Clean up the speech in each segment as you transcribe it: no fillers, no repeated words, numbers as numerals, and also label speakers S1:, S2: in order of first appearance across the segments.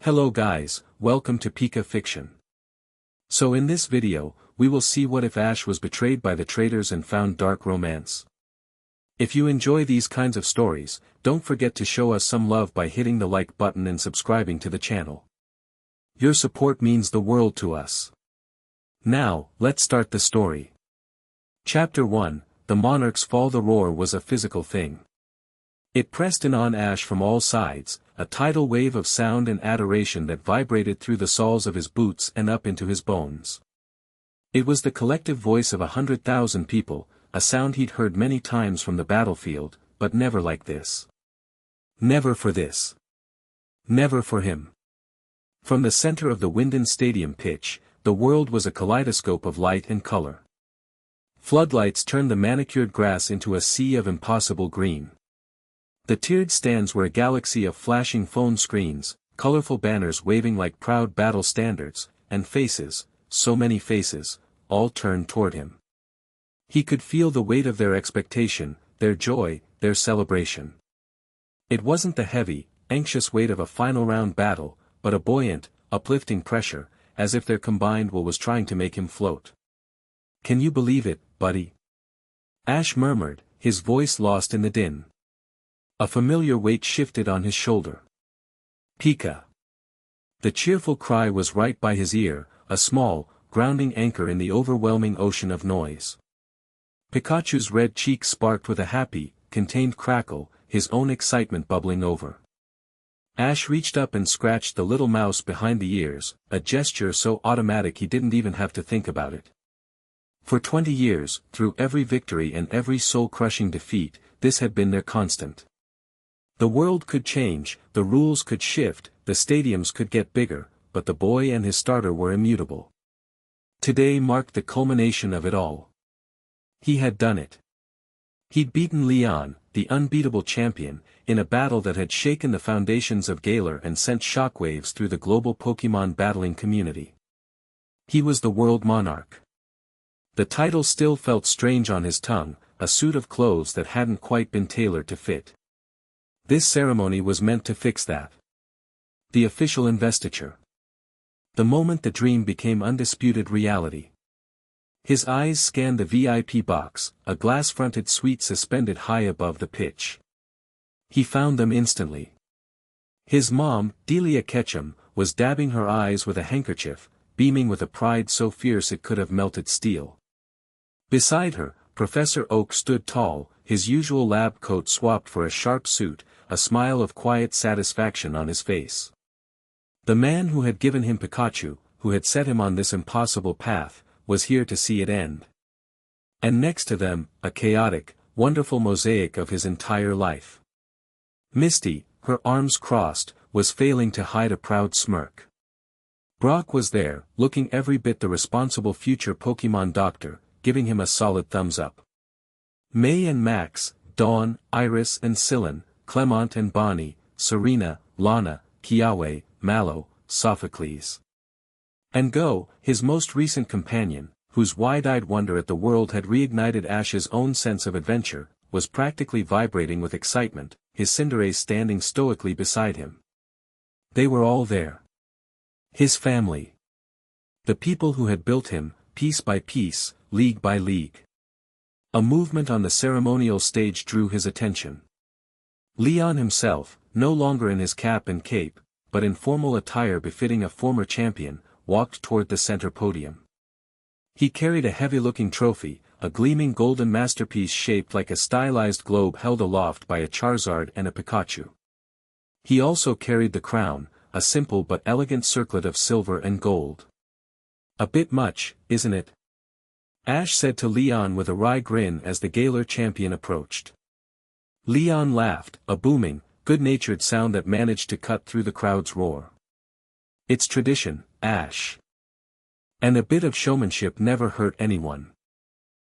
S1: Hello guys, welcome to Pika Fiction. So in this video, we will see what if Ash was betrayed by the traitors and found dark romance. If you enjoy these kinds of stories, don't forget to show us some love by hitting the like button and subscribing to the channel. Your support means the world to us. Now, let's start the story. Chapter 1, The Monarch's Fall. The roar was a physical thing. It pressed in on Ash from all sides, a tidal wave of sound and adoration that vibrated through the soles of his boots and up into his bones. It was the collective voice of 100,000 people, a sound he'd heard many times from the battlefield, but never like this. Never for this. Never for him. From the center of the Winden Stadium pitch, the world was a kaleidoscope of light and color. Floodlights turned the manicured grass into a sea of impossible green. The tiered stands were a galaxy of flashing phone screens, colorful banners waving like proud battle standards, and faces, so many faces, all turned toward him. He could feel the weight of their expectation, their joy, their celebration. It wasn't the heavy, anxious weight of a final round battle, but a buoyant, uplifting pressure, as if their combined will was trying to make him float. "Can you believe it, buddy?" Ash murmured, his voice lost in the din. A familiar weight shifted on his shoulder. Pika. The cheerful cry was right by his ear, a small, grounding anchor in the overwhelming ocean of noise. Pikachu's red cheeks sparked with a happy, contained crackle, his own excitement bubbling over. Ash reached up and scratched the little mouse behind the ears, a gesture so automatic he didn't even have to think about it. For 20 years, through every victory and every soul-crushing defeat, this had been their constant. The world could change, the rules could shift, the stadiums could get bigger, but the boy and his starter were immutable. Today marked the culmination of it all. He had done it. He'd beaten Leon, the unbeatable champion, in a battle that had shaken the foundations of Galar and sent shockwaves through the global Pokémon battling community. He was the world monarch. The title still felt strange on his tongue, a suit of clothes that hadn't quite been tailored to fit. This ceremony was meant to fix that. The official investiture. The moment the dream became undisputed reality. His eyes scanned the VIP box, a glass-fronted suite suspended high above the pitch. He found them instantly. His mom, Delia Ketchum, was dabbing her eyes with a handkerchief, beaming with a pride so fierce it could have melted steel. Beside her, Professor Oak stood tall, his usual lab coat swapped for a sharp suit, a smile of quiet satisfaction on his face. The man who had given him Pikachu, who had set him on this impossible path, was here to see it end. And next to them, a chaotic, wonderful mosaic of his entire life. Misty, her arms crossed, was failing to hide a proud smirk. Brock was there, looking every bit the responsible future Pokémon doctor, giving him a solid thumbs up. May and Max, Dawn, Iris and Scylla, Clement and Bonnie, Serena, Lana, Kiawe, Mallow, Sophocles. And Go, his most recent companion, whose wide-eyed wonder at the world had reignited Ash's own sense of adventure, was practically vibrating with excitement, his Cinderace standing stoically beside him. They were all there. His family. The people who had built him, piece by piece, league by league. A movement on the ceremonial stage drew his attention. Leon himself, no longer in his cap and cape, but in formal attire befitting a former champion, walked toward the center podium. He carried a heavy-looking trophy, a gleaming golden masterpiece shaped like a stylized globe held aloft by a Charizard and a Pikachu. He also carried the crown, a simple but elegant circlet of silver and gold. "A bit much, isn't it?" Ash said to Leon with a wry grin as the Galar champion approached. Leon laughed, a booming, good-natured sound that managed to cut through the crowd's roar. "It's tradition, Ash. And a bit of showmanship never hurt anyone.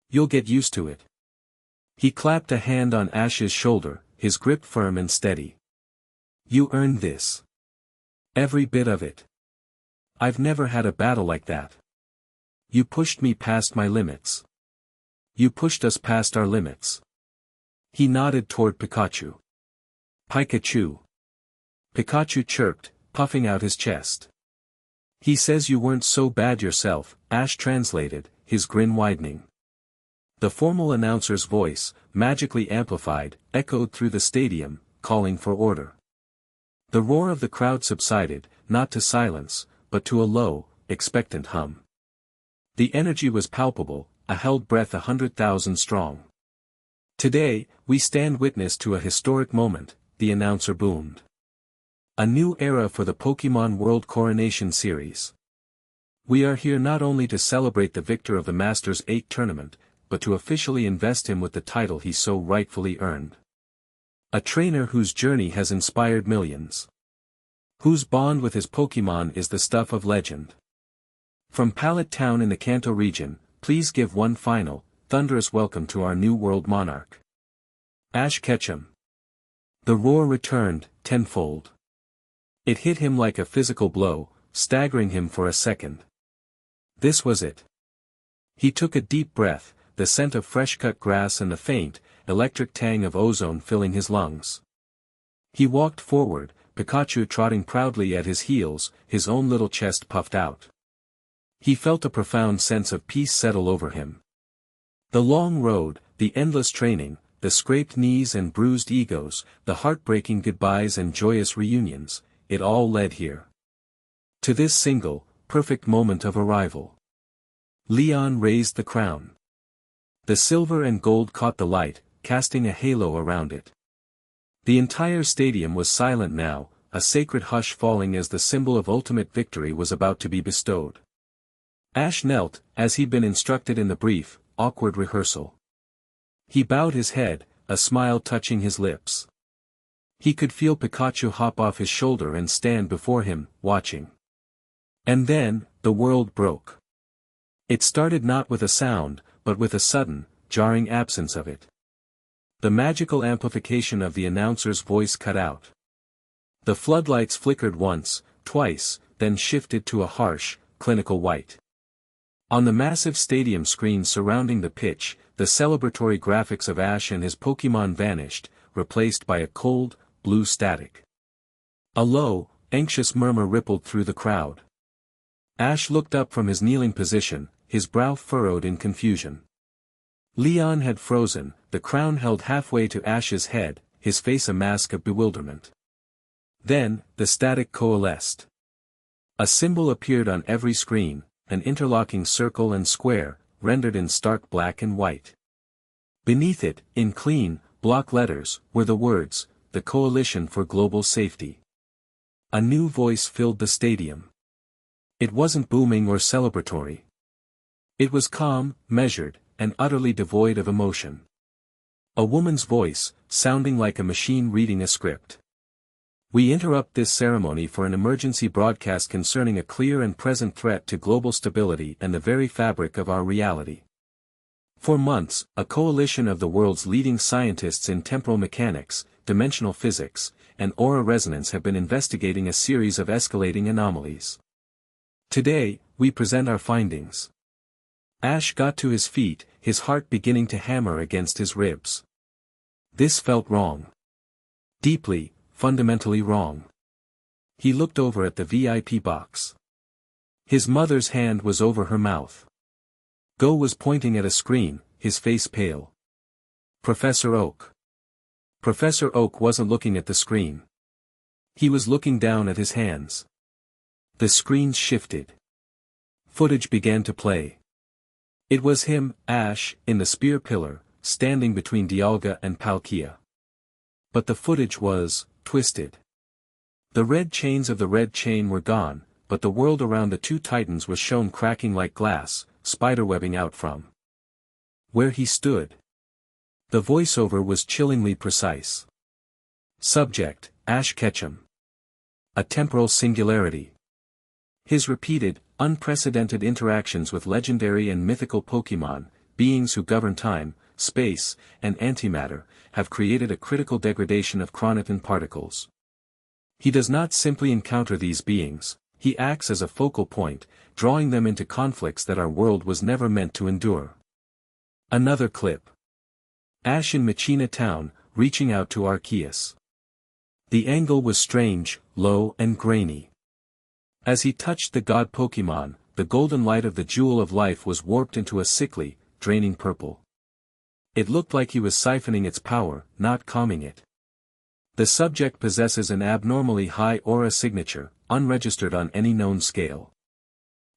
S1: You'll get used to it." He clapped a hand on Ash's shoulder, his grip firm and steady. "You earned this. Every bit of it. I've never had a battle like that. You pushed me past my limits. You pushed us past our limits." He nodded toward Pikachu. "Pikachu." Pikachu chirped, puffing out his chest. "He says you weren't so bad yourself," Ash translated, his grin widening. The formal announcer's voice, magically amplified, echoed through the stadium, calling for order. The roar of the crowd subsided, not to silence, but to a low, expectant hum. The energy was palpable, a held breath 100,000 strong. "Today, we stand witness to a historic moment," the announcer boomed. "A new era for the Pokémon World Coronation Series. We are here not only to celebrate the victor of the Masters 8 tournament, but to officially invest him with the title he so rightfully earned. A trainer whose journey has inspired millions. Whose bond with his Pokémon is the stuff of legend. From Pallet Town in the Kanto region, please give one final, thunderous welcome to our new world monarch. Ash Ketchum." The roar returned, tenfold. It hit him like a physical blow, staggering him for a second. This was it. He took a deep breath, the scent of fresh-cut grass and the faint, electric tang of ozone filling his lungs. He walked forward, Pikachu trotting proudly at his heels, his own little chest puffed out. He felt a profound sense of peace settle over him. The long road, the endless training, the scraped knees and bruised egos, the heartbreaking goodbyes and joyous reunions, it all led here. To this single, perfect moment of arrival. Leon raised the crown. The silver and gold caught the light, casting a halo around it. The entire stadium was silent now, a sacred hush falling as the symbol of ultimate victory was about to be bestowed. Ash knelt, as he'd been instructed in the brief, awkward rehearsal. He bowed his head, a smile touching his lips. He could feel Pikachu hop off his shoulder and stand before him, watching. And then, the world broke. It started not with a sound, but with a sudden, jarring absence of it. The magical amplification of the announcer's voice cut out. The floodlights flickered once, twice, then shifted to a harsh, clinical white. On the massive stadium screen surrounding the pitch, the celebratory graphics of Ash and his Pokémon vanished, replaced by a cold, blue static. A low, anxious murmur rippled through the crowd. Ash looked up from his kneeling position, his brow furrowed in confusion. Leon had frozen, the crown held halfway to Ash's head, his face a mask of bewilderment. Then, the static coalesced. A symbol appeared on every screen, an interlocking circle and square, rendered in stark black and white. Beneath it, in clean, block letters, were the words, "The Coalition for Global Safety." A new voice filled the stadium. It wasn't booming or celebratory. It was calm, measured, and utterly devoid of emotion. A woman's voice, sounding like a machine reading a script. "We interrupt this ceremony for an emergency broadcast concerning a clear and present threat to global stability and the very fabric of our reality. For months, a coalition of the world's leading scientists in temporal mechanics, dimensional physics, and aura resonance have been investigating a series of escalating anomalies. Today, we present our findings." Ash got to his feet, his heart beginning to hammer against his ribs. This felt wrong. Deeply, fundamentally wrong. He looked over at the VIP box. His mother's hand was over her mouth. Go was pointing at a screen, his face pale. Professor Oak. Professor Oak wasn't looking at the screen. He was looking down at his hands. The screens shifted. Footage began to play. It was him, Ash, in the spear pillar, standing between Dialga and Palkia. But the footage was twisted. The red chains of the red chain were gone, but the world around the two titans was shown cracking like glass, spiderwebbing out from where he stood. The voiceover was chillingly precise. Subject, Ash Ketchum. A temporal singularity. His repeated, unprecedented interactions with legendary and mythical Pokémon, beings who govern time, space, and antimatter, have created a critical degradation of chronotin particles. He does not simply encounter these beings, he acts as a focal point, drawing them into conflicts that our world was never meant to endure. Another clip. Ash in Machina Town, reaching out to Arceus. The angle was strange, low and grainy. As he touched the god Pokemon, the golden light of the jewel of life was warped into a sickly, draining purple. It looked like he was siphoning its power, not calming it. The subject possesses an abnormally high aura signature, unregistered on any known scale.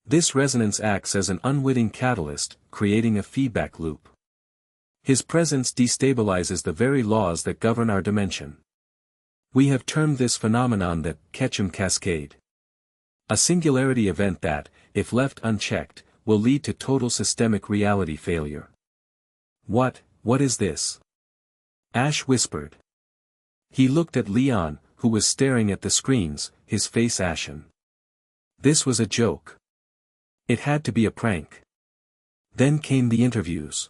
S1: This resonance acts as an unwitting catalyst, creating a feedback loop. His presence destabilizes the very laws that govern our dimension. We have termed this phenomenon the Ketchum Cascade. A singularity event that, if left unchecked, will lead to total systemic reality failure. What is this? Ash whispered. He looked at Leon, who was staring at the screens, his face ashen. This was a joke. It had to be a prank. Then came the interviews.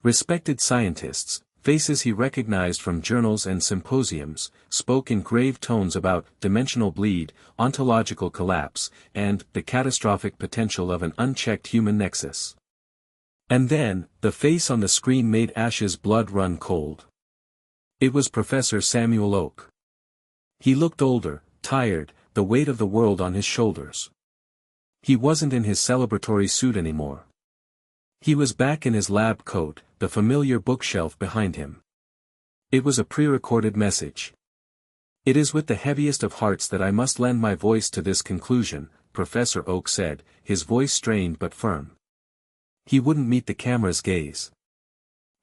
S1: Respected scientists, faces he recognized from journals and symposiums, spoke in grave tones about dimensional bleed, ontological collapse, and the catastrophic potential of an unchecked human nexus. And then, the face on the screen made Ash's blood run cold. It was Professor Samuel Oak. He looked older, tired, the weight of the world on his shoulders. He wasn't in his celebratory suit anymore. He was back in his lab coat, the familiar bookshelf behind him. It was a pre-recorded message. It is with the heaviest of hearts that I must lend my voice to this conclusion, Professor Oak said, his voice strained but firm. He wouldn't meet the camera's gaze.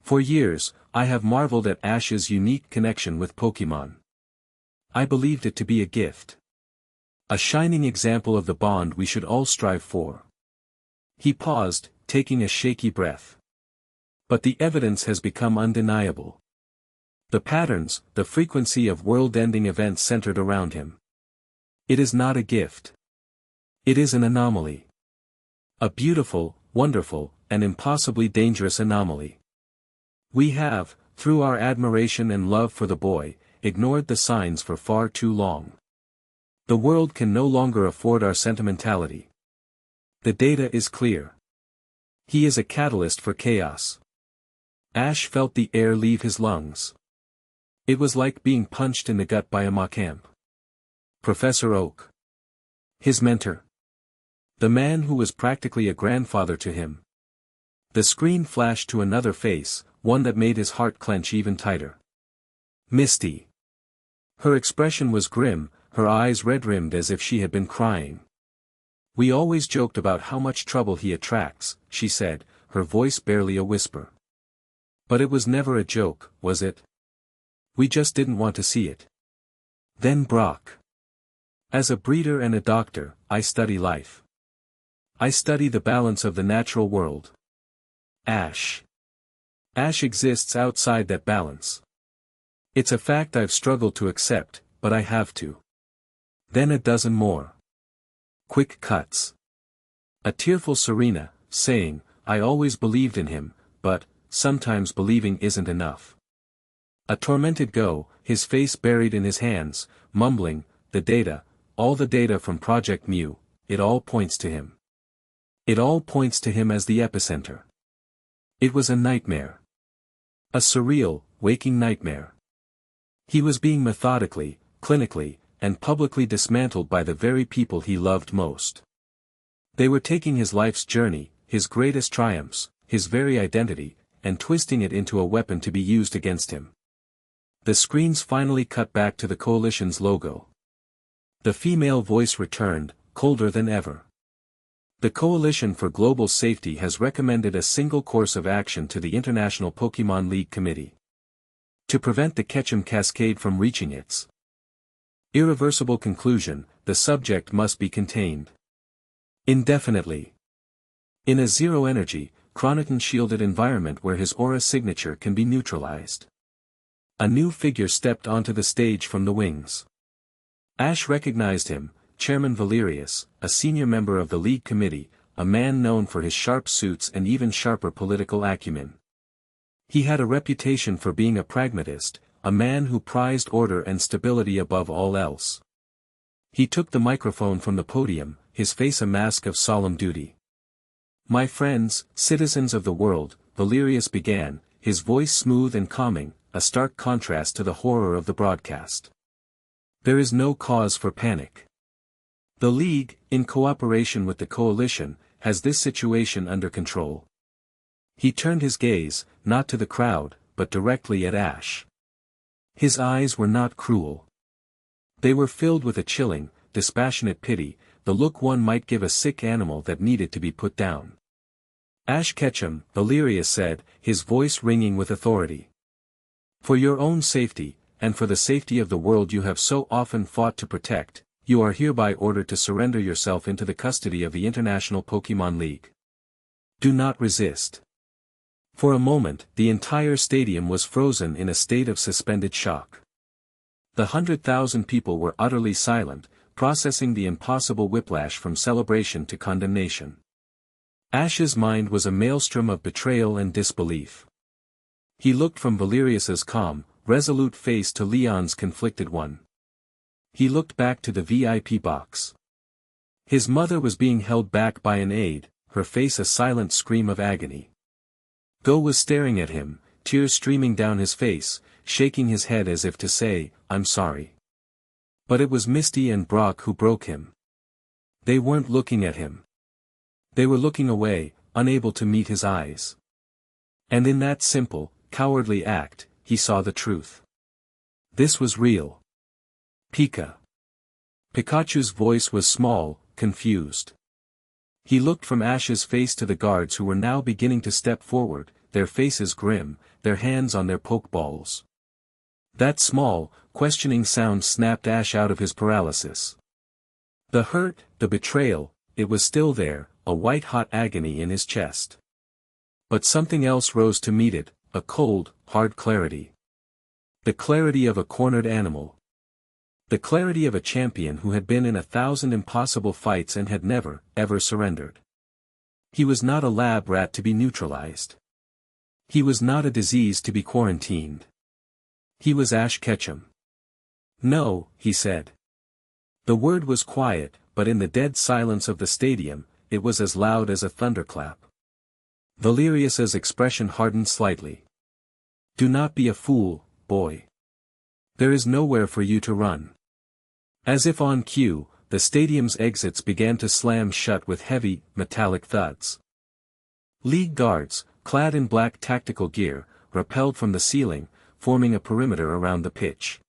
S1: For years, I have marveled at Ash's unique connection with Pokemon. I believed it to be a gift. A shining example of the bond we should all strive for. He paused, taking a shaky breath. But the evidence has become undeniable. The patterns, the frequency of world-ending events centered around him. It is not a gift. It is an anomaly. A beautiful, wonderful, and impossibly dangerous anomaly. We have, through our admiration and love for the boy, ignored the signs for far too long. The world can no longer afford our sentimentality. The data is clear. He is a catalyst for chaos. Ash felt the air leave his lungs. It was like being punched in the gut by a Macamp. Professor Oak. His mentor. The man who was practically a grandfather to him. The screen flashed to another face, one that made his heart clench even tighter. Misty. Her expression was grim, her eyes red-rimmed as if she had been crying. We always joked about how much trouble he attracts, she said, her voice barely a whisper. But it was never a joke, was it? We just didn't want to see it. Then Brock. As a breeder and a doctor, I study life. I study the balance of the natural world. Ash. Ash exists outside that balance. It's a fact I've struggled to accept, but I have to. Then a dozen more. Quick cuts. A tearful Serena, saying, I always believed in him, but, sometimes believing isn't enough. A tormented Go, his face buried in his hands, mumbling, the data, all the data from Project Mu, it all points to him. It all points to him as the epicenter. It was a nightmare. A surreal, waking nightmare. He was being methodically, clinically, and publicly dismantled by the very people he loved most. They were taking his life's journey, his greatest triumphs, his very identity, and twisting it into a weapon to be used against him. The screens finally cut back to the Coalition's logo. The female voice returned, colder than ever. The Coalition for Global Safety has recommended a single course of action to the International Pokemon League Committee. To prevent the Ketchum Cascade from reaching its irreversible conclusion, the subject must be contained indefinitely. In a zero-energy, Chronoton-shielded environment where his aura signature can be neutralized. A new figure stepped onto the stage from the wings. Ash recognized him, Chairman Valerius, a senior member of the League Committee, a man known for his sharp suits and even sharper political acumen. He had a reputation for being a pragmatist, a man who prized order and stability above all else. He took the microphone from the podium, his face a mask of solemn duty. My friends, citizens of the world, Valerius began, his voice smooth and calming, a stark contrast to the horror of the broadcast. There is no cause for panic. The League, in cooperation with the Coalition, has this situation under control. He turned his gaze, not to the crowd, but directly at Ash. His eyes were not cruel. They were filled with a chilling, dispassionate pity, the look one might give a sick animal that needed to be put down. Ash Ketchum, Valerius said, his voice ringing with authority. For your own safety, and for the safety of the world you have so often fought to protect, you are hereby ordered to surrender yourself into the custody of the International Pokémon League. Do not resist. For a moment, the entire stadium was frozen in a state of suspended shock. The 100,000 people were utterly silent, processing the impossible whiplash from celebration to condemnation. Ash's mind was a maelstrom of betrayal and disbelief. He looked from Valerius's calm, resolute face to Leon's conflicted one. He looked back to the VIP box. His mother was being held back by an aide, her face a silent scream of agony. Go was staring at him, tears streaming down his face, shaking his head as if to say, I'm sorry. But it was Misty and Brock who broke him. They weren't looking at him. They were looking away, unable to meet his eyes. And in that simple, cowardly act, he saw the truth. This was real. Pika. Pikachu's voice was small, confused. He looked from Ash's face to the guards who were now beginning to step forward, their faces grim, their hands on their pokeballs. That small, questioning sound snapped Ash out of his paralysis. The hurt, the betrayal, it was still there, a white-hot agony in his chest. But something else rose to meet it, a cold, hard clarity. The clarity of a cornered animal. The clarity of a champion who had been in 1,000 impossible fights and had never, ever surrendered. He was not a lab rat to be neutralized. He was not a disease to be quarantined. He was Ash Ketchum. No, he said. The word was quiet, but in the dead silence of the stadium, it was as loud as a thunderclap. Valerius's expression hardened slightly. Do not be a fool, boy. There is nowhere for you to run. As if on cue, the stadium's exits began to slam shut with heavy, metallic thuds. League guards, clad in black tactical gear, rappelled from the ceiling, forming a perimeter around the pitch.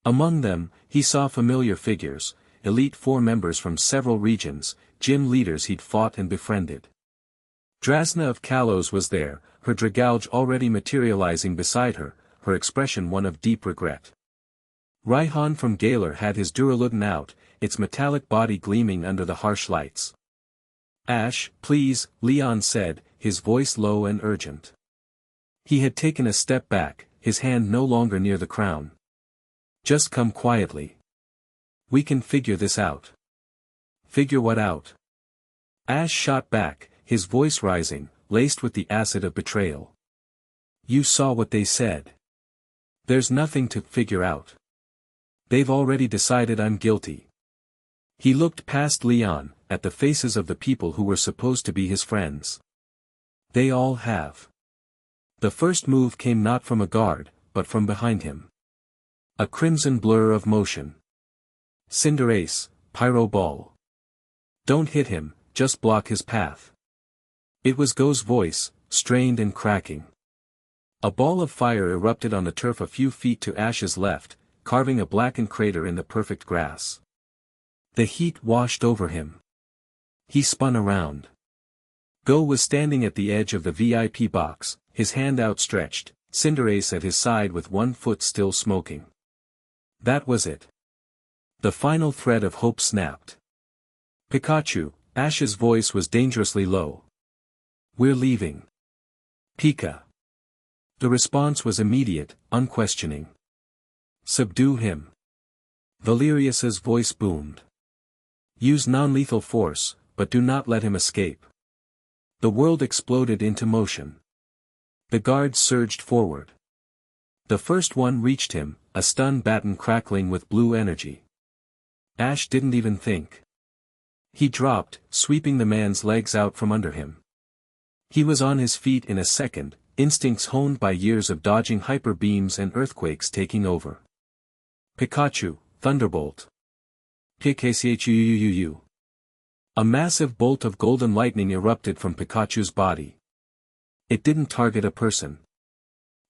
S1: Among them, he saw familiar figures, Elite Four members from several regions, gym leaders he'd fought and befriended. Drasna of Kalos was there, her Dragouge already materializing beside her, her expression one of deep regret. Raihan from Galar had his Duraludin out, its metallic body gleaming under the harsh lights. Ash, please, Leon said, his voice low and urgent. He had taken a step back, his hand no longer near the crown. Just come quietly. We can figure this out. Figure what out? Ash shot back, his voice rising, laced with the acid of betrayal. You saw what they said. There's nothing to figure out. They've already decided I'm guilty. He looked past Leon, at the faces of the people who were supposed to be his friends. They all have. The first move came not from a guard, but from behind him. A crimson blur of motion. Cinderace, Pyro Ball. Don't hit him, just block his path. It was Go's voice, strained and cracking. A ball of fire erupted on the turf a few feet to Ash's left, carving a blackened crater in the perfect grass. The heat washed over him. He spun around. Go was standing at the edge of the VIP box, his hand outstretched, Cinderace at his side with one foot still smoking. That was it. The final thread of hope snapped. Pikachu, Ash's voice was dangerously low. We're leaving. Pika. The response was immediate, unquestioning. Subdue him. Valerius's voice boomed. Use non-lethal force, but do not let him escape. The world exploded into motion. The guards surged forward. The first one reached him, a stun baton crackling with blue energy. Ash didn't even think. He dropped, sweeping the man's legs out from under him. He was on his feet in a second, instincts honed by years of dodging hyper beams and earthquakes taking over. Pikachu, Thunderbolt. Pikachu. A massive bolt of golden lightning erupted from Pikachu's body. It didn't target a person.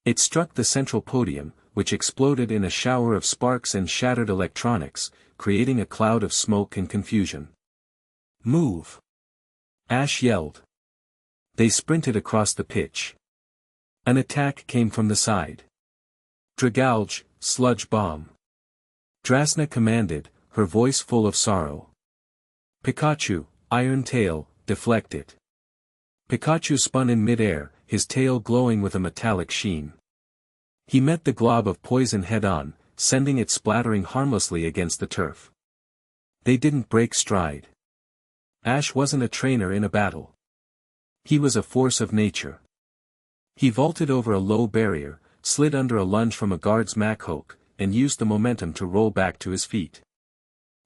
S1: It struck the central podium, which exploded in a shower of sparks and shattered electronics, creating a cloud of smoke and confusion. Move! Ash yelled. They sprinted across the pitch. An attack came from the side. Dragalge, sludge bomb. Drasna commanded, her voice full of sorrow. Pikachu, Iron Tail, deflect it. Pikachu spun in mid-air, his tail glowing with a metallic sheen. He met the glob of poison head-on, sending it splattering harmlessly against the turf. They didn't break stride. Ash wasn't a trainer in a battle. He was a force of nature. He vaulted over a low barrier, slid under a lunge from a guard's Mach-Hoke, and used the momentum to roll back to his feet.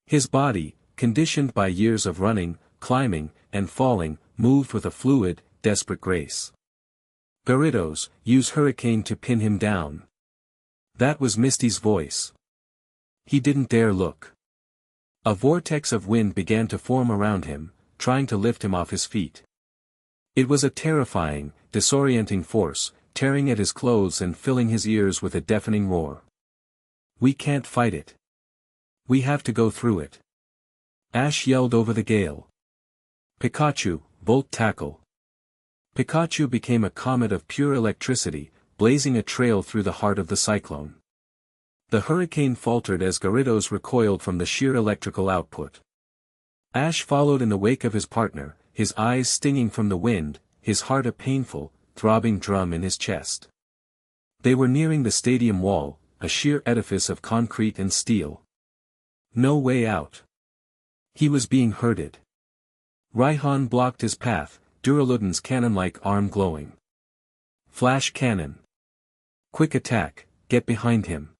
S1: His body, conditioned by years of running, climbing, and falling, moved with a fluid, desperate grace. Gyarados, use Hurricane to pin him down. That was Misty's voice. He didn't dare look. A vortex of wind began to form around him, trying to lift him off his feet. It was a terrifying, disorienting force, tearing at his clothes and filling his ears with a deafening roar. We can't fight it. We have to go through it. Ash yelled over the gale. Pikachu, Volt Tackle. Pikachu became a comet of pure electricity, blazing a trail through the heart of the cyclone. The hurricane faltered as Gyarados recoiled from the sheer electrical output. Ash followed in the wake of his partner, his eyes stinging from the wind, his heart a painful, throbbing drum in his chest. They were nearing the stadium wall, a sheer edifice of concrete and steel. No way out. He was being herded. Raihan blocked his path, Duraludon's cannon-like arm glowing. Flash cannon. Quick attack, get behind him.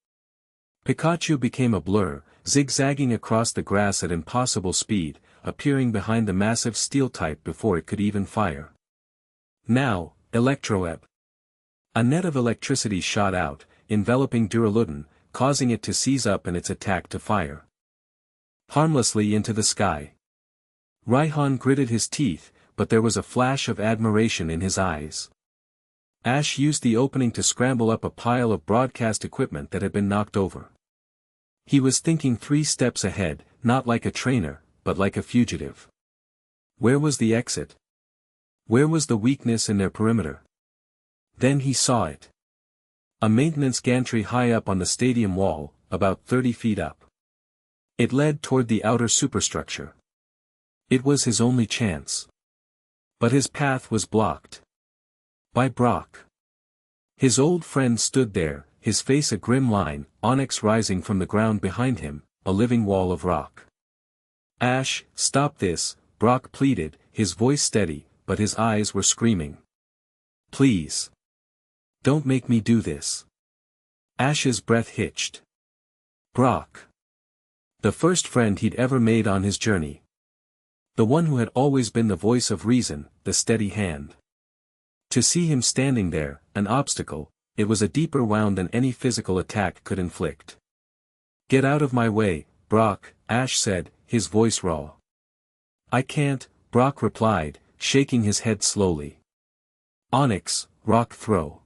S1: Pikachu became a blur, zigzagging across the grass at impossible speed, appearing behind the massive steel type before it could even fire. Now, Electroweb. A net of electricity shot out, enveloping Duraludon, causing it to seize up and its attack to fire harmlessly into the sky. Raihan gritted his teeth, but there was a flash of admiration in his eyes. Ash used the opening to scramble up a pile of broadcast equipment that had been knocked over. He was thinking 3 steps ahead, not like a trainer, but like a fugitive. Where was the exit? Where was the weakness in their perimeter? Then he saw it. A maintenance gantry high up on the stadium wall, about 30 feet up. It led toward the outer superstructure. It was his only chance. But his path was blocked. By Brock. His old friend stood there, his face a grim line, onyx rising from the ground behind him, a living wall of rock. Ash, stop this, Brock pleaded, his voice steady, but his eyes were screaming. Please. Don't make me do this. Ash's breath hitched. Brock. The first friend he'd ever made on his journey. The one who had always been the voice of reason, the steady hand. To see him standing there, an obstacle, it was a deeper wound than any physical attack could inflict. Get out of my way, Brock, Ash said, his voice raw. I can't, Brock replied, shaking his head slowly. Onyx, rock throw.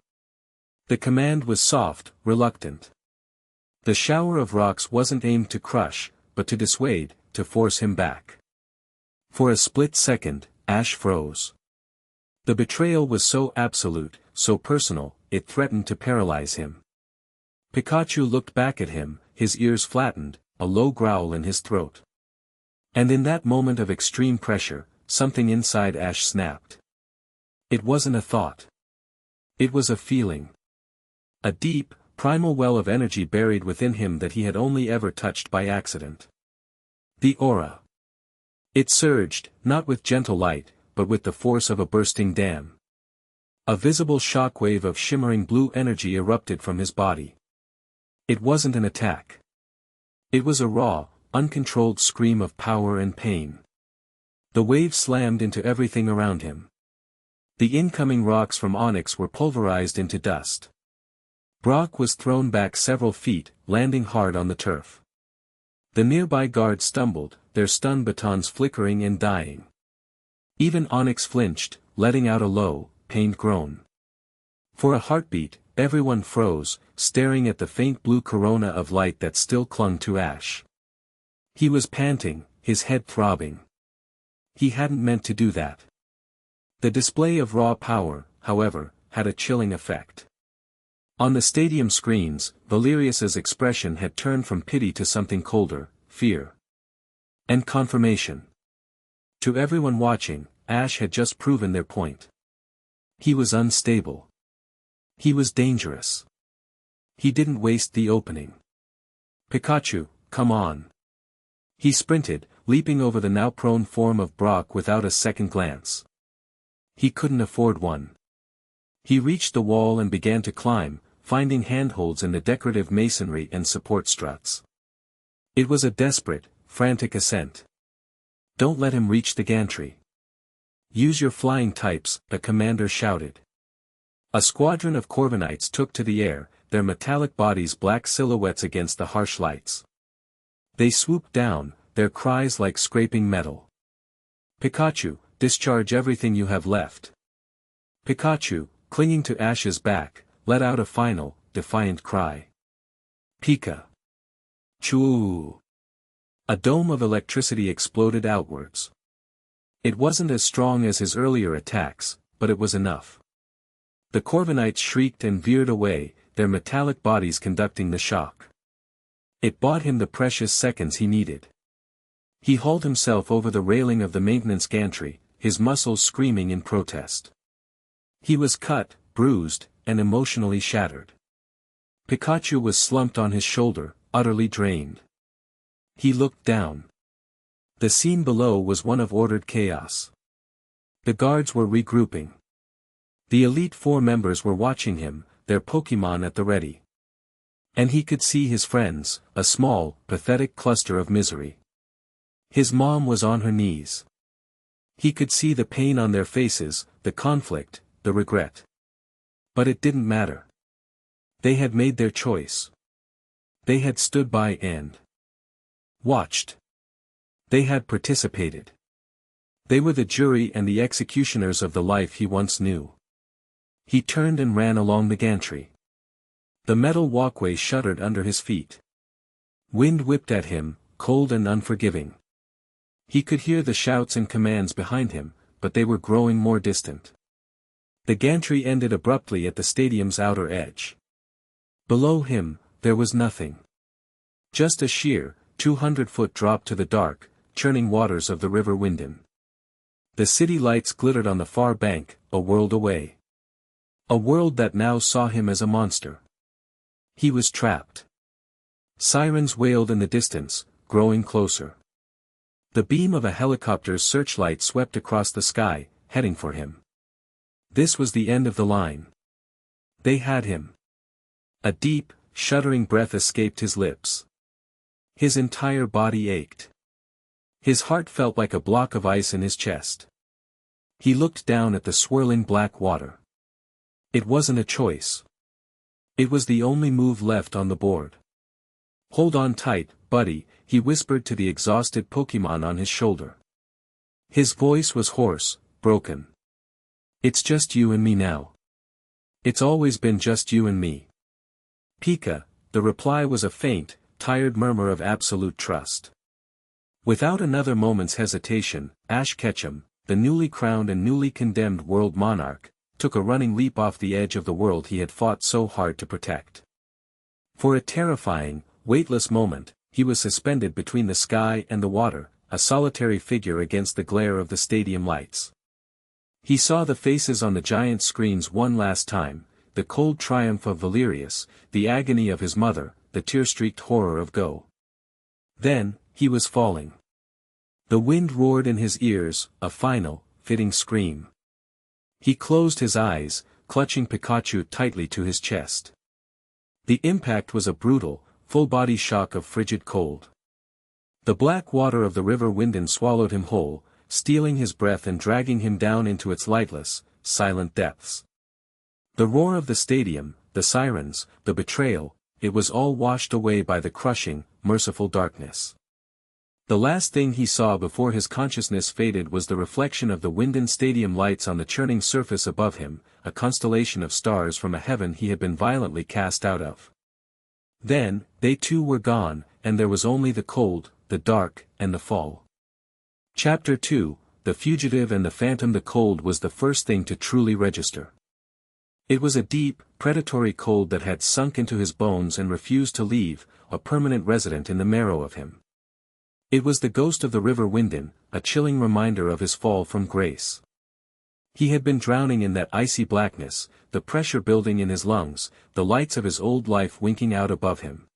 S1: The command was soft, reluctant. The shower of rocks wasn't aimed to crush, but to dissuade, to force him back. For a split second, Ash froze. The betrayal was so absolute, so personal, it threatened to paralyze him. Pikachu looked back at him, his ears flattened, a low growl in his throat. And in that moment of extreme pressure, something inside Ash snapped. It wasn't a thought. It was a feeling. A deep, primal well of energy buried within him that he had only ever touched by accident. The aura. It surged, not with gentle light, but with the force of a bursting dam. A visible shockwave of shimmering blue energy erupted from his body. It wasn't an attack. It was a raw, uncontrolled scream of power and pain. The wave slammed into everything around him. The incoming rocks from Onyx were pulverized into dust. Brock was thrown back several feet, landing hard on the turf. The nearby guards stumbled, their stun batons flickering and dying. Even Onyx flinched, letting out a low, pained groan. For a heartbeat, everyone froze, staring at the faint blue corona of light that still clung to Ash. He was panting, his head throbbing. He hadn't meant to do that. The display of raw power, however, had a chilling effect. On the stadium screens, Valerius's expression had turned from pity to something colder, fear. And confirmation. To everyone watching, Ash had just proven their point. He was unstable. He was dangerous. He didn't waste the opening. Pikachu, come on. He sprinted, leaping over the now prone form of Brock without a second glance. He couldn't afford one. He reached the wall and began to climb, finding handholds in the decorative masonry and support struts. It was a desperate, frantic ascent. Don't let him reach the gantry. Use your flying types, the commander shouted. A squadron of Corviknights took to the air, their metallic bodies black silhouettes against the harsh lights. They swooped down, their cries like scraping metal. Pikachu, discharge everything you have left. Pikachu, clinging to Ash's back, let out a final, defiant cry. Pika. Choo. A dome of electricity exploded outwards. It wasn't as strong as his earlier attacks, but it was enough. The Corviknights shrieked and veered away, their metallic bodies conducting the shock. It bought him the precious seconds he needed. He hauled himself over the railing of the maintenance gantry, his muscles screaming in protest. He was cut, bruised, and emotionally shattered. Pikachu was slumped on his shoulder, utterly drained. He looked down. The scene below was one of ordered chaos. The guards were regrouping. The Elite Four members were watching him, their Pokémon at the ready. And he could see his friends, a small, pathetic cluster of misery. His mom was on her knees. He could see the pain on their faces, the conflict, the regret. But it didn't matter. They had made their choice. They had stood by and watched. They had participated. They were the jury and the executioners of the life he once knew. He turned and ran along the gantry. The metal walkway shuddered under his feet. Wind whipped at him, cold and unforgiving. He could hear the shouts and commands behind him, but they were growing more distant. The gantry ended abruptly at the stadium's outer edge. Below him, there was nothing. Just a sheer, 200-foot drop to the dark, churning waters of the River Winden. The city lights glittered on the far bank, a world away. A world that now saw him as a monster. He was trapped. Sirens wailed in the distance, growing closer. The beam of a helicopter's searchlight swept across the sky, heading for him. This was the end of the line. They had him. A deep, shuddering breath escaped his lips. His entire body ached. His heart felt like a block of ice in his chest. He looked down at the swirling black water. It wasn't a choice. It was the only move left on the board. Hold on tight, buddy, he whispered to the exhausted Pokémon on his shoulder. His voice was hoarse, broken. It's just you and me now. It's always been just you and me. Pika, the reply was a faint, tired murmur of absolute trust. Without another moment's hesitation, Ash Ketchum, the newly crowned and newly condemned world monarch, took a running leap off the edge of the world he had fought so hard to protect. For a terrifying, weightless moment, he was suspended between the sky and the water, a solitary figure against the glare of the stadium lights. He saw the faces on the giant screens one last time, the cold triumph of Valerius, the agony of his mother, the tear-streaked horror of Go. Then, he was falling. The wind roared in his ears, a final, fitting scream. He closed his eyes, clutching Pikachu tightly to his chest. The impact was a brutal, full-body shock of frigid cold. The black water of the River Winden swallowed him whole, stealing his breath and dragging him down into its lightless, silent depths. The roar of the stadium, the sirens, the betrayal, it was all washed away by the crushing, merciful darkness. The last thing he saw before his consciousness faded was the reflection of the Winden Stadium lights on the churning surface above him, a constellation of stars from a heaven he had been violently cast out of. Then, they too were gone, and there was only the cold, the dark, and the fall. Chapter 2, The Fugitive and the Phantom. The cold was the first thing to truly register. It was a deep, predatory cold that had sunk into his bones and refused to leave, a permanent resident in the marrow of him. It was the ghost of the river Winden, a chilling reminder of his fall from grace. He had been drowning in that icy blackness, the pressure building in his lungs, the lights of his old life winking out above him.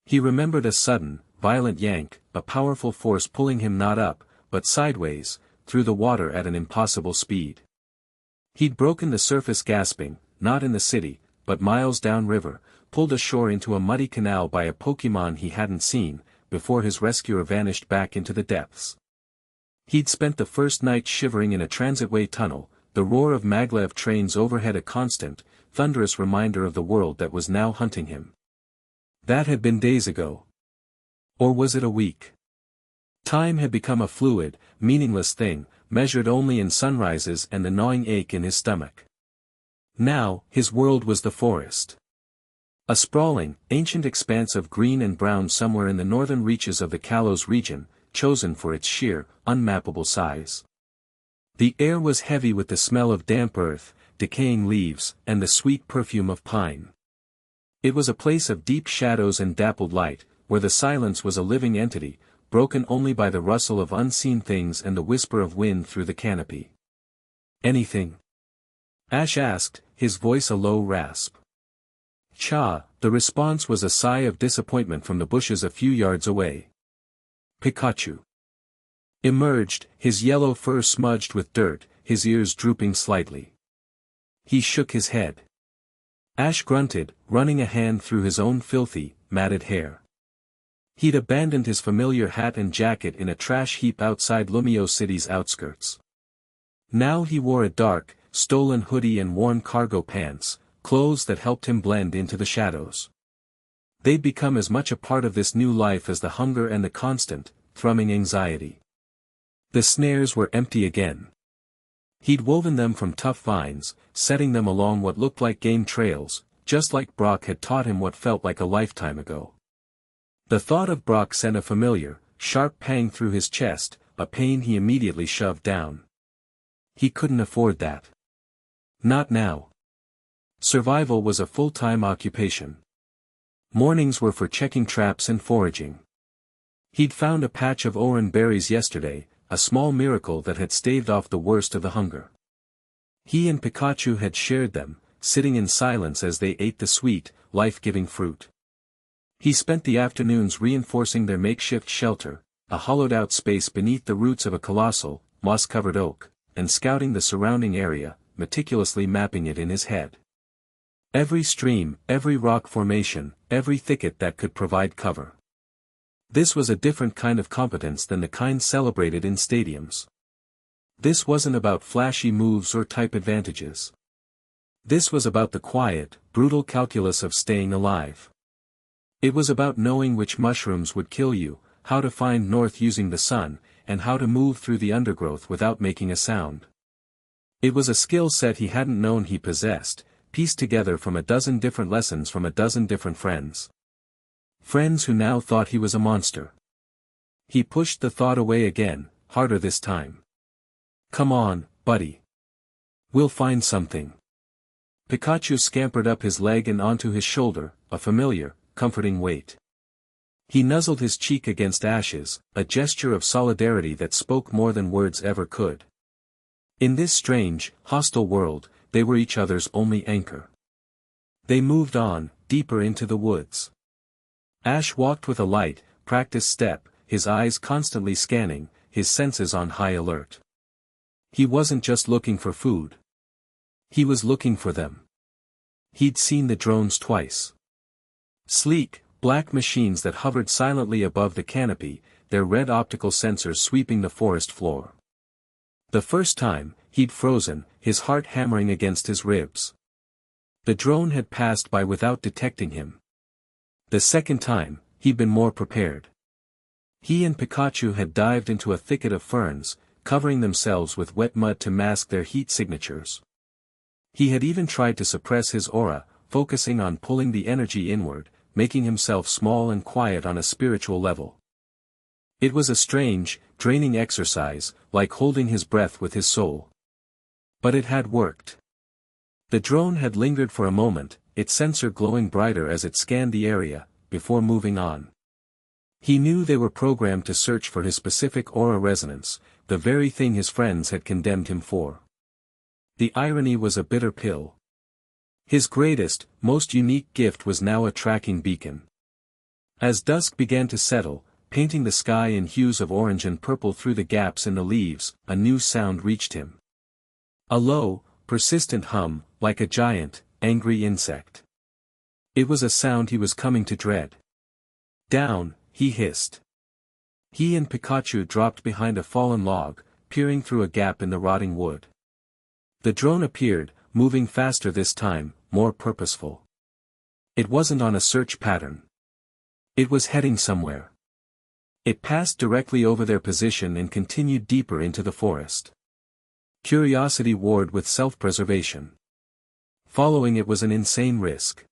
S1: He remembered a sudden, violent yank, a powerful force pulling him not up, but sideways, through the water at an impossible speed. He'd broken the surface gasping, not in the city, but miles downriver, pulled ashore into a muddy canal by a Pokemon he hadn't seen, before his rescuer vanished back into the depths. He'd spent the first night shivering in a transitway tunnel, the roar of maglev trains overhead a constant, thunderous reminder of the world that was now hunting him. That had been days ago. Or was it a week? Time had become a fluid, meaningless thing, measured only in sunrises and the gnawing ache in his stomach. Now, his world was the forest. A sprawling, ancient expanse of green and brown somewhere in the northern reaches of the Kalos region, chosen for its sheer, unmappable size. The air was heavy with the smell of damp earth, decaying leaves, and the sweet perfume of pine. It was a place of deep shadows and dappled light, where the silence was a living entity, broken only by the rustle of unseen things and the whisper of wind through the canopy. Anything? Ash asked, his voice a low rasp. Cha, the response was a sigh of disappointment from the bushes a few yards away. Pikachu emerged, his yellow fur smudged with dirt, his ears drooping slightly. He shook his head. Ash grunted, running a hand through his own filthy, matted hair. He'd abandoned his familiar hat and jacket in a trash heap outside Lumio City's outskirts. Now he wore a dark, stolen hoodie and worn cargo pants, clothes that helped him blend into the shadows. They'd become as much a part of this new life as the hunger and the constant, thrumming anxiety. The snares were empty again. He'd woven them from tough vines, setting them along what looked like game trails, just like Brock had taught him what felt like a lifetime ago. The thought of Brock sent a familiar, sharp pang through his chest, a pain he immediately shoved down. He couldn't afford that. Not now. Survival was a full-time occupation. Mornings were for checking traps and foraging. He'd found a patch of oran berries yesterday, a small miracle that had staved off the worst of the hunger. He and Pikachu had shared them, sitting in silence as they ate the sweet, life-giving fruit. He spent the afternoons reinforcing their makeshift shelter, a hollowed-out space beneath the roots of a colossal, moss-covered oak, and scouting the surrounding area, meticulously mapping it in his head. Every stream, every rock formation, every thicket that could provide cover. This was a different kind of competence than the kind celebrated in stadiums. This wasn't about flashy moves or type advantages. This was about the quiet, brutal calculus of staying alive. It was about knowing which mushrooms would kill you, how to find north using the sun, and how to move through the undergrowth without making a sound. It was a skill set he hadn't known he possessed, pieced together from a dozen different lessons from a dozen different friends. Friends who now thought he was a monster. He pushed the thought away again, harder this time. Come on, buddy. We'll find something. Pikachu scampered up his leg and onto his shoulder, a familiar, comforting weight. He nuzzled his cheek against Ash's, a gesture of solidarity that spoke more than words ever could. In this strange, hostile world, they were each other's only anchor. They moved on, deeper into the woods. Ash walked with a light, practiced step, his eyes constantly scanning, his senses on high alert. He wasn't just looking for food. He was looking for them. He'd seen the drones twice. Sleek, black machines that hovered silently above the canopy, their red optical sensors sweeping the forest floor. The first time, he'd frozen, his heart hammering against his ribs. The drone had passed by without detecting him. The second time, he'd been more prepared. He and Pikachu had dived into a thicket of ferns, covering themselves with wet mud to mask their heat signatures. He had even tried to suppress his aura, focusing on pulling the energy inward, making himself small and quiet on a spiritual level. It was a strange, draining exercise, like holding his breath with his soul. But it had worked. The drone had lingered for a moment, its sensor glowing brighter as it scanned the area, before moving on. He knew they were programmed to search for his specific aura resonance, the very thing his friends had condemned him for. The irony was a bitter pill. His greatest, most unique gift was now a tracking beacon. As dusk began to settle, painting the sky in hues of orange and purple through the gaps in the leaves, a new sound reached him. A low, persistent hum, like a giant, angry insect. It was a sound he was coming to dread. Down, he hissed. He and Pikachu dropped behind a fallen log, peering through a gap in the rotting wood. The drone appeared, moving faster this time, more purposeful. It wasn't on a search pattern. It was heading somewhere. It passed directly over their position and continued deeper into the forest. Curiosity warred with self-preservation. Following it was an insane risk.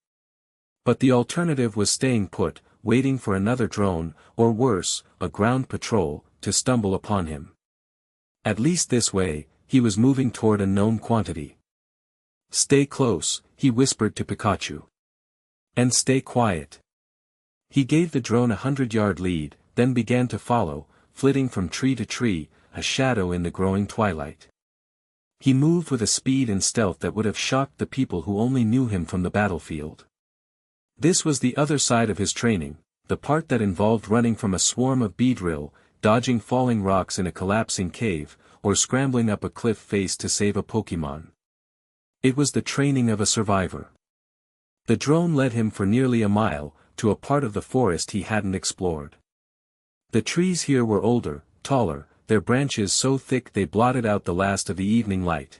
S1: But the alternative was staying put, waiting for another drone, or worse, a ground patrol, to stumble upon him. At least this way, he was moving toward a known quantity. Stay close, he whispered to Pikachu. And stay quiet. He gave the drone 100-yard lead, then began to follow, flitting from tree to tree, a shadow in the growing twilight. He moved with a speed and stealth that would have shocked the people who only knew him from the battlefield. This was the other side of his training, the part that involved running from a swarm of beedrill, dodging falling rocks in a collapsing cave, or scrambling up a cliff face to save a Pokémon. It was the training of a survivor. The drone led him for nearly a mile, to a part of the forest he hadn't explored. The trees here were older, taller, their branches so thick they blotted out the last of the evening light.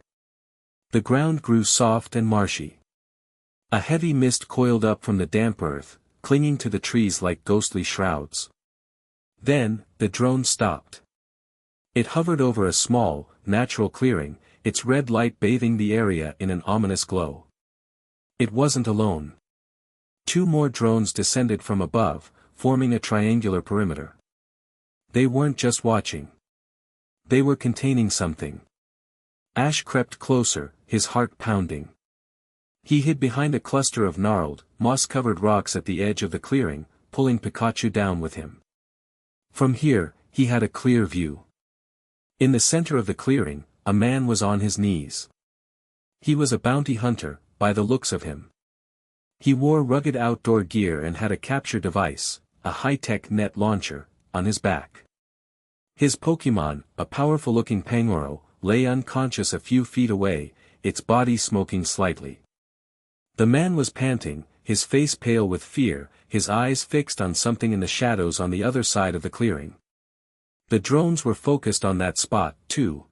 S1: The ground grew soft and marshy. A heavy mist coiled up from the damp earth, clinging to the trees like ghostly shrouds. Then, the drone stopped. It hovered over a small, natural clearing, its red light bathing the area in an ominous glow. It wasn't alone. 2 more drones descended from above, forming a triangular perimeter. They weren't just watching. They were containing something. Ash crept closer, his heart pounding. He hid behind a cluster of gnarled, moss-covered rocks at the edge of the clearing, pulling Pikachu down with him. From here, he had a clear view. In the center of the clearing, a man was on his knees. He was a bounty hunter, by the looks of him. He wore rugged outdoor gear and had a capture device, a high-tech net launcher, on his back. His Pokémon, a powerful-looking Pangoro, lay unconscious a few feet away, its body smoking slightly. The man was panting, his face pale with fear, his eyes fixed on something in the shadows on the other side of the clearing. The drones were focused on that spot, too.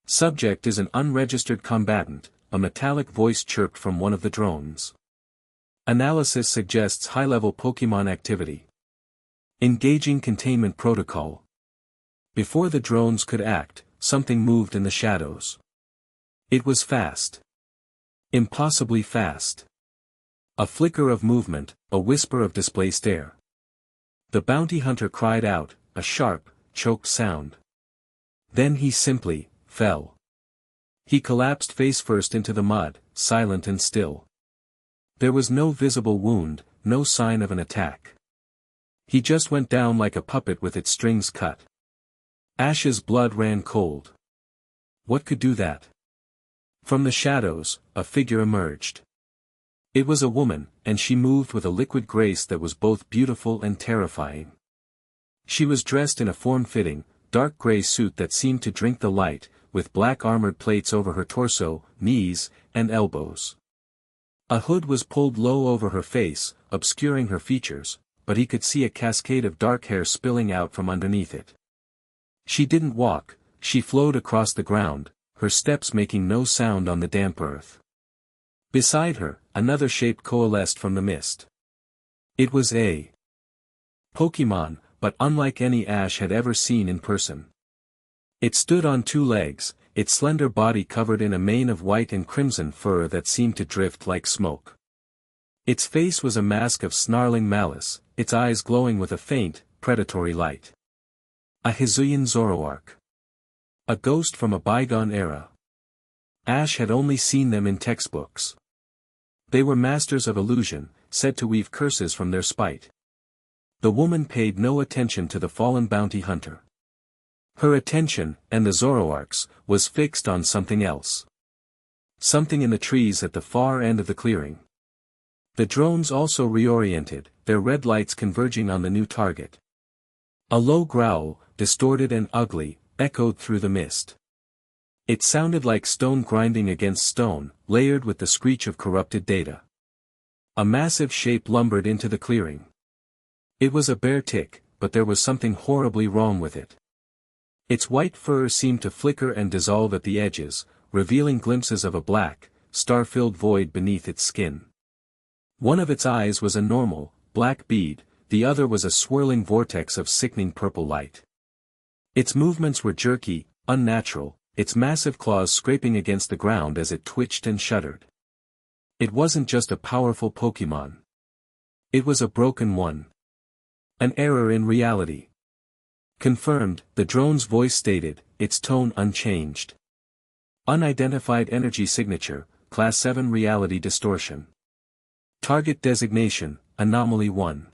S1: Subject is an unregistered combatant, a metallic voice chirped from one of the drones. Analysis suggests high-level Pokémon activity. Engaging containment protocol. Before the drones could act, something moved in the shadows. It was fast. Impossibly fast. A flicker of movement, a whisper of displaced air. The bounty hunter cried out, a sharp, choked sound. Then he simply fell. He collapsed face first into the mud, silent and still. There was no visible wound, no sign of an attack. He just went down like a puppet with its strings cut. Ash's blood ran cold. What could do that? From the shadows, a figure emerged. It was a woman, and she moved with a liquid grace that was both beautiful and terrifying. She was dressed in a form-fitting, dark gray suit that seemed to drink the light, with black armored plates over her torso, knees, and elbows. A hood was pulled low over her face, obscuring her features, but he could see a cascade of dark hair spilling out from underneath it. She didn't walk, she flowed across the ground, her steps making no sound on the damp earth. Beside her, another shape coalesced from the mist. It was a Pokémon, but unlike any Ash had ever seen in person. It stood on two legs, its slender body covered in a mane of white and crimson fur that seemed to drift like smoke. Its face was a mask of snarling malice, its eyes glowing with a faint, predatory light. A Hisuian Zoroark. A ghost from a bygone era. Ash had only seen them in textbooks. They were masters of illusion, said to weave curses from their spite. The woman paid no attention to the fallen bounty hunter. Her attention, and the Zoroark's, was fixed on something else. Something in the trees at the far end of the clearing. The drones also reoriented, their red lights converging on the new target. A low growl, distorted and ugly, echoed through the mist. It sounded like stone grinding against stone, layered with the screech of corrupted data. A massive shape lumbered into the clearing. It was a bear tick, but there was something horribly wrong with it. Its white fur seemed to flicker and dissolve at the edges, revealing glimpses of a black, star-filled void beneath its skin. One of its eyes was a normal, black bead, the other was a swirling vortex of sickening purple light. Its movements were jerky, unnatural, its massive claws scraping against the ground as it twitched and shuddered. It wasn't just a powerful Pokémon. It was a broken one. An error in reality. Confirmed, the drone's voice stated, its tone unchanged. Unidentified energy signature, Class 7 reality distortion. Target designation, Anomaly 1.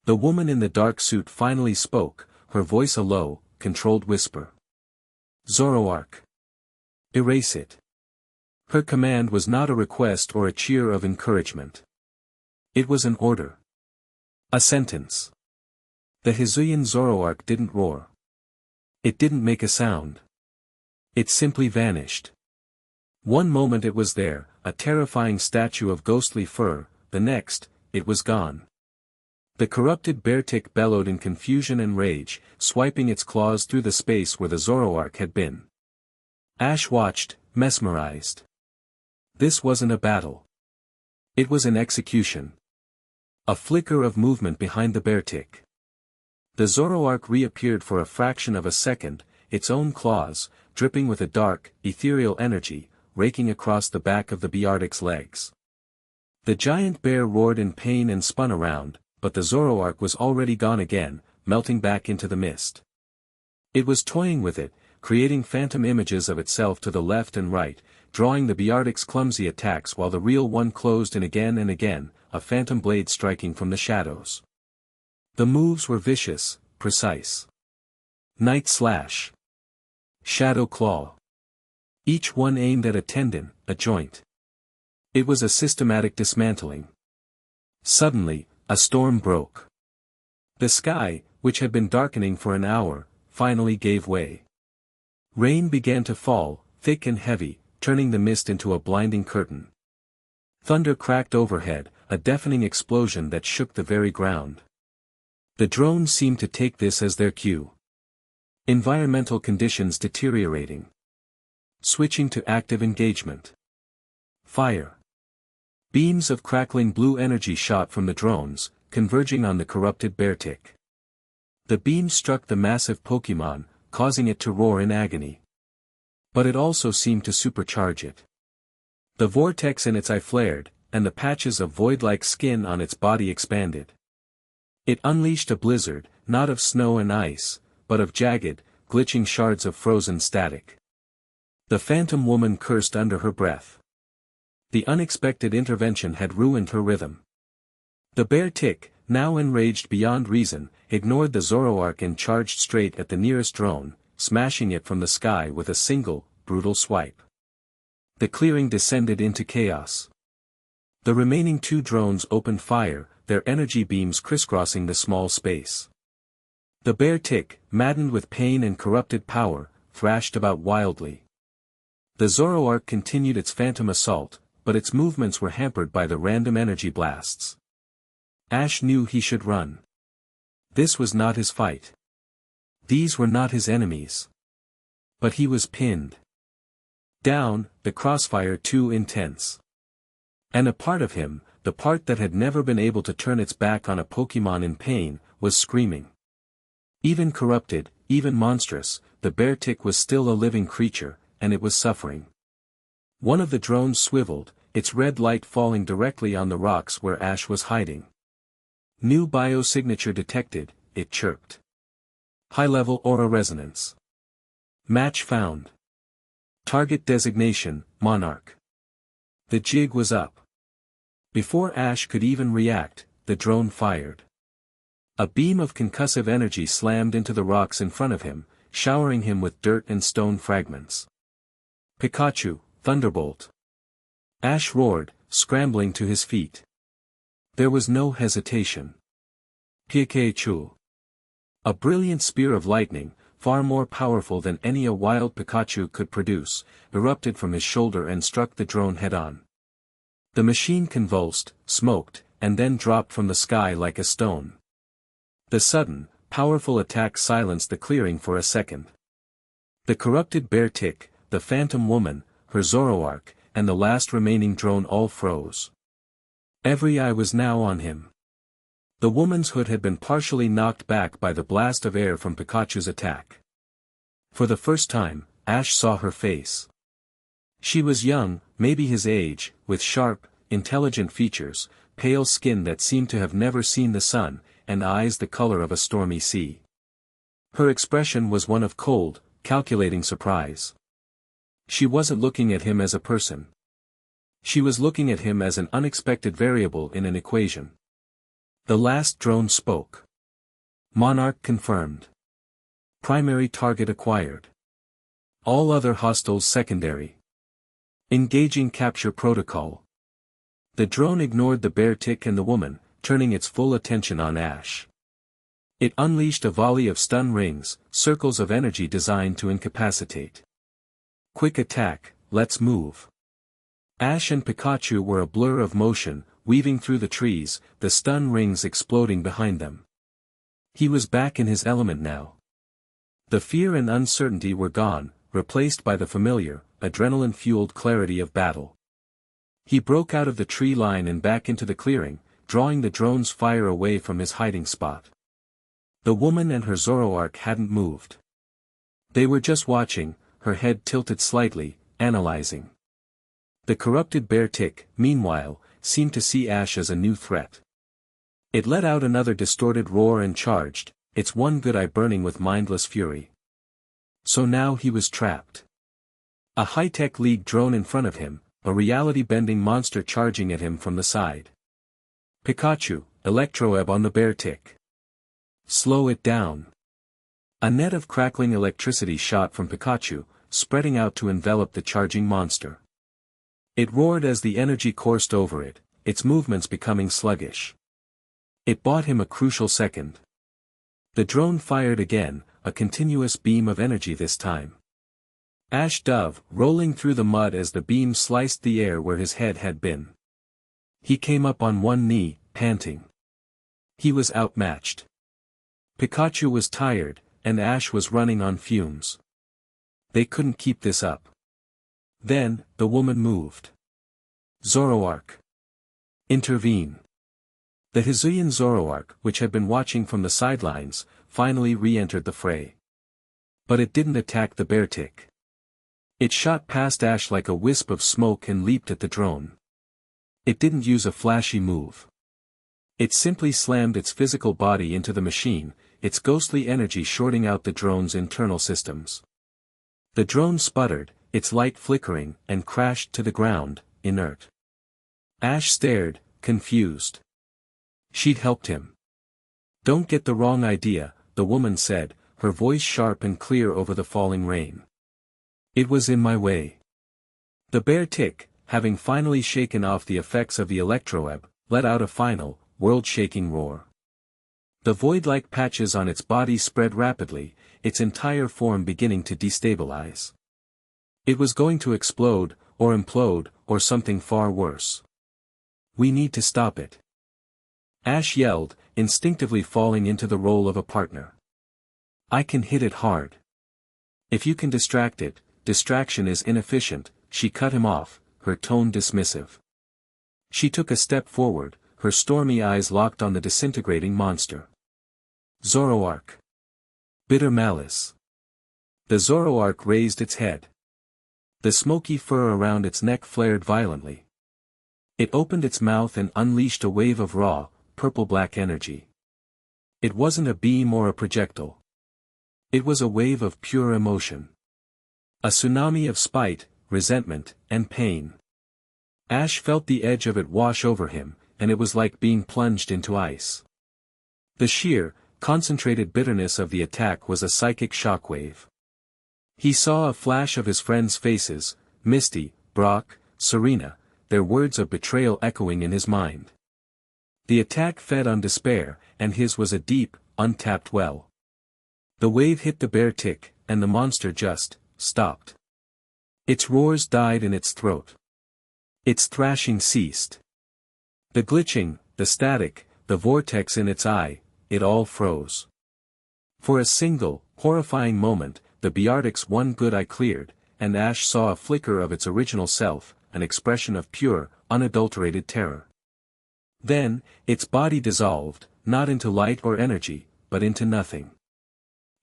S1: The woman in the dark suit finally spoke, her voice a low, controlled whisper. Zoroark. Erase it. Her command was not a request or a cheer of encouragement. It was an order. A sentence. The Hisuian Zoroark didn't roar. It didn't make a sound. It simply vanished. One moment it was there, a terrifying statue of ghostly fur, the next, it was gone. The corrupted beartick bellowed in confusion and rage, swiping its claws through the space where the Zoroark had been. Ash watched, mesmerized. This wasn't a battle. It was an execution. A flicker of movement behind the beartick. The Zoroark reappeared for a fraction of a second, its own claws, dripping with a dark, ethereal energy, raking across the back of the Beartic's legs. The giant bear roared in pain and spun around, but the Zoroark was already gone again, melting back into the mist. It was toying with it, creating phantom images of itself to the left and right, drawing the Beartic's clumsy attacks while the real one closed in again and again, a phantom blade striking from the shadows. The moves were vicious, precise. Night Slash. Shadow Claw. Each one aimed at a tendon, a joint. It was a systematic dismantling. Suddenly, a storm broke. The sky, which had been darkening for an hour, finally gave way. Rain began to fall, thick and heavy, turning the mist into a blinding curtain. Thunder cracked overhead, a deafening explosion that shook the very ground. The drones seemed to take this as their cue. Environmental conditions deteriorating. Switching to active engagement. Fire. Beams of crackling blue energy shot from the drones, converging on the corrupted beartick. The beams struck the massive Pokémon, causing it to roar in agony. But it also seemed to supercharge it. The vortex in its eye flared, and the patches of void-like skin on its body expanded. It unleashed a blizzard, not of snow and ice, but of jagged, glitching shards of frozen static. The phantom woman cursed under her breath. The unexpected intervention had ruined her rhythm. The beartick, now enraged beyond reason, ignored the Zoroark and charged straight at the nearest drone, smashing it from the sky with a single, brutal swipe. The clearing descended into chaos. The remaining two drones opened fire, their energy beams crisscrossing the small space. The beartick, maddened with pain and corrupted power, thrashed about wildly. The Zoroark continued its phantom assault, but its movements were hampered by the random energy blasts. Ash knew he should run. This was not his fight. These were not his enemies. But he was pinned down, the crossfire too intense. And a part of him, the part that had never been able to turn its back on a Pokémon in pain, was screaming. Even corrupted, even monstrous, the bear tick was still a living creature, and it was suffering. One of the drones swiveled, its red light falling directly on the rocks where Ash was hiding. New biosignature detected, it chirped. High-level aura resonance. Match found. Target designation, Monarch. The jig was up. Before Ash could even react, the drone fired. A beam of concussive energy slammed into the rocks in front of him, showering him with dirt and stone fragments. Pikachu, Thunderbolt. Ash roared, scrambling to his feet. There was no hesitation. Pikachu. A brilliant spear of lightning, far more powerful than any a wild Pikachu could produce, erupted from his shoulder and struck the drone head-on. The machine convulsed, smoked, and then dropped from the sky like a stone. The sudden, powerful attack silenced the clearing for a second. The corrupted bear tick, the phantom woman, her Zoroark, and the last remaining drone all froze. Every eye was now on him. The woman's hood had been partially knocked back by the blast of air from Pikachu's attack. For the first time, Ash saw her face. She was young, maybe his age, with sharp, intelligent features, pale skin that seemed to have never seen the sun, and eyes the color of a stormy sea. Her expression was one of cold, calculating surprise. She wasn't looking at him as a person. She was looking at him as an unexpected variable in an equation. The last drone spoke. Monarch confirmed. Primary target acquired. All other hostiles secondary. Engaging capture protocol. The drone ignored the bear tick and the woman, turning its full attention on Ash. It unleashed a volley of stun rings, circles of energy designed to incapacitate. Quick attack, let's move. Ash and Pikachu were a blur of motion, weaving through the trees, the stun rings exploding behind them. He was back in his element now. The fear and uncertainty were gone, replaced by the familiar, adrenaline-fueled clarity of battle. He broke out of the tree line and back into the clearing, drawing the drone's fire away from his hiding spot. The woman and her Zoroark hadn't moved. They were just watching, her head tilted slightly, analyzing. The corrupted bear tick, meanwhile, seemed to see Ash as a new threat. It let out another distorted roar and charged, its one good eye burning with mindless fury. So now he was trapped. A high-tech League drone in front of him, a reality-bending monster charging at him from the side. Pikachu, Electroweb on the bear tick. Slow it down. A net of crackling electricity shot from Pikachu, spreading out to envelop the charging monster. It roared as the energy coursed over it, its movements becoming sluggish. It bought him a crucial second. The drone fired again, a continuous beam of energy this time. Ash dove, rolling through the mud as the beam sliced the air where his head had been. He came up on one knee, panting. He was outmatched. Pikachu was tired, and Ash was running on fumes. They couldn't keep this up. Then, the woman moved. Zoroark. Intervene. The Hisuian Zoroark, which had been watching from the sidelines, finally re-entered the fray. But it didn't attack the bear tick. It shot past Ash like a wisp of smoke and leaped at the drone. It didn't use a flashy move. It simply slammed its physical body into the machine, its ghostly energy shorting out the drone's internal systems. The drone sputtered, its light flickering, and crashed to the ground, inert. Ash stared, confused. She'd helped him. Don't get the wrong idea, the woman said, her voice sharp and clear over the falling rain. It was in my way. The bear tick, having finally shaken off the effects of the Electroweb, let out a final, world-shaking roar. The void-like patches on its body spread rapidly, its entire form beginning to destabilize. It was going to explode, or implode, or something far worse. We need to stop it. Ash yelled, instinctively falling into the role of a partner. I can hit it hard. If you can distract it, distraction is inefficient, she cut him off, her tone dismissive. She took a step forward, her stormy eyes locked on the disintegrating monster. Zoroark. Bitter malice. The Zoroark raised its head. The smoky fur around its neck flared violently. It opened its mouth and unleashed a wave of raw, purple-black energy. It wasn't a beam or a projectile. It was a wave of pure emotion. A tsunami of spite, resentment, and pain. Ash felt the edge of it wash over him, and it was like being plunged into ice. The sheer, concentrated bitterness of the attack was a psychic shockwave. He saw a flash of his friends' faces, Misty, Brock, Serena, their words of betrayal echoing in his mind. The attack fed on despair, and his was a deep, untapped well. The wave hit the bear tick, and the monster just stopped. Its roars died in its throat. Its thrashing ceased. The glitching, the static, the vortex in its eye, it all froze. For a single, horrifying moment, the Beartic's one good eye cleared, and Ash saw a flicker of its original self, an expression of pure, unadulterated terror. Then, its body dissolved, not into light or energy, but into nothing.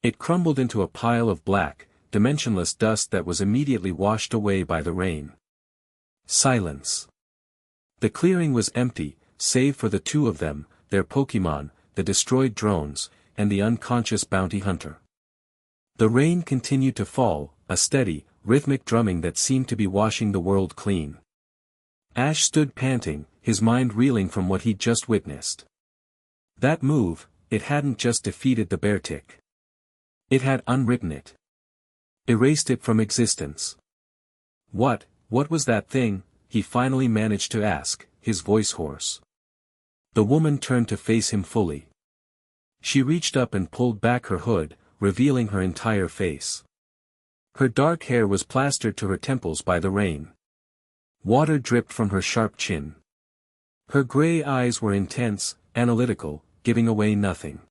S1: It crumbled into a pile of black, dimensionless dust that was immediately washed away by the rain. Silence. The clearing was empty, save for the two of them, their Pokémon, the destroyed drones, and the unconscious bounty hunter. The rain continued to fall, a steady, rhythmic drumming that seemed to be washing the world clean. Ash stood panting, his mind reeling from what he'd just witnessed. That move, it hadn't just defeated the Beartic. It had unwritten it. Erased it from existence. What was that thing? He finally managed to ask, his voice hoarse. The woman turned to face him fully. She reached up and pulled back her hood, revealing her entire face. Her dark hair was plastered to her temples by the rain. Water dripped from her sharp chin. Her gray eyes were intense, analytical, giving away nothing.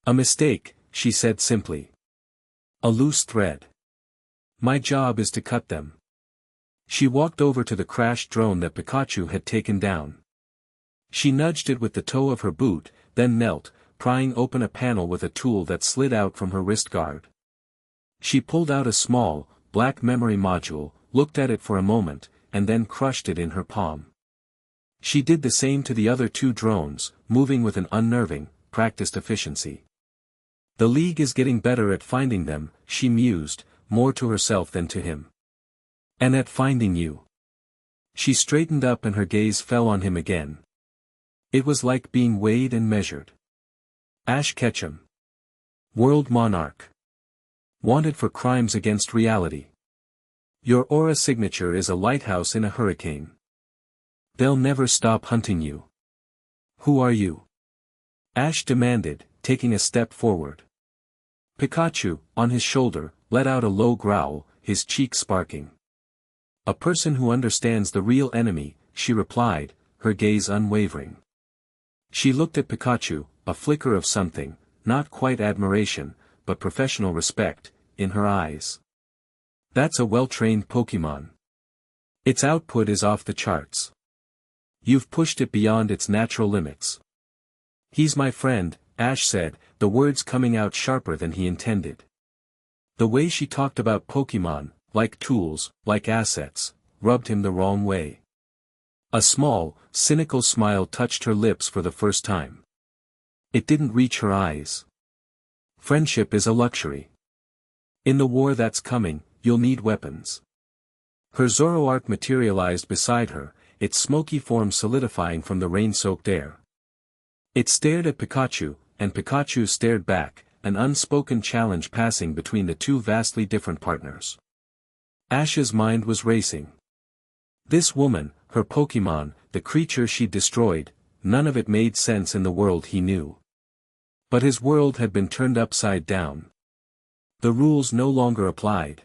S1: A mistake, she said simply. A loose thread. My job is to cut them. She walked over to the crashed drone that Pikachu had taken down. She nudged it with the toe of her boot, then knelt, prying open a panel with a tool that slid out from her wrist guard. She pulled out a small, black memory module, looked at it for a moment, and then crushed it in her palm. She did the same to the other two drones, moving with an unnerving, practiced efficiency. The League is getting better at finding them, she mused, more to herself than to him. And at finding you. She straightened up and her gaze fell on him again. It was like being weighed and measured. Ash Ketchum. World Monarch. Wanted for crimes against reality. Your aura signature is a lighthouse in a hurricane. They'll never stop hunting you. Who are you? Ash demanded, taking a step forward. Pikachu, on his shoulder, let out a low growl, his cheeks sparking. A person who understands the real enemy, she replied, her gaze unwavering. She looked at Pikachu, a flicker of something, not quite admiration, but professional respect, in her eyes. That's a well-trained Pokémon. Its output is off the charts. You've pushed it beyond its natural limits. He's my friend, Ash said, the words coming out sharper than he intended. The way she talked about Pokémon, like tools, like assets, rubbed him the wrong way. A small, cynical smile touched her lips for the first time. It didn't reach her eyes. Friendship is a luxury. In the war that's coming, you'll need weapons. Her Zoroark materialized beside her, its smoky form solidifying from the rain-soaked air. It stared at Pikachu, and Pikachu stared back, an unspoken challenge passing between the two vastly different partners. Ash's mind was racing. This woman, her Pokémon, the creature she'd destroyed, none of it made sense in the world he knew. But his world had been turned upside down. The rules no longer applied.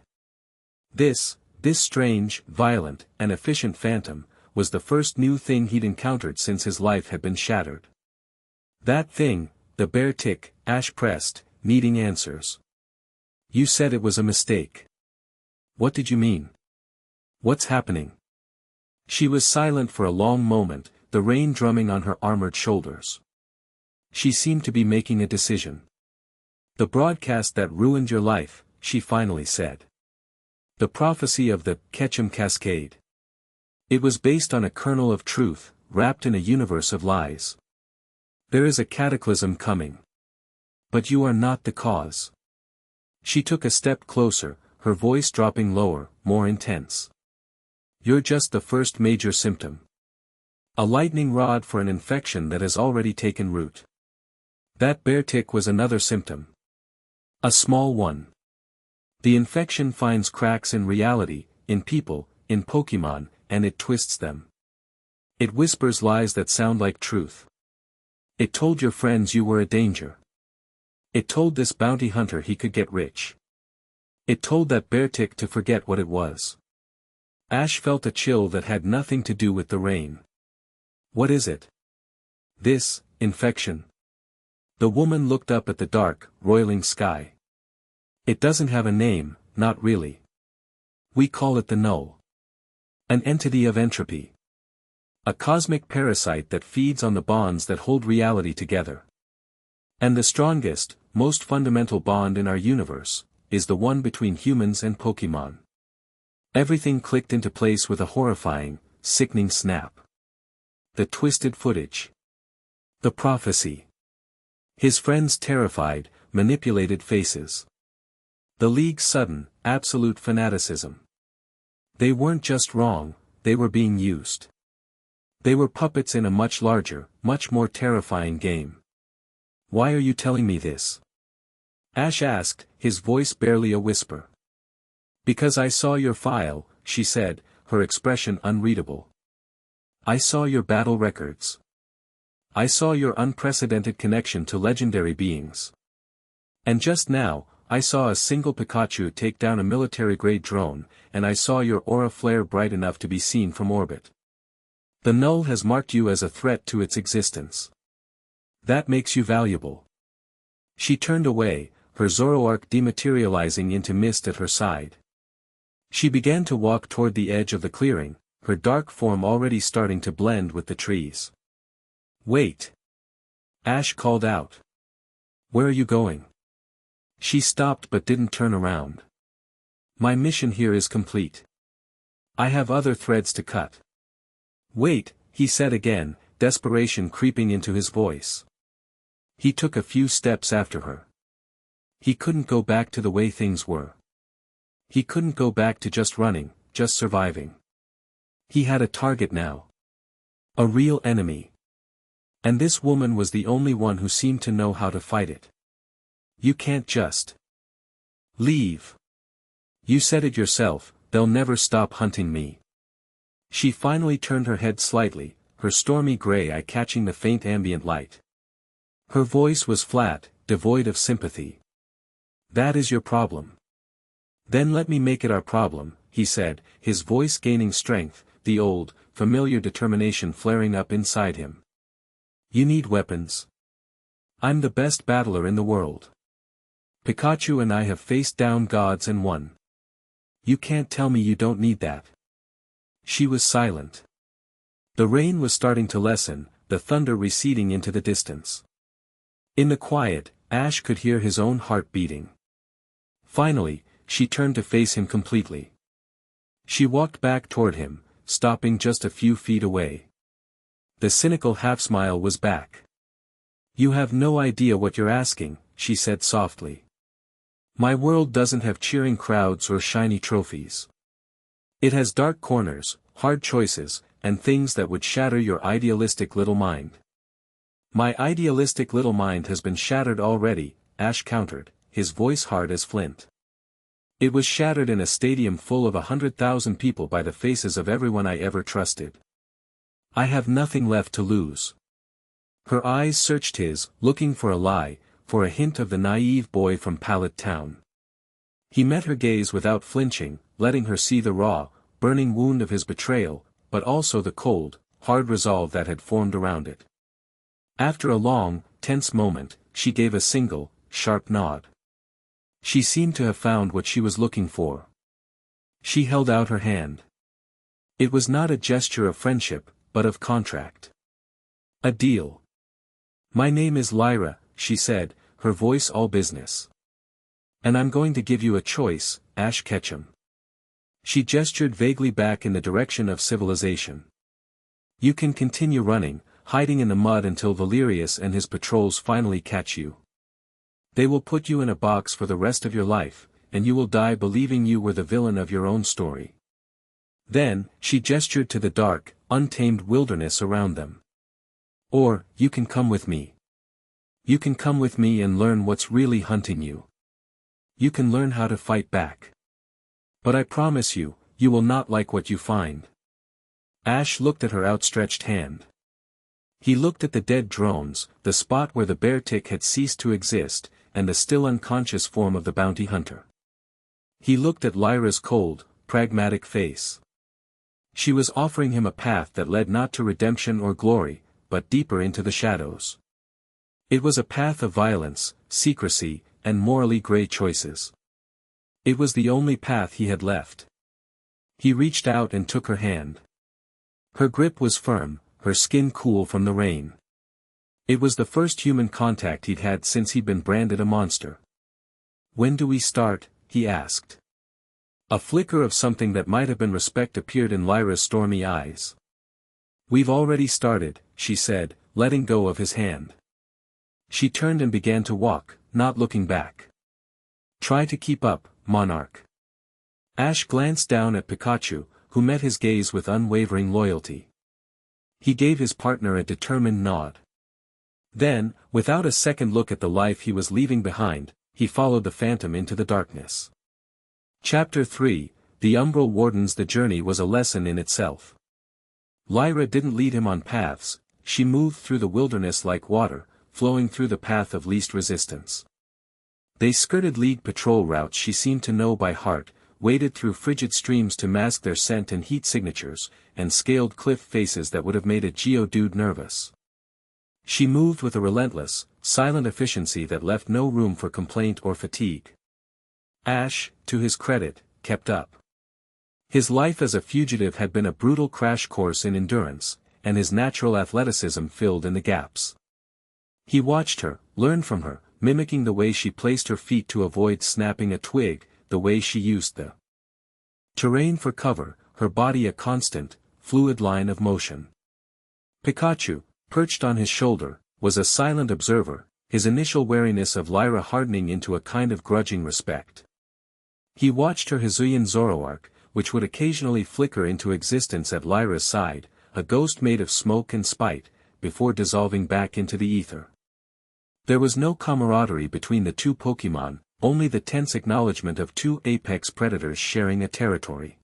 S1: This strange, violent, and efficient phantom, was the first new thing he'd encountered since his life had been shattered. That thing, the Beartic, Ash pressed, needing answers. You said it was a mistake. What did you mean? What's happening? She was silent for a long moment, the rain drumming on her armored shoulders. She seemed to be making a decision. The broadcast that ruined your life, she finally said. The prophecy of the Ketchum Cascade. It was based on a kernel of truth, wrapped in a universe of lies. There is a cataclysm coming. But you are not the cause. She took a step closer, her voice dropping lower, more intense. You're just the first major symptom. A lightning rod for an infection that has already taken root. That bear tick was another symptom. A small one. The infection finds cracks in reality, in people, in Pokemon, and it twists them. It whispers lies that sound like truth. It told your friends you were a danger. It told this bounty hunter he could get rich. It told that bear tick to forget what it was. Ash felt a chill that had nothing to do with the rain. What is it? This, infection. The woman looked up at the dark, roiling sky. It doesn't have a name, not really. We call it the null. An entity of entropy. A cosmic parasite that feeds on the bonds that hold reality together. And the strongest, most fundamental bond in our universe, is the one between humans and Pokemon. Everything clicked into place with a horrifying, sickening snap. The twisted footage. The prophecy. His friends' terrified, manipulated faces. The League's sudden, absolute fanaticism. They weren't just wrong, they were being used. They were puppets in a much larger, much more terrifying game. Why are you telling me this? Ash asked, his voice barely a whisper. Because I saw your file, she said, her expression unreadable. I saw your battle records. I saw your unprecedented connection to legendary beings. And just now, I saw a single Pikachu take down a military-grade drone, and I saw your aura flare bright enough to be seen from orbit. The null has marked you as a threat to its existence. That makes you valuable. She turned away, her Zoroark dematerializing into mist at her side. She began to walk toward the edge of the clearing, her dark form already starting to blend with the trees. Wait! Ash called out. Where are you going? She stopped but didn't turn around. My mission here is complete. I have other threads to cut. Wait, he said again, desperation creeping into his voice. He took a few steps after her. He couldn't go back to the way things were. He couldn't go back to just running, just surviving. He had a target now. A real enemy. And this woman was the only one who seemed to know how to fight it. You can't just leave. You said it yourself, they'll never stop hunting me. She finally turned her head slightly, her stormy gray eye catching the faint ambient light. Her voice was flat, devoid of sympathy. That is your problem. Then let me make it our problem, he said, his voice gaining strength, the old, familiar determination flaring up inside him. You need weapons. I'm the best battler in the world. Pikachu and I have faced down gods and won. You can't tell me you don't need that. She was silent. The rain was starting to lessen, the thunder receding into the distance. In the quiet, Ash could hear his own heart beating. Finally, she turned to face him completely. She walked back toward him, stopping just a few feet away. The cynical half-smile was back. You have no idea what you're asking, she said softly. My world doesn't have cheering crowds or shiny trophies. It has dark corners, hard choices, and things that would shatter your idealistic little mind. My idealistic little mind has been shattered already, Ash countered, his voice hard as flint. It was shattered in a stadium full of 100,000 people by the faces of everyone I ever trusted. I have nothing left to lose. Her eyes searched his, looking for a lie, for a hint of the naive boy from Pallet Town. He met her gaze without flinching, letting her see the raw, burning wound of his betrayal, but also the cold, hard resolve that had formed around it. After a long, tense moment, she gave a single, sharp nod. She seemed to have found what she was looking for. She held out her hand. It was not a gesture of friendship, but of contract. A deal. My name is Lyra, she said, her voice all business. "And I'm going to give you a choice, Ash Ketchum." She gestured vaguely back in the direction of civilization. "You can continue running, hiding in the mud until Valerius and his patrols finally catch you. They will put you in a box for the rest of your life, and you will die believing you were the villain of your own story." Then, she gestured to the dark, untamed wilderness around them. "Or, you can come with me. You can come with me and learn what's really hunting you. You can learn how to fight back. But I promise you, you will not like what you find." Ash looked at her outstretched hand. He looked at the dead drones, the spot where the bear tick had ceased to exist, and the still unconscious form of the bounty hunter. He looked at Lyra's cold, pragmatic face. She was offering him a path that led not to redemption or glory, but deeper into the shadows. It was a path of violence, secrecy, and morally gray choices. It was the only path he had left. He reached out and took her hand. Her grip was firm, her skin cool from the rain. It was the first human contact he'd had since he'd been branded a monster. "When do we start?" he asked. A flicker of something that might have been respect appeared in Lyra's stormy eyes. "We've already started," she said, letting go of his hand. She turned and began to walk, not looking back. "Try to keep up, Monarch." Ash glanced down at Pikachu, who met his gaze with unwavering loyalty. He gave his partner a determined nod. Then, without a second look at the life he was leaving behind, he followed the phantom into the darkness. Chapter 3, The Umbral Wardens. The journey was a lesson in itself. Lyra didn't lead him on paths, she moved through the wilderness like water, flowing through the path of least resistance. They skirted League patrol routes she seemed to know by heart, waded through frigid streams to mask their scent and heat signatures, and scaled cliff faces that would have made a Geodude nervous. She moved with a relentless, silent efficiency that left no room for complaint or fatigue. Ash, to his credit, kept up. His life as a fugitive had been a brutal crash course in endurance, and his natural athleticism filled in the gaps. He watched her, learned from her, mimicking the way she placed her feet to avoid snapping a twig, the way she used the terrain for cover, her body a constant, fluid line of motion. Pikachu, perched on his shoulder, was a silent observer, his initial wariness of Lyra hardening into a kind of grudging respect. He watched her Hisuian Zoroark, which would occasionally flicker into existence at Lyra's side, a ghost made of smoke and spite, before dissolving back into the ether. There was no camaraderie between the two Pokémon, only the tense acknowledgement of two apex predators sharing a territory.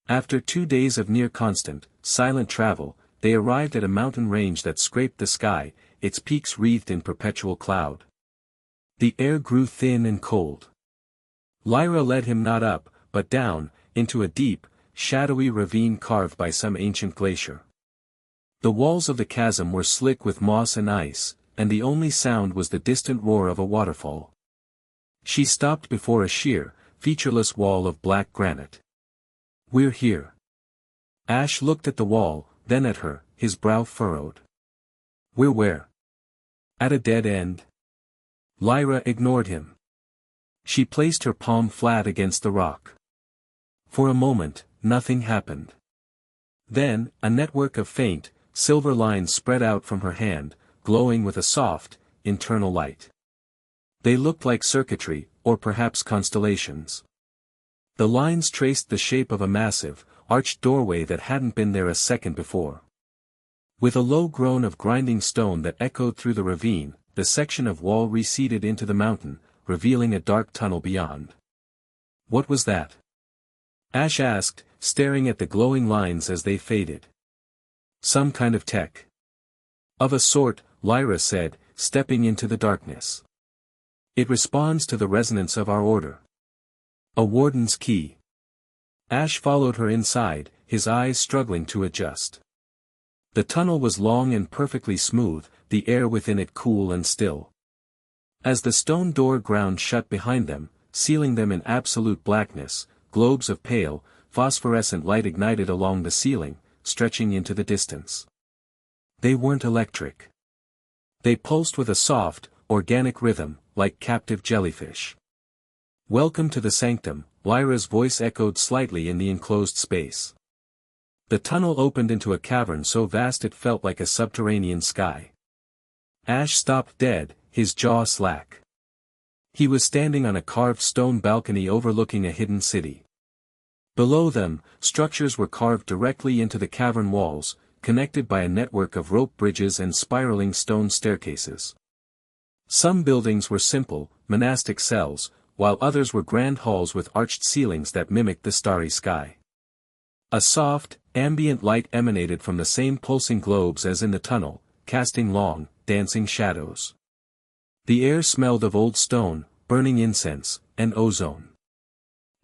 S1: After 2 days of near-constant, silent travel, they arrived at a mountain range that scraped the sky, its peaks wreathed in perpetual cloud. The air grew thin and cold. Lyra led him not up, but down, into a deep, shadowy ravine carved by some ancient glacier. The walls of the chasm were slick with moss and ice, and the only sound was the distant roar of a waterfall. She stopped before a sheer, featureless wall of black granite. "We're here." Ash looked at the wall, then at her, his brow furrowed. "We're where?" "At a dead end." Lyra ignored him. She placed her palm flat against the rock. For a moment, nothing happened. Then, a network of faint, silver lines spread out from her hand, glowing with a soft, internal light. They looked like circuitry, or perhaps constellations. The lines traced the shape of a massive, arched doorway that hadn't been there a second before. With a low groan of grinding stone that echoed through the ravine, the section of wall receded into the mountain, revealing a dark tunnel beyond. "What was that?" Ash asked, staring at the glowing lines as they faded. "Some kind of tech." "Of a sort," Lyra said, stepping into the darkness. "It responds to the resonance of our order. A warden's key." Ash followed her inside, his eyes struggling to adjust. The tunnel was long and perfectly smooth, the air within it cool and still. As the stone door ground shut behind them, sealing them in absolute blackness, globes of pale, phosphorescent light ignited along the ceiling, stretching into the distance. They weren't electric. They pulsed with a soft, organic rhythm, like captive jellyfish. Welcome to the sanctum, Lyra's voice echoed slightly in the enclosed space. The tunnel opened into a cavern so vast it felt like a subterranean sky. Ash stopped dead, his jaw slack. He was standing on a carved stone balcony overlooking a hidden city. Below them, structures were carved directly into the cavern walls, connected by a network of rope bridges and spiraling stone staircases. Some buildings were simple, monastic cells, while others were grand halls with arched ceilings that mimicked the starry sky. A soft, ambient light emanated from the same pulsing globes as in the tunnel, casting long, dancing shadows. The air smelled of old stone, burning incense, and ozone.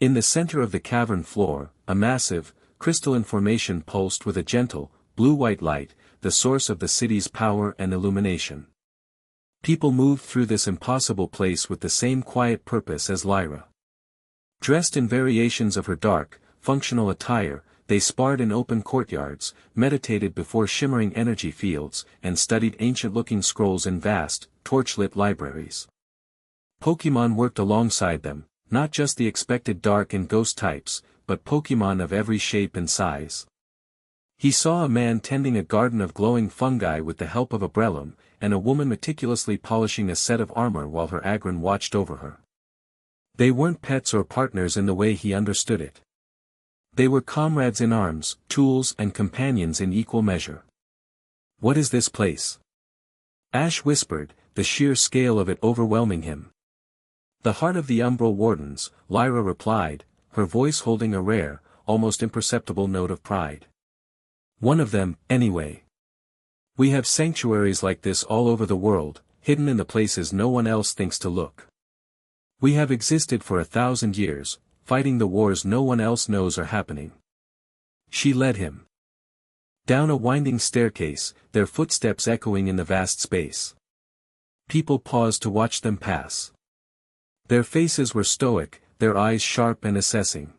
S1: In the center of the cavern floor, a massive, crystalline formation pulsed with a gentle, blue-white light, the source of the city's power and illumination. People moved through this impossible place with the same quiet purpose as Lyra. Dressed in variations of her dark, functional attire, they sparred in open courtyards, meditated before shimmering energy fields, and studied ancient-looking scrolls in vast, torchlit libraries. Pokémon worked alongside them, not just the expected dark and ghost types, but Pokémon of every shape and size. He saw a man tending a garden of glowing fungi with the help of a Breloom, and a woman meticulously polishing a set of armor while her Agron watched over her. They weren't pets or partners in the way he understood it. They were comrades in arms, tools and companions in equal measure. What is this place? Ash whispered, the sheer scale of it overwhelming him. The heart of the Umbral Wardens, Lyra replied, her voice holding a rare, almost imperceptible note of pride. One of them, anyway. We have sanctuaries like this all over the world, hidden in the places no one else thinks to look. We have existed for 1,000 years, fighting the wars no one else knows are happening. She led him down a winding staircase, their footsteps echoing in the vast space. People paused to watch them pass. Their faces were stoic, their eyes sharp and assessing.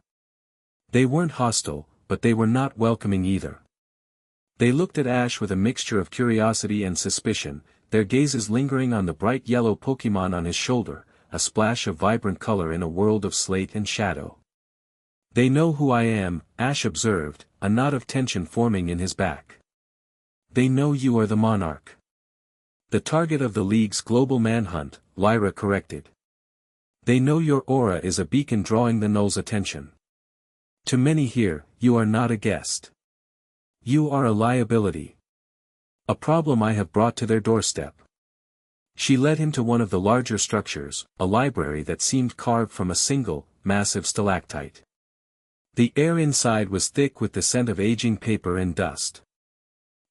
S1: They weren't hostile, but they were not welcoming either. They looked at Ash with a mixture of curiosity and suspicion, their gazes lingering on the bright yellow Pokémon on his shoulder, a splash of vibrant color in a world of slate and shadow. They know who I am, Ash observed, a knot of tension forming in his back. They know you are the monarch. The target of the League's global manhunt, Lyra corrected. They know your aura is a beacon drawing the Null's attention. To many here, you are not a guest. You are a liability. A problem I have brought to their doorstep. She led him to one of the larger structures, a library that seemed carved from a single, massive stalactite. The air inside was thick with the scent of aging paper and dust.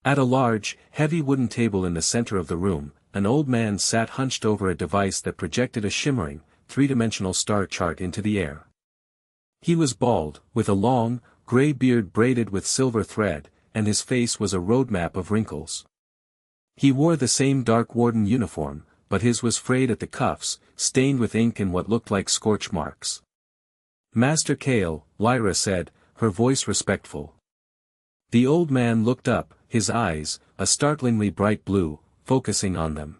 S1: At a large, heavy wooden table in the center of the room, an old man sat hunched over a device that projected a shimmering, three-dimensional star chart into the air. He was bald, with a long, gray beard braided with silver thread, and his face was a roadmap of wrinkles. He wore the same dark warden uniform, but his was frayed at the cuffs, stained with ink and what looked like scorch marks. Master Kale, Lyra said, her voice respectful. The old man looked up, his eyes, a startlingly bright blue, focusing on them.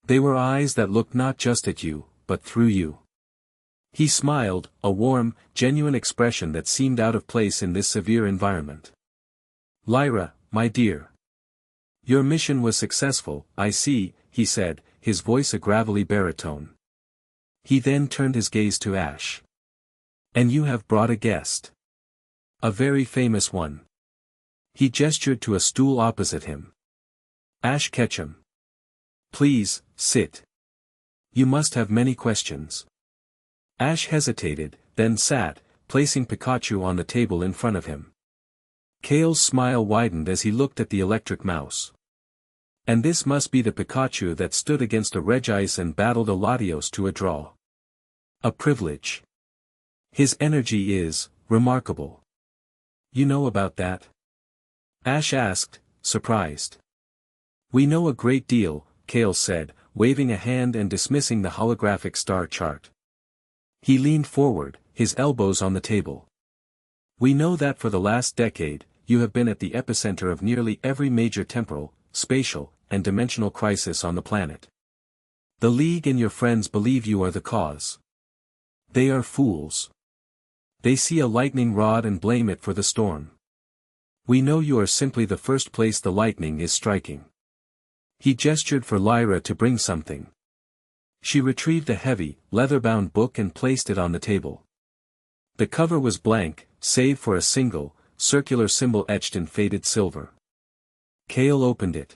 S1: They were eyes that looked not just at you, but through you. He smiled, a warm, genuine expression that seemed out of place in this severe environment. Lyra, my dear. Your mission was successful, I see, he said, his voice a gravelly baritone. He then turned his gaze to Ash. And you have brought a guest. A very famous one. He gestured to a stool opposite him. Ash Ketchum. Please, sit. You must have many questions. Ash hesitated, then sat, placing Pikachu on the table in front of him. Kale's smile widened as he looked at the electric mouse. And this must be the Pikachu that stood against a Regice and battled a Latios to a draw. A privilege. His energy is remarkable. You know about that? Ash asked, surprised. We know a great deal, Kale said, waving a hand and dismissing the holographic star chart. He leaned forward, his elbows on the table. We know that for the last decade, you have been at the epicenter of nearly every major temporal, spatial, and dimensional crisis on the planet. The League and your friends believe you are the cause. They are fools. They see a lightning rod and blame it for the storm. We know you are simply the first place the lightning is striking. He gestured for Lyra to bring something. She retrieved a heavy, leather-bound book and placed it on the table. The cover was blank, save for a single, circular symbol etched in faded silver. Cale opened it.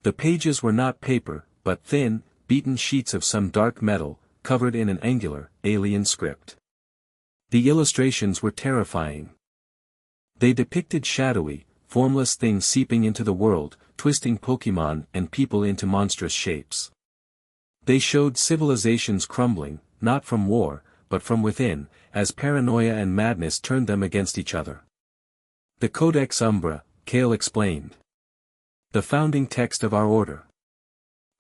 S1: The pages were not paper, but thin, beaten sheets of some dark metal, covered in an angular, alien script. The illustrations were terrifying. They depicted shadowy, formless things seeping into the world, twisting Pokemon and people into monstrous shapes. They showed civilizations crumbling, not from war, but from within, as paranoia and madness turned them against each other. The Codex Umbra, Cale explained. The founding text of our order.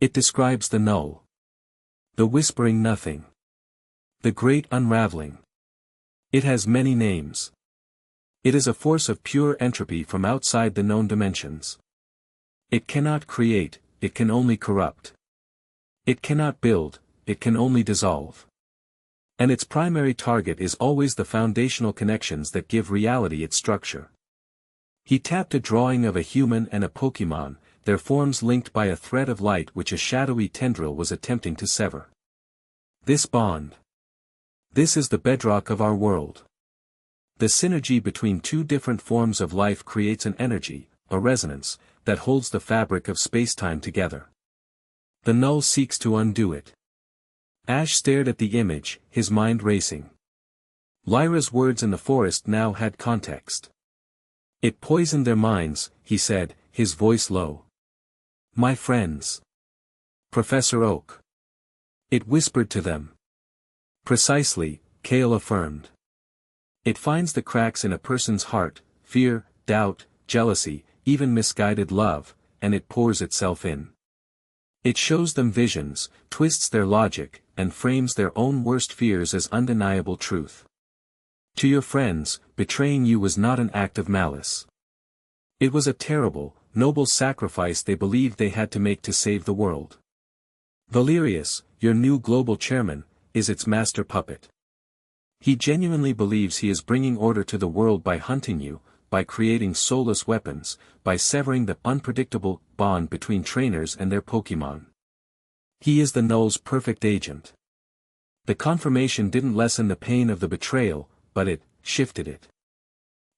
S1: It describes the null. The whispering nothing. The great unraveling. It has many names. It is a force of pure entropy from outside the known dimensions. It cannot create, it can only corrupt. It cannot build, it can only dissolve. And its primary target is always the foundational connections that give reality its structure. He tapped a drawing of a human and a Pokemon, their forms linked by a thread of light which a shadowy tendril was attempting to sever. This bond. This is the bedrock of our world. The synergy between two different forms of life creates an energy, a resonance, that holds the fabric of space-time together. The null seeks to undo it. Ash stared at the image, his mind racing. Lyra's words in the forest now had context. It poisoned their minds, he said, his voice low. My friends. Professor Oak. It whispered to them. Precisely, Cale affirmed. It finds the cracks in a person's heart, fear, doubt, jealousy, even misguided love, and it pours itself in. It shows them visions, twists their logic, and frames their own worst fears as undeniable truth. To your friends, betraying you was not an act of malice. It was a terrible, noble sacrifice they believed they had to make to save the world. Valerius, your new global chairman, is its master puppet. He genuinely believes he is bringing order to the world by hunting you, by creating soulless weapons, by severing the unpredictable bond between trainers and their Pokemon. He is the Null's perfect agent. The confirmation didn't lessen the pain of the betrayal, but it shifted it.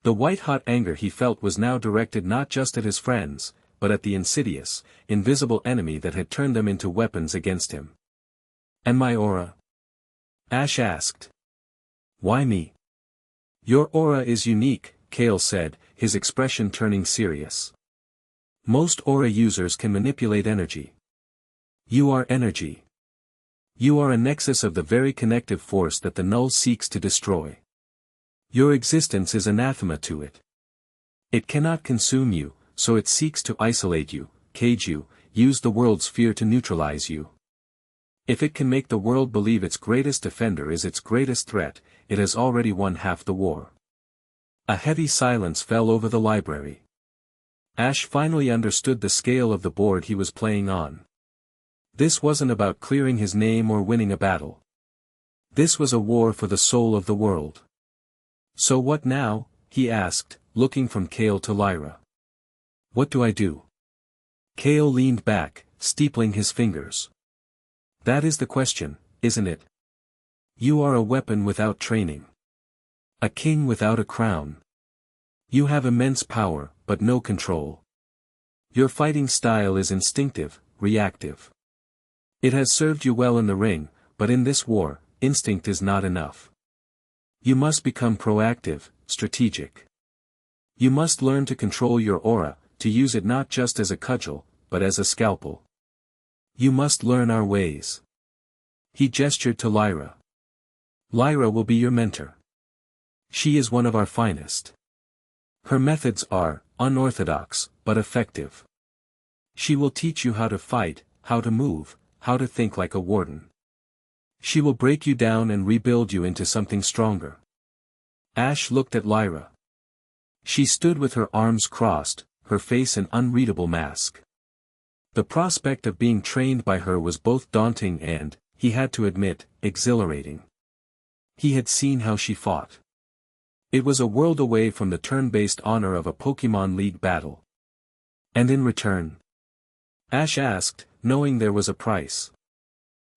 S1: The white-hot anger he felt was now directed not just at his friends, but at the insidious, invisible enemy that had turned them into weapons against him. And my aura? Ash asked. Why me? Your aura is unique, Cale said, his expression turning serious. Most aura users can manipulate energy. You are energy. You are a nexus of the very connective force that the Null seeks to destroy. Your existence is anathema to it. It cannot consume you, so it seeks to isolate you, cage you, use the world's fear to neutralize you. If it can make the world believe its greatest defender is its greatest threat, it has already won half the war. A heavy silence fell over the library. Ash finally understood the scale of the board he was playing on. This wasn't about clearing his name or winning a battle. This was a war for the soul of the world. So what now? He asked, looking from Cale to Lyra. What do I do? Cale leaned back, steepling his fingers. That is the question, isn't it? You are a weapon without training. A king without a crown. You have immense power, but no control. Your fighting style is instinctive, reactive. It has served you well in the ring, but in this war, instinct is not enough. You must become proactive, strategic. You must learn to control your aura, to use it not just as a cudgel, but as a scalpel. You must learn our ways. He gestured to Lyra. Lyra will be your mentor. She is one of our finest. Her methods are unorthodox, but effective. She will teach you how to fight, how to move, how to think like a warden. She will break you down and rebuild you into something stronger. Ash looked at Lyra. She stood with her arms crossed, her face an unreadable mask. The prospect of being trained by her was both daunting and, he had to admit, exhilarating. He had seen how she fought. It was a world away from the turn-based honor of a Pokémon League battle. And in return? Ash asked, knowing there was a price.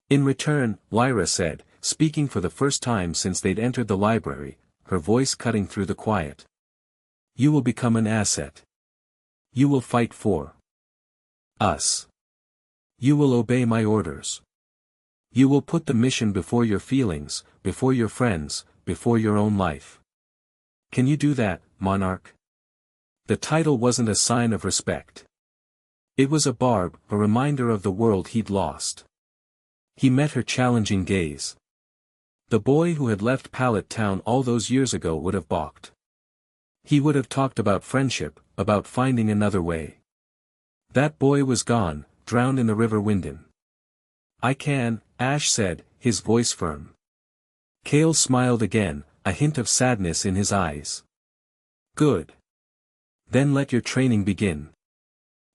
S1: In return, Lyra said, speaking for the first time since they'd entered the library, her voice cutting through the quiet. You will become an asset. You will fight for us. You will obey my orders. You will put the mission before your feelings, before your friends, before your own life. Can you do that, Monarch? The title wasn't a sign of respect. It was a barb, a reminder of the world he'd lost. He met her challenging gaze. The boy who had left Pallet Town all those years ago would have balked. He would have talked about friendship, about finding another way. That boy was gone, drowned in the river Winden. I can, Ash said, his voice firm. Kale smiled again, a hint of sadness in his eyes. Good. Then let your training begin.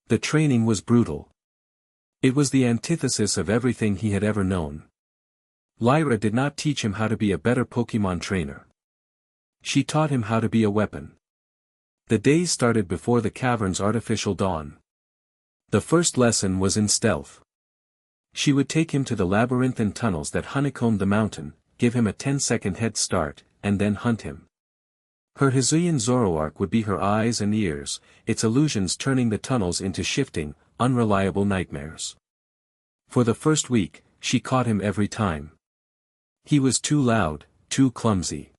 S1: The training was brutal. It was the antithesis of everything he had ever known. Lyra did not teach him how to be a better Pokémon trainer. She taught him how to be a weapon. The days started before the cavern's artificial dawn. The first lesson was in stealth. She would take him to the labyrinthine tunnels that honeycombed the mountain, give him a 10-second head start, and then hunt him. Her Hisuian Zoroark would be her eyes and ears, its illusions turning the tunnels into shifting, unreliable nightmares. For the first week, she caught him every time. He was too loud, too clumsy.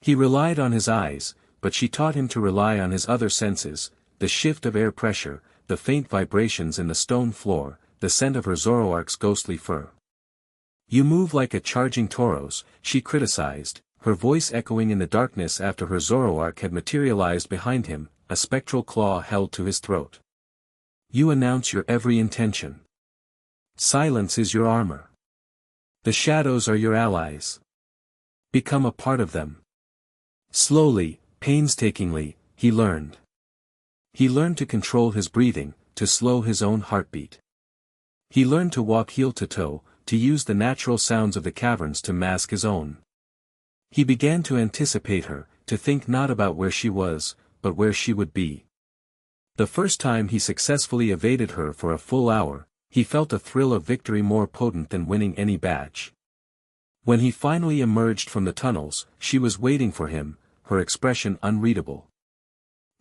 S1: He relied on his eyes, but she taught him to rely on his other senses, the shift of air pressure, the faint vibrations in the stone floor, the scent of her Zoroark's ghostly fur. You move like a charging Tauros, she criticized, her voice echoing in the darkness after her Zoroark had materialized behind him, a spectral claw held to his throat. You announce your every intention. Silence is your armor. The shadows are your allies. Become a part of them. Slowly, painstakingly, he learned. He learned to control his breathing, to slow his own heartbeat. He learned to walk heel to toe, to use the natural sounds of the caverns to mask his own. He began to anticipate her, to think not about where she was, but where she would be. The first time he successfully evaded her for a full hour, he felt a thrill of victory more potent than winning any badge. When he finally emerged from the tunnels, she was waiting for him, her expression unreadable.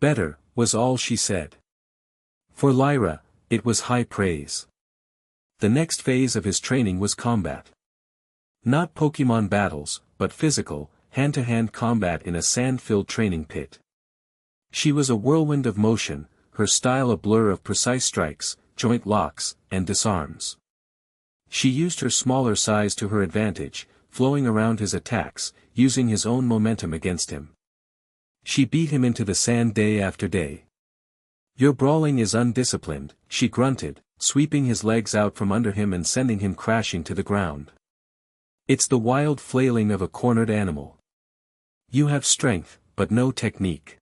S1: Better, was all she said. For Lyra, it was high praise. The next phase of his training was combat. Not Pokémon battles, but physical, hand-to-hand combat in a sand-filled training pit. She was a whirlwind of motion, her style a blur of precise strikes, joint locks, and disarms. She used her smaller size to her advantage, flowing around his attacks, using his own momentum against him. She beat him into the sand day after day. Your brawling is undisciplined, she grunted, sweeping his legs out from under him and sending him crashing to the ground. It's the wild flailing of a cornered animal. You have strength, but no technique.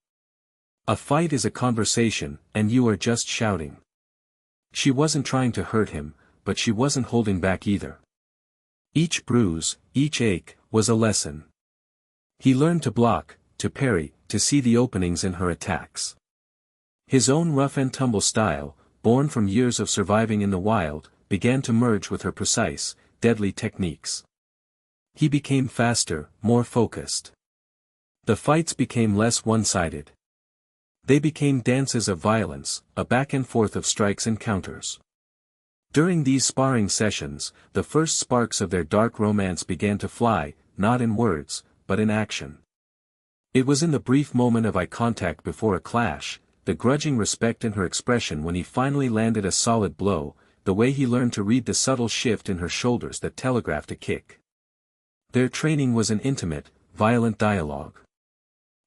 S1: A fight is a conversation, and you are just shouting. She wasn't trying to hurt him, but she wasn't holding back either. Each bruise, each ache, was a lesson. He learned to block, to parry, to see the openings in her attacks. His own rough-and-tumble style, born from years of surviving in the wild, began to merge with her precise, deadly techniques. He became faster, more focused. The fights became less one-sided. They became dances of violence, a back and forth of strikes and counters. During these sparring sessions, the first sparks of their dark romance began to fly, not in words, but in action. It was in the brief moment of eye contact before a clash, the grudging respect in her expression when he finally landed a solid blow, the way he learned to read the subtle shift in her shoulders that telegraphed a kick. Their training was an intimate, violent dialogue.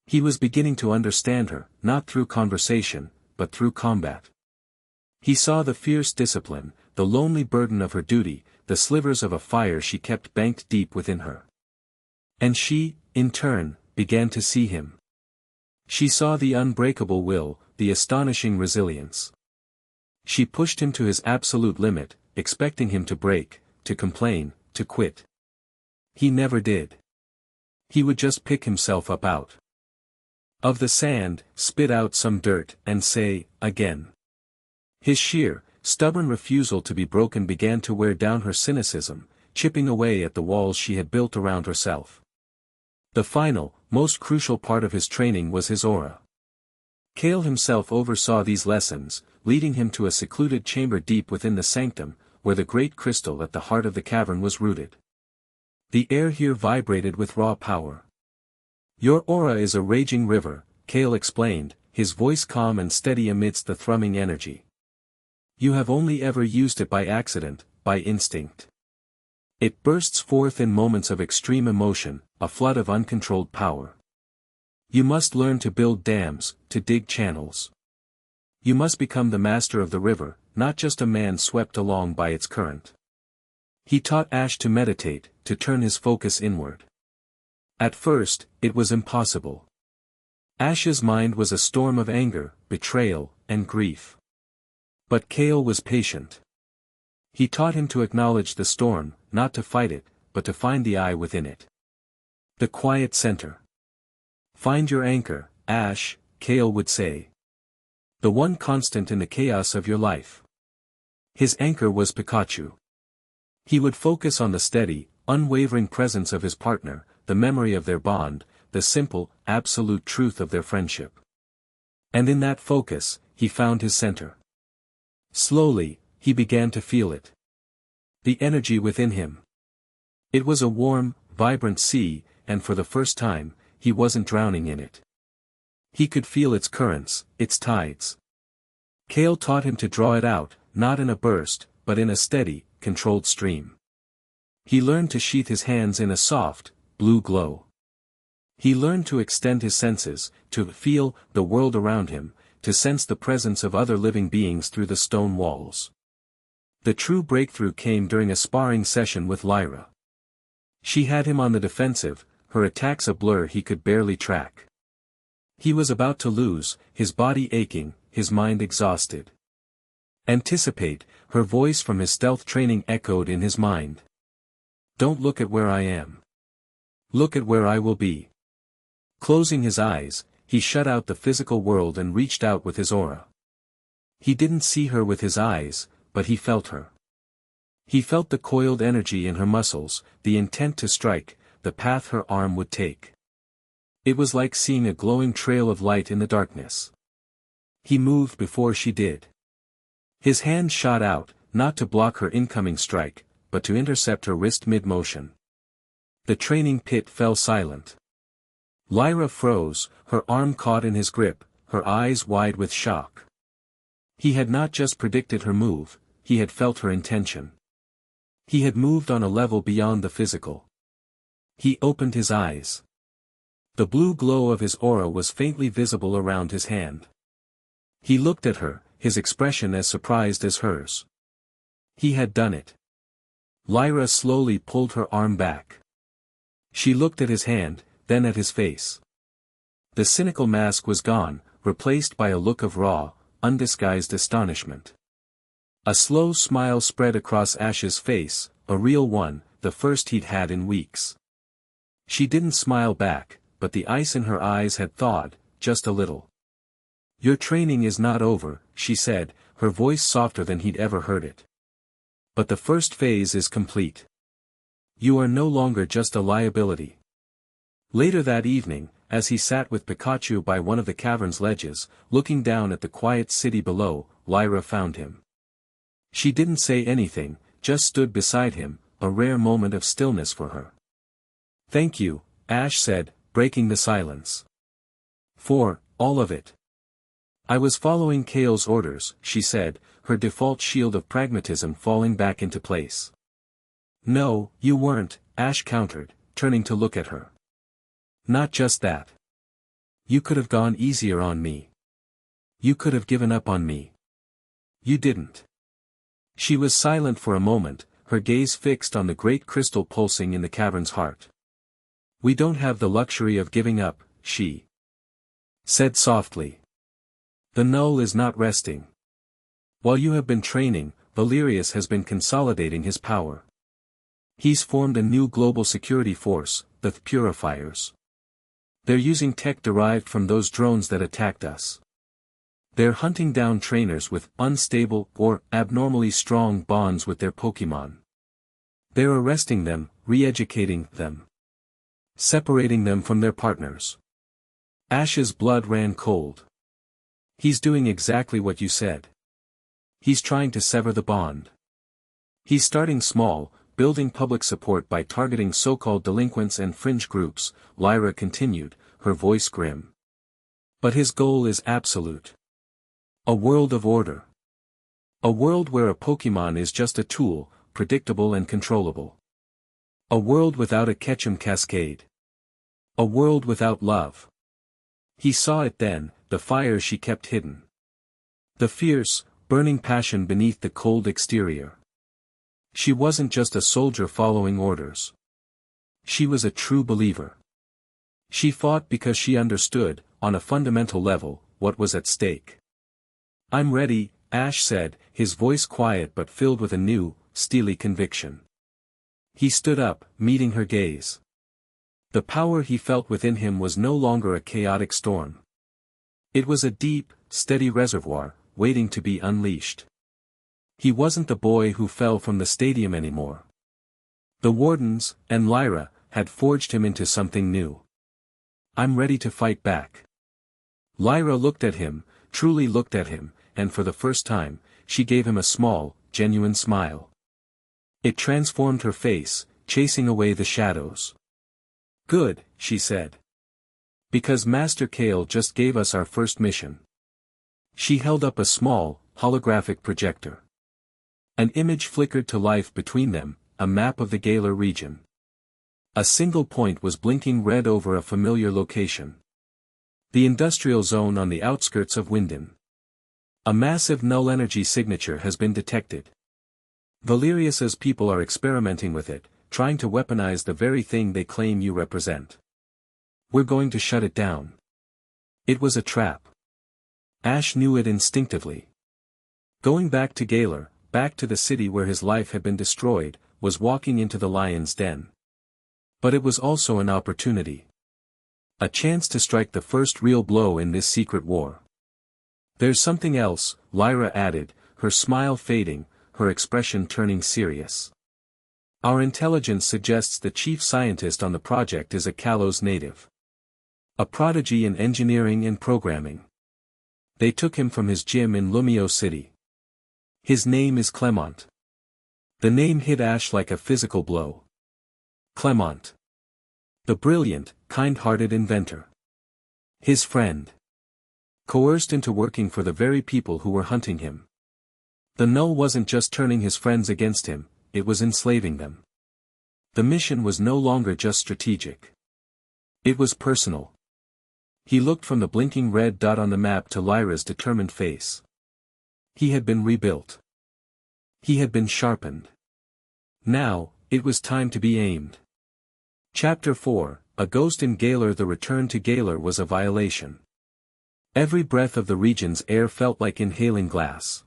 S1: He was beginning to understand her, not through conversation, but through combat. He saw the fierce discipline, the lonely burden of her duty, the slivers of a fire she kept banked deep within her. And she, in turn, began to see him. She saw the unbreakable will, the astonishing resilience. She pushed him to his absolute limit, expecting him to break, to complain, to quit. He never did. He would just pick himself up out of the sand, spit out some dirt, and say, again. His sheer, stubborn refusal to be broken began to wear down her cynicism, chipping away at the walls she had built around herself. The final, most crucial part of his training was his aura. Kale himself oversaw these lessons, leading him to a secluded chamber deep within the sanctum, where the great crystal at the heart of the cavern was rooted. The air here vibrated with raw power. Your aura is a raging river, Kale explained, his voice calm and steady amidst the thrumming energy. You have only ever used it by accident, by instinct. It bursts forth in moments of extreme emotion, a flood of uncontrolled power. You must learn to build dams, to dig channels. You must become the master of the river, not just a man swept along by its current. He taught Ash to meditate, to turn his focus inward. At first, it was impossible. Ash's mind was a storm of anger, betrayal, and grief. But Kale was patient. He taught him to acknowledge the storm, not to fight it, but to find the eye within it. The quiet center. Find your anchor, Ash, Kale would say. The one constant in the chaos of your life. His anchor was Pikachu. He would focus on the steady, unwavering presence of his partner, the memory of their bond, the simple, absolute truth of their friendship. And in that focus, he found his center. Slowly, he began to feel it. The energy within him. It was a warm, vibrant sea, and for the first time, he wasn't drowning in it. He could feel its currents, its tides. Kale taught him to draw it out, not in a burst, but in a steady, controlled stream. He learned to sheath his hands in a soft, blue glow. He learned to extend his senses, to feel the world around him, to sense the presence of other living beings through the stone walls. The true breakthrough came during a sparring session with Lyra. She had him on the defensive, her attacks a blur he could barely track. He was about to lose, his body aching, his mind exhausted. Anticipate, her voice from his stealth training echoed in his mind. Don't look at where I am. Look at where I will be. Closing his eyes, he shut out the physical world and reached out with his aura. He didn't see her with his eyes, but he felt her. He felt the coiled energy in her muscles, the intent to strike, the path her arm would take. It was like seeing a glowing trail of light in the darkness. He moved before she did. His hand shot out, not to block her incoming strike, but to intercept her wrist mid-motion. The training pit fell silent. Lyra froze, her arm caught in his grip, her eyes wide with shock. He had not just predicted her move, he had felt her intention. He had moved on a level beyond the physical. He opened his eyes. The blue glow of his aura was faintly visible around his hand. He looked at her, his expression as surprised as hers. He had done it. Lyra slowly pulled her arm back. She looked at his hand, then at his face. The cynical mask was gone, replaced by a look of raw, undisguised astonishment. A slow smile spread across Ash's face, a real one, the first he'd had in weeks. She didn't smile back, but the ice in her eyes had thawed, just a little. Your training is not over, she said, her voice softer than he'd ever heard it. But the first phase is complete. You are no longer just a liability. Later that evening, as he sat with Pikachu by one of the cavern's ledges, looking down at the quiet city below, Lyra found him. She didn't say anything, just stood beside him, a rare moment of stillness for her. Thank you, Ash said, breaking the silence. For all of it. I was following Kale's orders, she said, her default shield of pragmatism falling back into place. No, you weren't, Ash countered, turning to look at her. Not just that. You could have gone easier on me. You could have given up on me. You didn't. She was silent for a moment, her gaze fixed on the great crystal pulsing in the cavern's heart. We don't have the luxury of giving up, she said softly. The null is not resting. While you have been training, Valerius has been consolidating his power. He's formed a new global security force, the Purifiers. They're using tech derived from those drones that attacked us. They're hunting down trainers with unstable or abnormally strong bonds with their Pokémon. They're arresting them, re-educating them, separating them from their partners. Ash's blood ran cold. He's doing exactly what you said. He's trying to sever the bond. He's starting small, building public support by targeting so-called delinquents and fringe groups, Lyra continued, her voice grim. But his goal is absolute. A world of order. A world where a Pokémon is just a tool, predictable and controllable. A world without a Ketchum cascade. A world without love. He saw it then, the fire she kept hidden. The fierce, burning passion beneath the cold exterior. She wasn't just a soldier following orders. She was a true believer. She fought because she understood, on a fundamental level, what was at stake. "I'm ready," Ash said, his voice quiet but filled with a new, steely conviction. He stood up, meeting her gaze. The power he felt within him was no longer a chaotic storm. It was a deep, steady reservoir, waiting to be unleashed. He wasn't the boy who fell from the stadium anymore. The Wardens, and Lyra, had forged him into something new. "I'm ready to fight back." Lyra looked at him, truly looked at him, and for the first time, she gave him a small, genuine smile. It transformed her face, chasing away the shadows. "Good," she said. "Because Master Kale just gave us our first mission." She held up a small, holographic projector. An image flickered to life between them, a map of the Galar region. A single point was blinking red over a familiar location. The industrial zone on the outskirts of Winden. A massive null-energy signature has been detected. Valerius's people are experimenting with it, trying to weaponize the very thing they claim you represent. We're going to shut it down. It was a trap. Ash knew it instinctively. Going back to Galar, back to the city where his life had been destroyed, was walking into the lion's den. But it was also an opportunity. A chance to strike the first real blow in this secret war. "There's something else," Lyra added, her smile fading, her expression turning serious. "Our intelligence suggests the chief scientist on the project is a Kalos native. A prodigy in engineering and programming. They took him from his gym in Lumio City. His name is Clement." The name hit Ash like a physical blow. Clement. The brilliant, kind-hearted inventor. His friend. Coerced into working for the very people who were hunting him. The null wasn't just turning his friends against him, it was enslaving them. The mission was no longer just strategic. It was personal. He looked from the blinking red dot on the map to Lyra's determined face. He had been rebuilt. He had been sharpened. Now, it was time to be aimed. Chapter 4, A Ghost in Galar. The return to Galar was a violation. Every breath of the region's air felt like inhaling glass.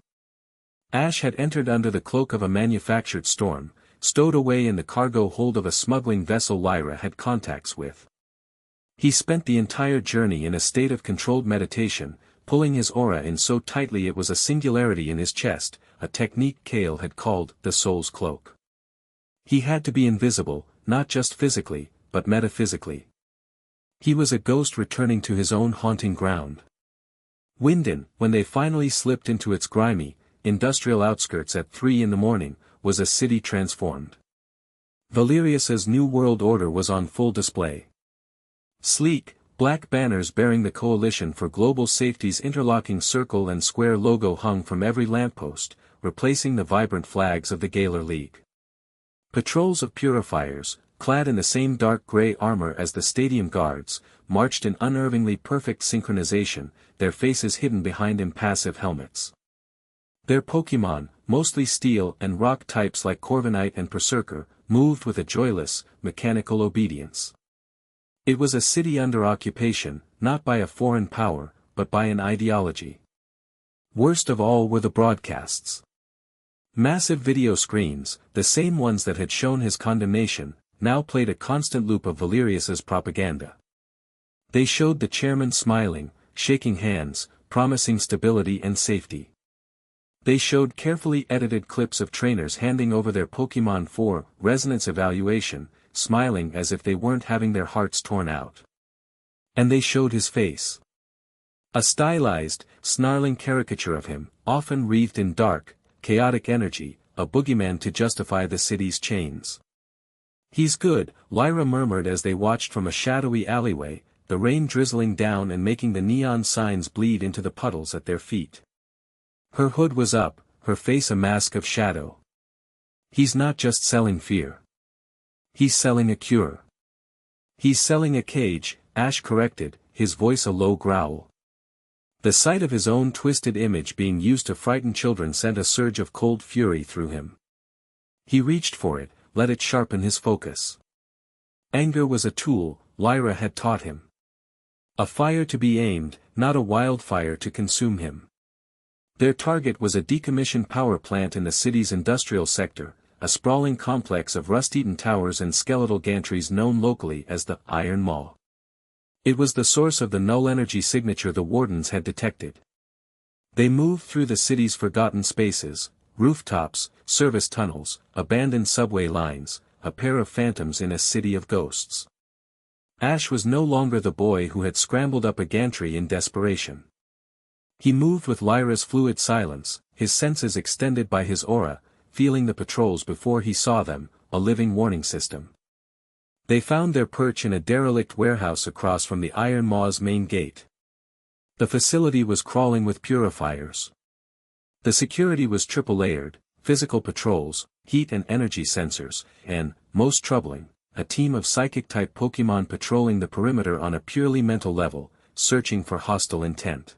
S1: Ash had entered under the cloak of a manufactured storm, stowed away in the cargo hold of a smuggling vessel Lyra had contacts with. He spent the entire journey in a state of controlled meditation, pulling his aura in so tightly it was a singularity in his chest, a technique Kale had called the soul's cloak. He had to be invisible, not just physically, but metaphysically. He was a ghost returning to his own haunting ground. Winden, when they finally slipped into its grimy, industrial outskirts at 3 in the morning, was a city transformed. Valerius's new world order was on full display. Sleek, black banners bearing the Coalition for Global Safety's interlocking circle and square logo hung from every lamppost, replacing the vibrant flags of the Galar League. Patrols of purifiers, clad in the same dark gray armor as the stadium guards, marched in unnervingly perfect synchronization, their faces hidden behind impassive helmets. Their Pokémon, mostly steel and rock types like Corviknight and Berserker, moved with a joyless, mechanical obedience. It was a city under occupation, not by a foreign power, but by an ideology. Worst of all were the broadcasts. Massive video screens, the same ones that had shown his condemnation, now played a constant loop of Valerius's propaganda. They showed the chairman smiling, shaking hands, promising stability and safety. They showed carefully edited clips of trainers handing over their Pokémon for resonance evaluation, smiling as if they weren't having their hearts torn out. And they showed his face. A stylized, snarling caricature of him, often wreathed in dark, chaotic energy, a boogeyman to justify the city's chains. "He's good," Lyra murmured as they watched from a shadowy alleyway, the rain drizzling down and making the neon signs bleed into the puddles at their feet. Her hood was up, her face a mask of shadow. "He's not just selling fear. He's selling a cure. He's selling a cage," Ash corrected, his voice a low growl. The sight of his own twisted image being used to frighten children sent a surge of cold fury through him. He reached for it, let it sharpen his focus. Anger was a tool, Lyra had taught him. A fire to be aimed, not a wildfire to consume him. Their target was a decommissioned power plant in the city's industrial sector, a sprawling complex of rust-eaten towers and skeletal gantries known locally as the Iron Maw. It was the source of the null energy signature the wardens had detected. They moved through the city's forgotten spaces, rooftops, service tunnels, abandoned subway lines, a pair of phantoms in a city of ghosts. Ash was no longer the boy who had scrambled up a gantry in desperation. He moved with Lyra's fluid silence, his senses extended by his aura, feeling the patrols before he saw them, a living warning system. They found their perch in a derelict warehouse across from the Iron Maw's main gate. The facility was crawling with purifiers. The security was triple-layered, physical patrols, heat and energy sensors, and, most troubling, a team of psychic-type Pokémon patrolling the perimeter on a purely mental level, searching for hostile intent.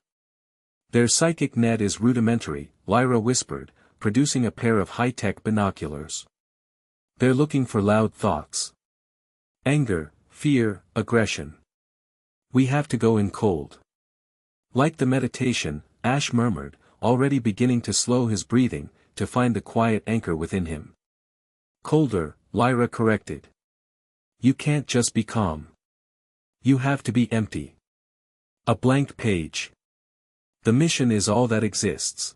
S1: "Their psychic net is rudimentary," Lyra whispered, producing a pair of high-tech binoculars. "They're looking for loud thoughts. Anger, fear, aggression. We have to go in cold." Like the meditation, Ash murmured, already beginning to slow his breathing, to find the quiet anchor within him. "Colder," Lyra corrected. "You can't just be calm. You have to be empty. A blank page. The mission is all that exists."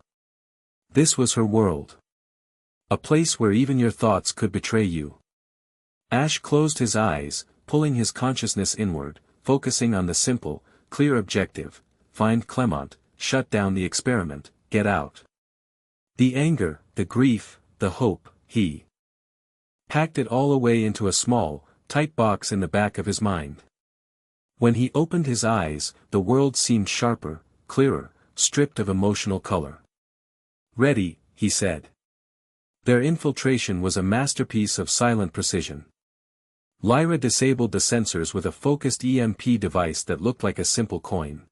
S1: This was her world. A place where even your thoughts could betray you. Ash closed his eyes, pulling his consciousness inward, focusing on the simple, clear objective: find Clement, shut down the experiment, get out. The anger, the grief, the hope, he packed it all away into a small, tight box in the back of his mind. When he opened his eyes, the world seemed sharper, clearer, stripped of emotional color. "Ready," he said. Their infiltration was a masterpiece of silent precision. Lyra disabled the sensors with a focused EMP device that looked like a simple coin.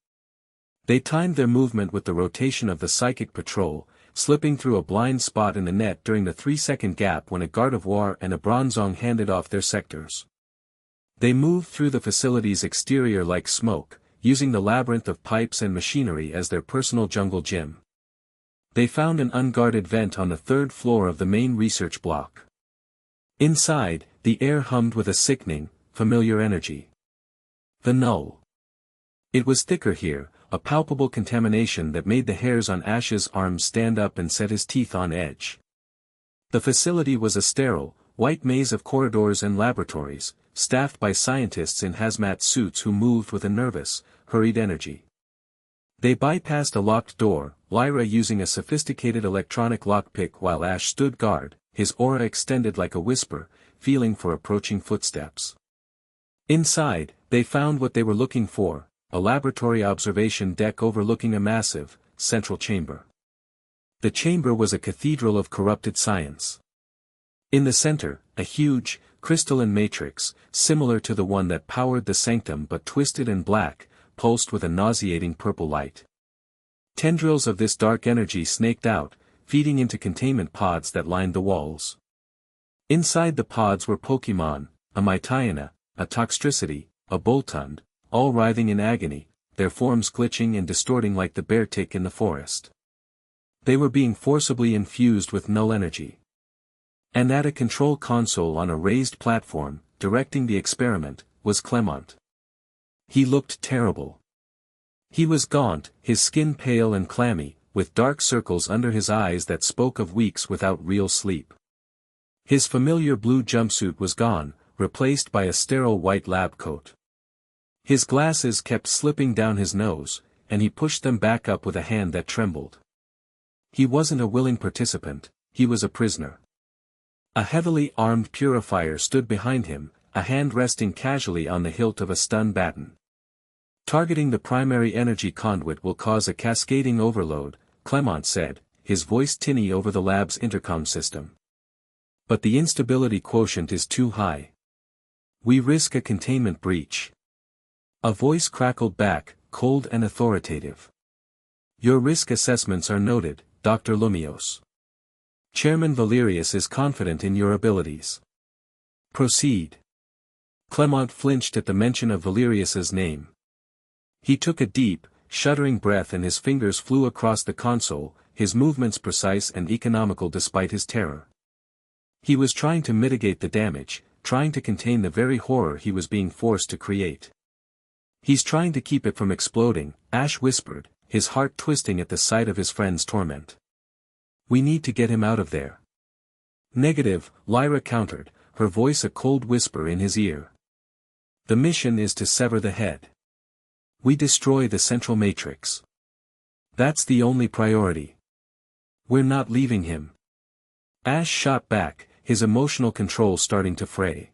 S1: They timed their movement with the rotation of the psychic patrol, slipping through a blind spot in the net during the 3-second gap when a Gardevoir and a Bronzong handed off their sectors. They moved through the facility's exterior like smoke, using the labyrinth of pipes and machinery as their personal jungle gym. They found an unguarded vent on the 3rd floor of the main research block. Inside, the air hummed with a sickening, familiar energy. The null. It was thicker here, a palpable contamination that made the hairs on Ash's arms stand up and set his teeth on edge. The facility was a sterile, white maze of corridors and laboratories, staffed by scientists in hazmat suits who moved with a nervous, hurried energy. They bypassed a locked door, Lyra using a sophisticated electronic lockpick while Ash stood guard, his aura extended like a whisper, feeling for approaching footsteps. Inside, they found what they were looking for, a laboratory observation deck overlooking a massive, central chamber. The chamber was a cathedral of corrupted science. In the center, a huge, crystalline matrix, similar to the one that powered the sanctum but twisted and black, pulsed with a nauseating purple light. Tendrils of this dark energy snaked out, feeding into containment pods that lined the walls. Inside the pods were Pokémon, a Mytiana, a Toxtricity, a Boltund, all writhing in agony, their forms glitching and distorting like the bear tick in the forest. They were being forcibly infused with null energy. And at a control console on a raised platform, directing the experiment, was Clement. He looked terrible. He was gaunt, his skin pale and clammy, with dark circles under his eyes that spoke of weeks without real sleep. His familiar blue jumpsuit was gone, replaced by a sterile white lab coat. His glasses kept slipping down his nose, and he pushed them back up with a hand that trembled. He wasn't a willing participant, he was a prisoner. A heavily armed purifier stood behind him, a hand resting casually on the hilt of a stun baton. Targeting the primary energy conduit will cause a cascading overload, Clement said, his voice tinny over the lab's intercom system. But the instability quotient is too high. We risk a containment breach. A voice crackled back, cold and authoritative. Your risk assessments are noted, Dr. Lumios. Chairman Valerius is confident in your abilities. Proceed. Clement flinched at the mention of Valerius's name. He took a deep, shuddering breath and his fingers flew across the console, his movements precise and economical despite his terror. He was trying to mitigate the damage, trying to contain the very horror he was being forced to create. He's trying to keep it from exploding, Ash whispered, his heart twisting at the sight of his friend's torment. We need to get him out of there. Negative, Lyra countered, her voice a cold whisper in his ear. The mission is to sever the head. We destroy the central matrix. That's the only priority. We're not leaving him. Ash shot back, his emotional control starting to fray.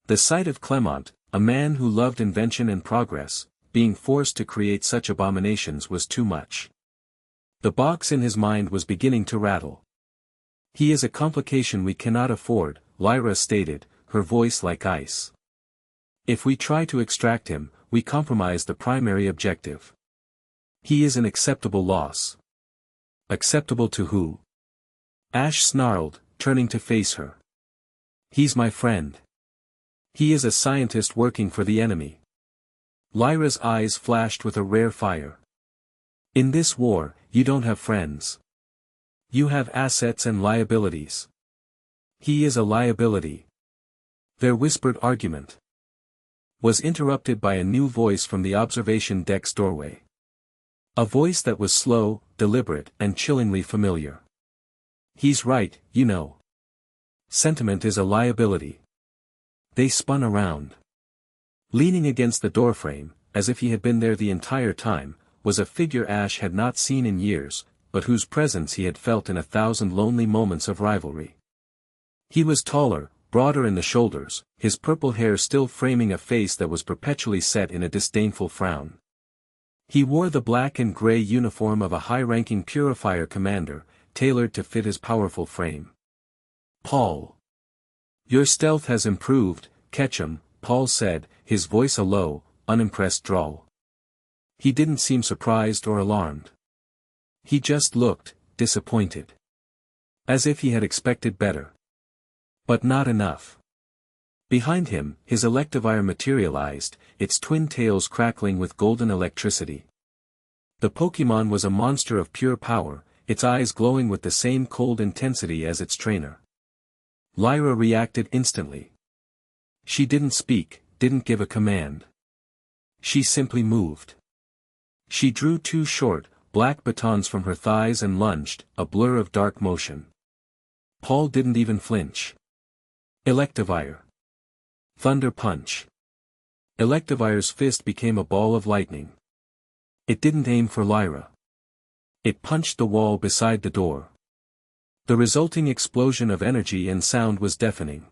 S1: The sight of Clement, a man who loved invention and progress, being forced to create such abominations was too much. The box in his mind was beginning to rattle. He is a complication we cannot afford, Lyra stated, her voice like ice. If we try to extract him, we compromise the primary objective. He is an acceptable loss. Acceptable to who? Ash snarled, turning to face her. He's my friend. He is a scientist working for the enemy. Lyra's eyes flashed with a rare fire. In this war, you don't have friends. You have assets and liabilities. He is a liability. Their whispered argument was interrupted by a new voice from the observation deck's doorway. A voice that was slow, deliberate, and chillingly familiar. He's right, you know. Sentiment is a liability. They spun around. Leaning against the doorframe, as if he had been there the entire time, was a figure Ash had not seen in years, but whose presence he had felt in 1,000 lonely moments of rivalry. He was taller, broader in the shoulders, his purple hair still framing a face that was perpetually set in a disdainful frown. He wore the black and gray uniform of a high-ranking purifier commander, tailored to fit his powerful frame. Paul. Your stealth has improved, Ketchum, Paul said, his voice a low, unimpressed drawl. He didn't seem surprised or alarmed. He just looked, disappointed. As if he had expected better. But not enough. Behind him, his electivire materialized, its twin tails crackling with golden electricity. The Pokémon was a monster of pure power, its eyes glowing with the same cold intensity as its trainer. Lyra reacted instantly. She didn't speak, didn't give a command. She simply moved. She drew two short, black batons from her thighs and lunged, a blur of dark motion. Paul didn't even flinch. Electivire. Thunder punch. Electivire's fist became a ball of lightning. It didn't aim for Lyra. It punched the wall beside the door. The resulting explosion of energy and sound was deafening.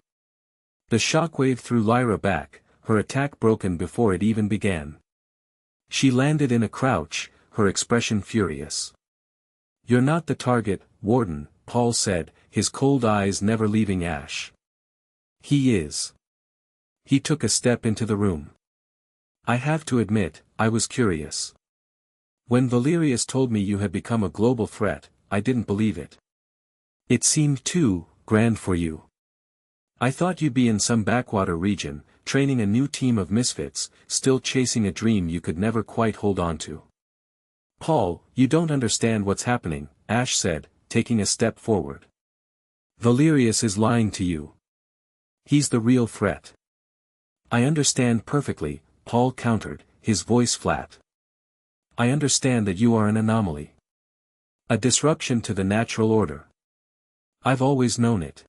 S1: The shockwave threw Lyra back, her attack broken before it even began. She landed in a crouch, her expression furious. You're not the target, Warden, Paul said, his cold eyes never leaving Ash. He is. He took a step into the room. I have to admit, I was curious. When Valerius told me you had become a global threat, I didn't believe it. It seemed too grand for you. I thought you'd be in some backwater region, training a new team of misfits, still chasing a dream you could never quite hold on to. Paul, you don't understand what's happening, Ash said, taking a step forward. Valerius is lying to you. He's the real threat. I understand perfectly, Paul countered, his voice flat. I understand that you are an anomaly. A disruption to the natural order. I've always known it.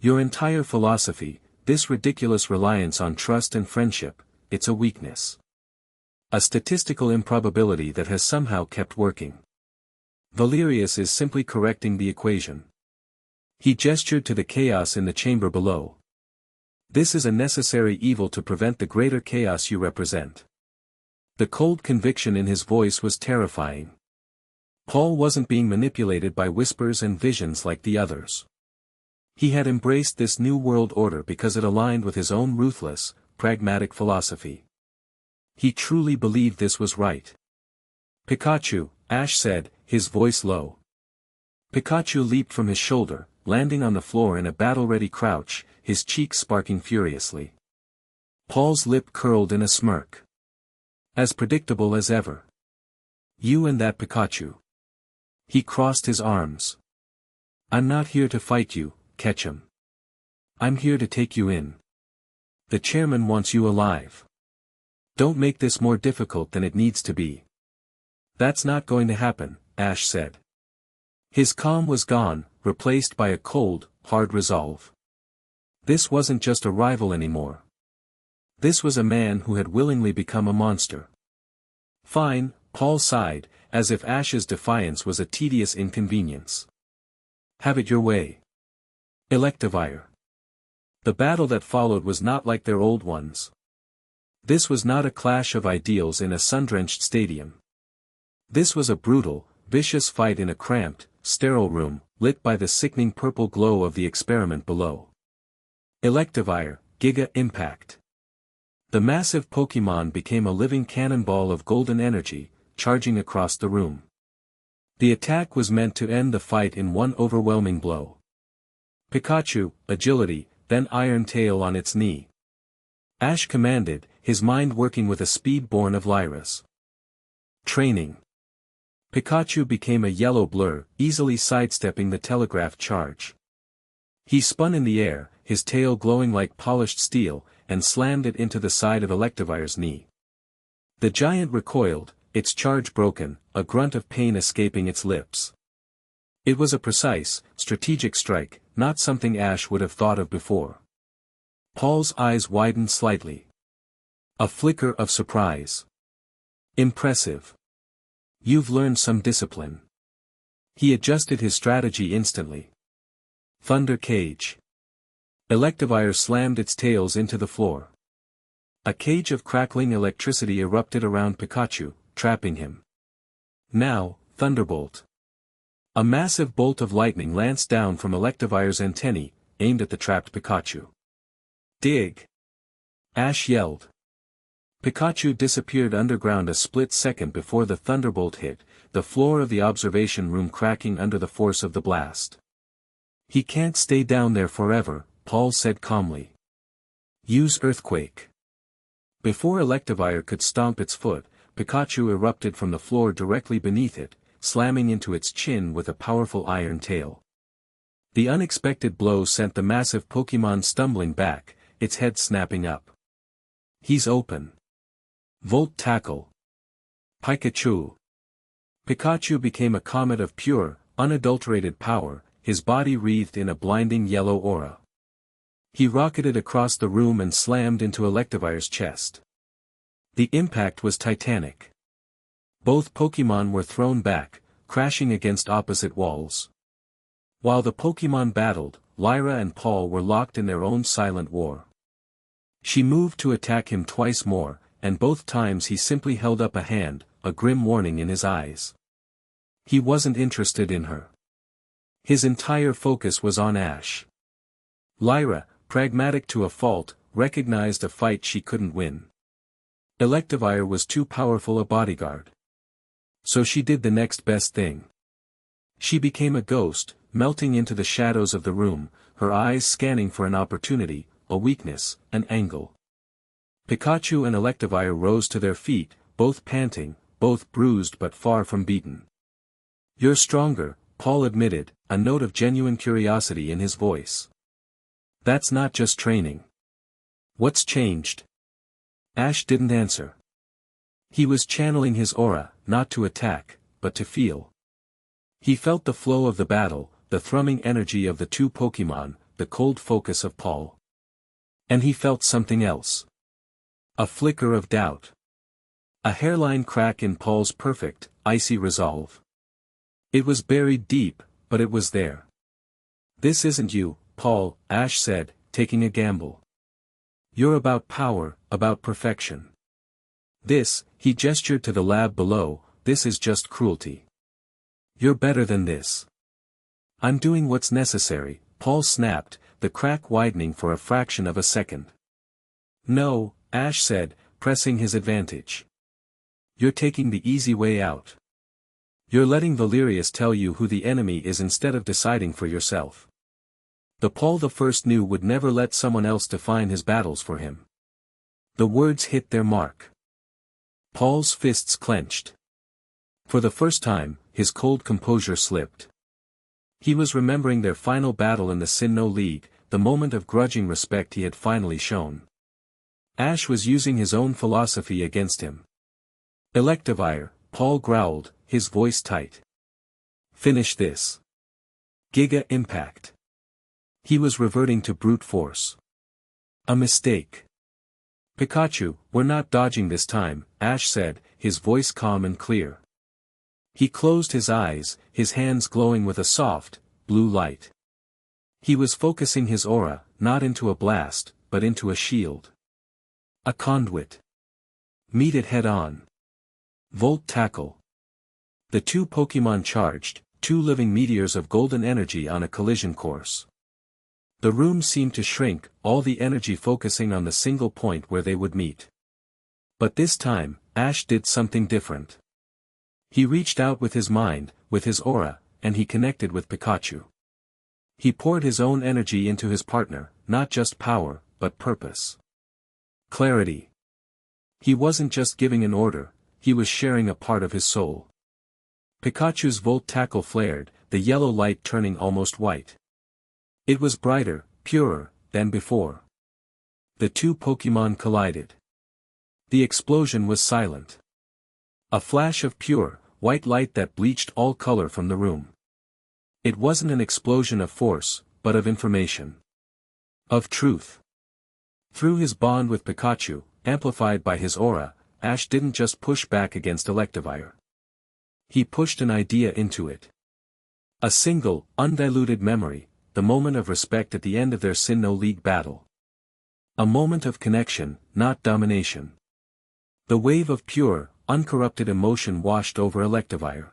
S1: Your entire philosophy, this ridiculous reliance on trust and friendship, it's a weakness. A statistical improbability that has somehow kept working. Valerius is simply correcting the equation. He gestured to the chaos in the chamber below. This is a necessary evil to prevent the greater chaos you represent. The cold conviction in his voice was terrifying. Paul wasn't being manipulated by whispers and visions like the others. He had embraced this new world order because it aligned with his own ruthless, pragmatic philosophy. He truly believed this was right. Pikachu, Ash said, his voice low. Pikachu leaped from his shoulder, landing on the floor in a battle-ready crouch, his cheeks sparking furiously. Paul's lip curled in a smirk. As predictable as ever. You and that Pikachu. He crossed his arms. I'm not here to fight you, Ketchum. I'm here to take you in. The chairman wants you alive. Don't make this more difficult than it needs to be. That's not going to happen, Ash said. His calm was gone, replaced by a cold, hard resolve. This wasn't just a rival anymore. This was a man who had willingly become a monster. Fine, Paul sighed, as if Ash's defiance was a tedious inconvenience. Have it your way. Electivire. The battle that followed was not like their old ones. This was not a clash of ideals in a sun-drenched stadium. This was a brutal, vicious fight in a cramped, sterile room, lit by the sickening purple glow of the experiment below. Electivire, Giga Impact. The massive Pokémon became a living cannonball of golden energy, charging across the room. The attack was meant to end the fight in one overwhelming blow. Pikachu, agility, then Iron Tail on its knee. Ash commanded, his mind working with a speed born of Lyra's. Training. Pikachu became a yellow blur, easily sidestepping the telegraph charge. He spun in the air, his tail glowing like polished steel, and slammed it into the side of Electivire's knee. The giant recoiled, its charge broken, a grunt of pain escaping its lips. It was a precise, strategic strike, not something Ash would have thought of before. Paul's eyes widened slightly. A flicker of surprise. Impressive. You've learned some discipline. He adjusted his strategy instantly. Thunder Cage. Electivire slammed its tails into the floor. A cage of crackling electricity erupted around Pikachu, trapping him. Now, Thunderbolt. A massive bolt of lightning lanced down from Electivire's antennae, aimed at the trapped Pikachu. Dig! Ash yelled. Pikachu disappeared underground a split second before the thunderbolt hit, the floor of the observation room cracking under the force of the blast. He can't stay down there forever, Paul said calmly. Use Earthquake. Before Electivire could stomp its foot, Pikachu erupted from the floor directly beneath it, slamming into its chin with a powerful iron tail. The unexpected blow sent the massive Pokémon stumbling back, its head snapping up. He's open. Volt Tackle. Pikachu. Pikachu became a comet of pure, unadulterated power, his body wreathed in a blinding yellow aura. He rocketed across the room and slammed into Electivire's chest. The impact was titanic. Both Pokémon were thrown back, crashing against opposite walls. While the Pokémon battled, Lyra and Paul were locked in their own silent war. She moved to attack him twice more, and both times he simply held up a hand, a grim warning in his eyes. He wasn't interested in her. His entire focus was on Ash. Lyra, pragmatic to a fault, recognized a fight she couldn't win. Electivire was too powerful a bodyguard. So she did the next best thing. She became a ghost, melting into the shadows of the room, her eyes scanning for an opportunity, a weakness, an angle. Pikachu and Electivire rose to their feet, both panting, both bruised but far from beaten. You're stronger, Paul admitted, a note of genuine curiosity in his voice. That's not just training. What's changed? Ash didn't answer. He was channeling his aura, not to attack, but to feel. He felt the flow of the battle, the thrumming energy of the two Pokémon, the cold focus of Paul. And he felt something else. A flicker of doubt. A hairline crack in Paul's perfect, icy resolve. It was buried deep, but it was there. This isn't you, Paul, Ash said, taking a gamble. You're about power, about perfection. This, he gestured to the lab below, this is just cruelty. You're better than this. I'm doing what's necessary, Paul snapped, the crack widening for a fraction of a second. No, Ash said, pressing his advantage. You're taking the easy way out. You're letting Valerius tell you who the enemy is instead of deciding for yourself. The Paul the First knew would never let someone else define his battles for him. The words hit their mark. Paul's fists clenched. For the first time, his cold composure slipped. He was remembering their final battle in the Sinnoh League, the moment of grudging respect he had finally shown. Ash was using his own philosophy against him. Electivire, Paul growled, his voice tight. Finish this. Giga Impact. He was reverting to brute force. A mistake. Pikachu, we're not dodging this time, Ash said, his voice calm and clear. He closed his eyes, his hands glowing with a soft, blue light. He was focusing his aura, not into a blast, but into a shield. A conduit. Meet it head-on. Volt Tackle. The two Pokémon charged, two living meteors of golden energy on a collision course. The room seemed to shrink, all the energy focusing on the single point where they would meet. But this time, Ash did something different. He reached out with his mind, with his aura, and he connected with Pikachu. He poured his own energy into his partner, not just power, but purpose. Clarity. He wasn't just giving an order, he was sharing a part of his soul. Pikachu's Volt Tackle flared, the yellow light turning almost white. It was brighter, purer, than before. The two Pokémon collided. The explosion was silent. A flash of pure, white light that bleached all color from the room. It wasn't an explosion of force, but of information. Of truth. Through his bond with Pikachu, amplified by his aura, Ash didn't just push back against Electivire. He pushed an idea into it. A single, undiluted memory, the moment of respect at the end of their Sinnoh League battle. A moment of connection, not domination. The wave of pure, uncorrupted emotion washed over Electivire.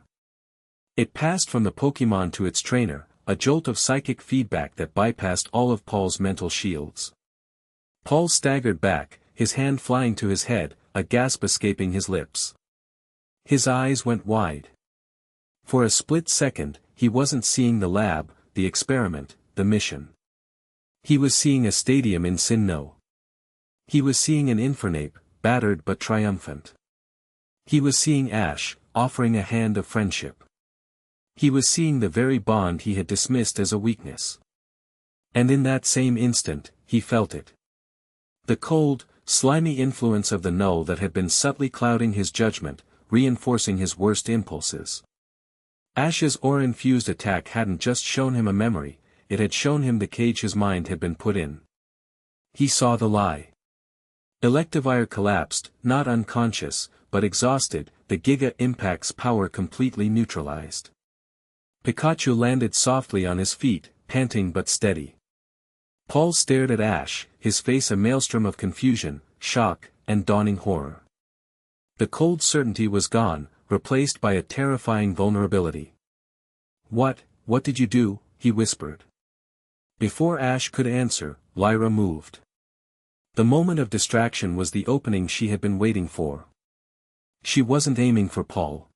S1: It passed from the Pokémon to its trainer, a jolt of psychic feedback that bypassed all of Paul's mental shields. Paul staggered back, his hand flying to his head, a gasp escaping his lips. His eyes went wide. For a split second, he wasn't seeing the lab, the experiment, the mission. He was seeing a stadium in Sinnoh. He was seeing an Infernape, battered but triumphant. He was seeing Ash, offering a hand of friendship. He was seeing the very bond he had dismissed as a weakness. And in that same instant, he felt it. The cold, slimy influence of the null that had been subtly clouding his judgment, reinforcing his worst impulses. Ash's aura-infused attack hadn't just shown him a memory, it had shown him the cage his mind had been put in. He saw the lie. Electivire collapsed, not unconscious, but exhausted, the Giga Impact's power completely neutralized. Pikachu landed softly on his feet, panting but steady. Paul stared at Ash, his face a maelstrom of confusion, shock, and dawning horror. The cold certainty was gone, replaced by a terrifying vulnerability. What did you do?" he whispered. Before Ash could answer, Lyra moved. The moment of distraction was the opening she had been waiting for. She wasn't aiming for Paul.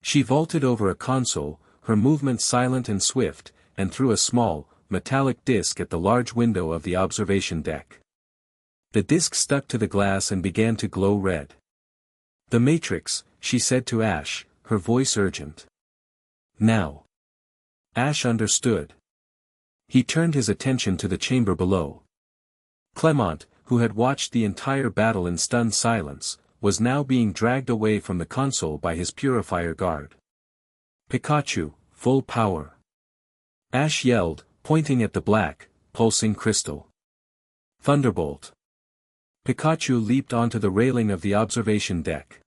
S1: She vaulted over a console, her movement silent and swift, and threw a small, metallic disc at the large window of the observation deck. The disc stuck to the glass and began to glow red. "The Matrix," she said to Ash, her voice urgent. Now. Ash understood. He turned his attention to the chamber below. Clement, who had watched the entire battle in stunned silence, was now being dragged away from the console by his purifier guard. Pikachu, full power. Ash yelled, pointing at the black, pulsing crystal. Thunderbolt. Pikachu leaped onto the railing of the observation deck.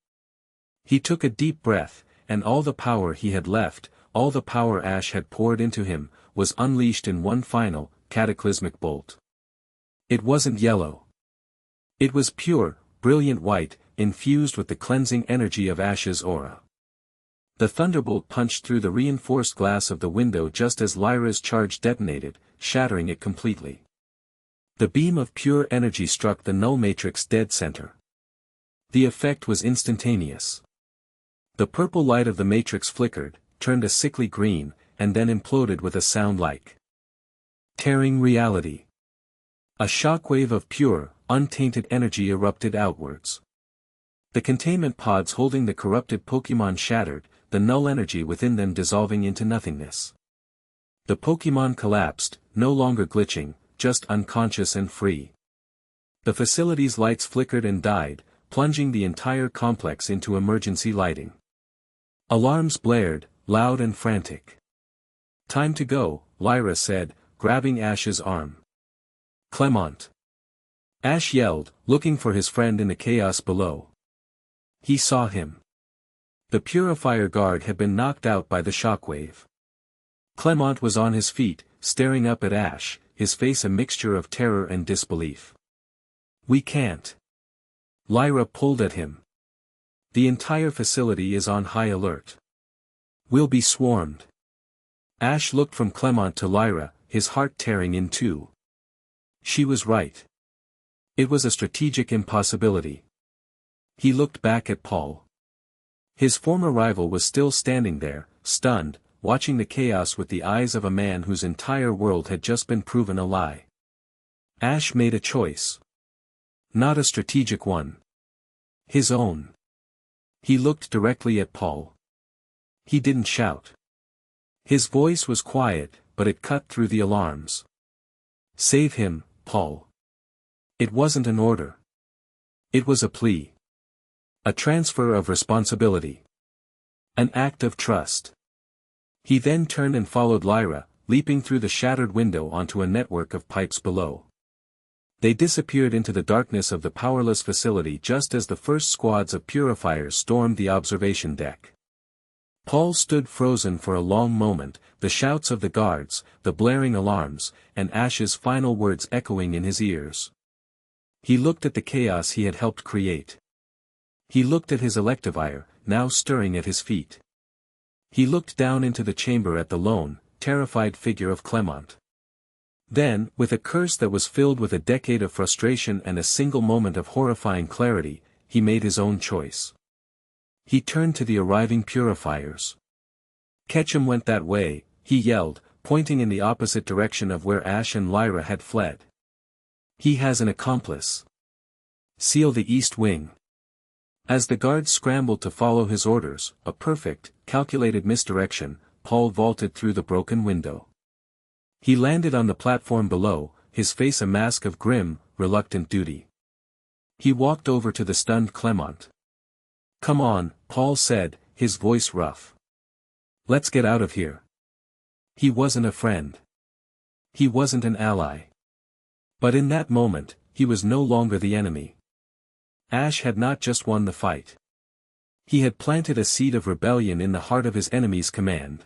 S1: He took a deep breath, and all the power he had left, all the power Ash had poured into him, was unleashed in one final, cataclysmic bolt. It wasn't yellow. It was pure, brilliant white, infused with the cleansing energy of Ash's aura. The thunderbolt punched through the reinforced glass of the window just as Lyra's charge detonated, shattering it completely. The beam of pure energy struck the null matrix dead center. The effect was instantaneous. The purple light of the matrix flickered, turned a sickly green, and then imploded with a sound like tearing reality. A shockwave of pure, untainted energy erupted outwards. The containment pods holding the corrupted Pokémon shattered, the null energy within them dissolving into nothingness. The Pokémon collapsed, no longer glitching, just unconscious and free. The facility's lights flickered and died, plunging the entire complex into emergency lighting. Alarms blared, loud and frantic. Time to go, Lyra said, grabbing Ash's arm. Clement. Ash yelled, looking for his friend in the chaos below. He saw him. The purifier guard had been knocked out by the shockwave. Clement was on his feet, staring up at Ash, his face a mixture of terror and disbelief. We can't. Lyra pulled at him. The entire facility is on high alert. We'll be swarmed. Ash looked from Clement to Lyra, his heart tearing in two. She was right. It was a strategic impossibility. He looked back at Paul. His former rival was still standing there, stunned, watching the chaos with the eyes of a man whose entire world had just been proven a lie. Ash made a choice. Not a strategic one. His own. He looked directly at Paul. He didn't shout. His voice was quiet, but it cut through the alarms. Save him, Paul. It wasn't an order. It was a plea. A transfer of responsibility. An act of trust. He then turned and followed Lyra, leaping through the shattered window onto a network of pipes below. They disappeared into the darkness of the powerless facility just as the first squads of purifiers stormed the observation deck. Paul stood frozen for a long moment, the shouts of the guards, the blaring alarms, and Ash's final words echoing in his ears. He looked at the chaos he had helped create. He looked at his Electivire, now stirring at his feet. He looked down into the chamber at the lone, terrified figure of Clement. Then, with a curse that was filled with a decade of frustration and a single moment of horrifying clarity, he made his own choice. He turned to the arriving purifiers. Ketchum went that way, he yelled, pointing in the opposite direction of where Ash and Lyra had fled. He has an accomplice. Seal the east wing. As the guards scrambled to follow his orders, a perfect, calculated misdirection, Paul vaulted through the broken window. He landed on the platform below, his face a mask of grim, reluctant duty. He walked over to the stunned Clement. Come on, Paul said, his voice rough. Let's get out of here. He wasn't a friend. He wasn't an ally. But in that moment, he was no longer the enemy. Ash had not just won the fight. He had planted a seed of rebellion in the heart of his enemy's command.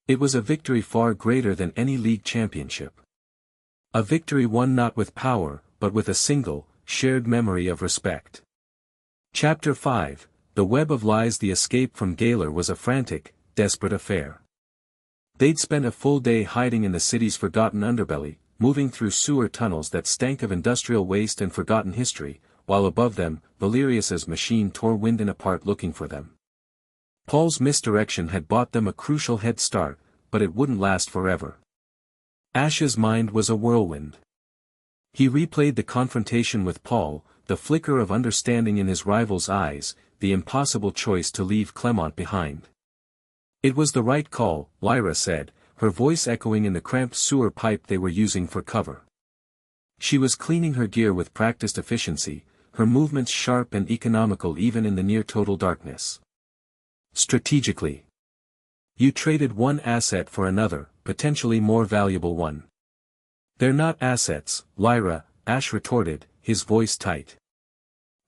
S1: It was a victory far greater than any league championship. A victory won not with power, but with a single, shared memory of respect. Chapter 5, The Web of Lies. The escape from Galar was a frantic, desperate affair. They'd spent a full day hiding in the city's forgotten underbelly, moving through sewer tunnels that stank of industrial waste and forgotten history, while above them, Valerius's machine tore Wyndon apart looking for them. Paul's misdirection had bought them a crucial head start, but it wouldn't last forever. Ash's mind was a whirlwind. He replayed the confrontation with Paul, the flicker of understanding in his rival's eyes, the impossible choice to leave Clement behind. It was the right call, Lyra said, her voice echoing in the cramped sewer pipe they were using for cover. She was cleaning her gear with practiced efficiency, her movements sharp and economical even in the near-total darkness. Strategically. You traded one asset for another, potentially more valuable one. They're not assets, Lyra, Ash retorted, his voice tight.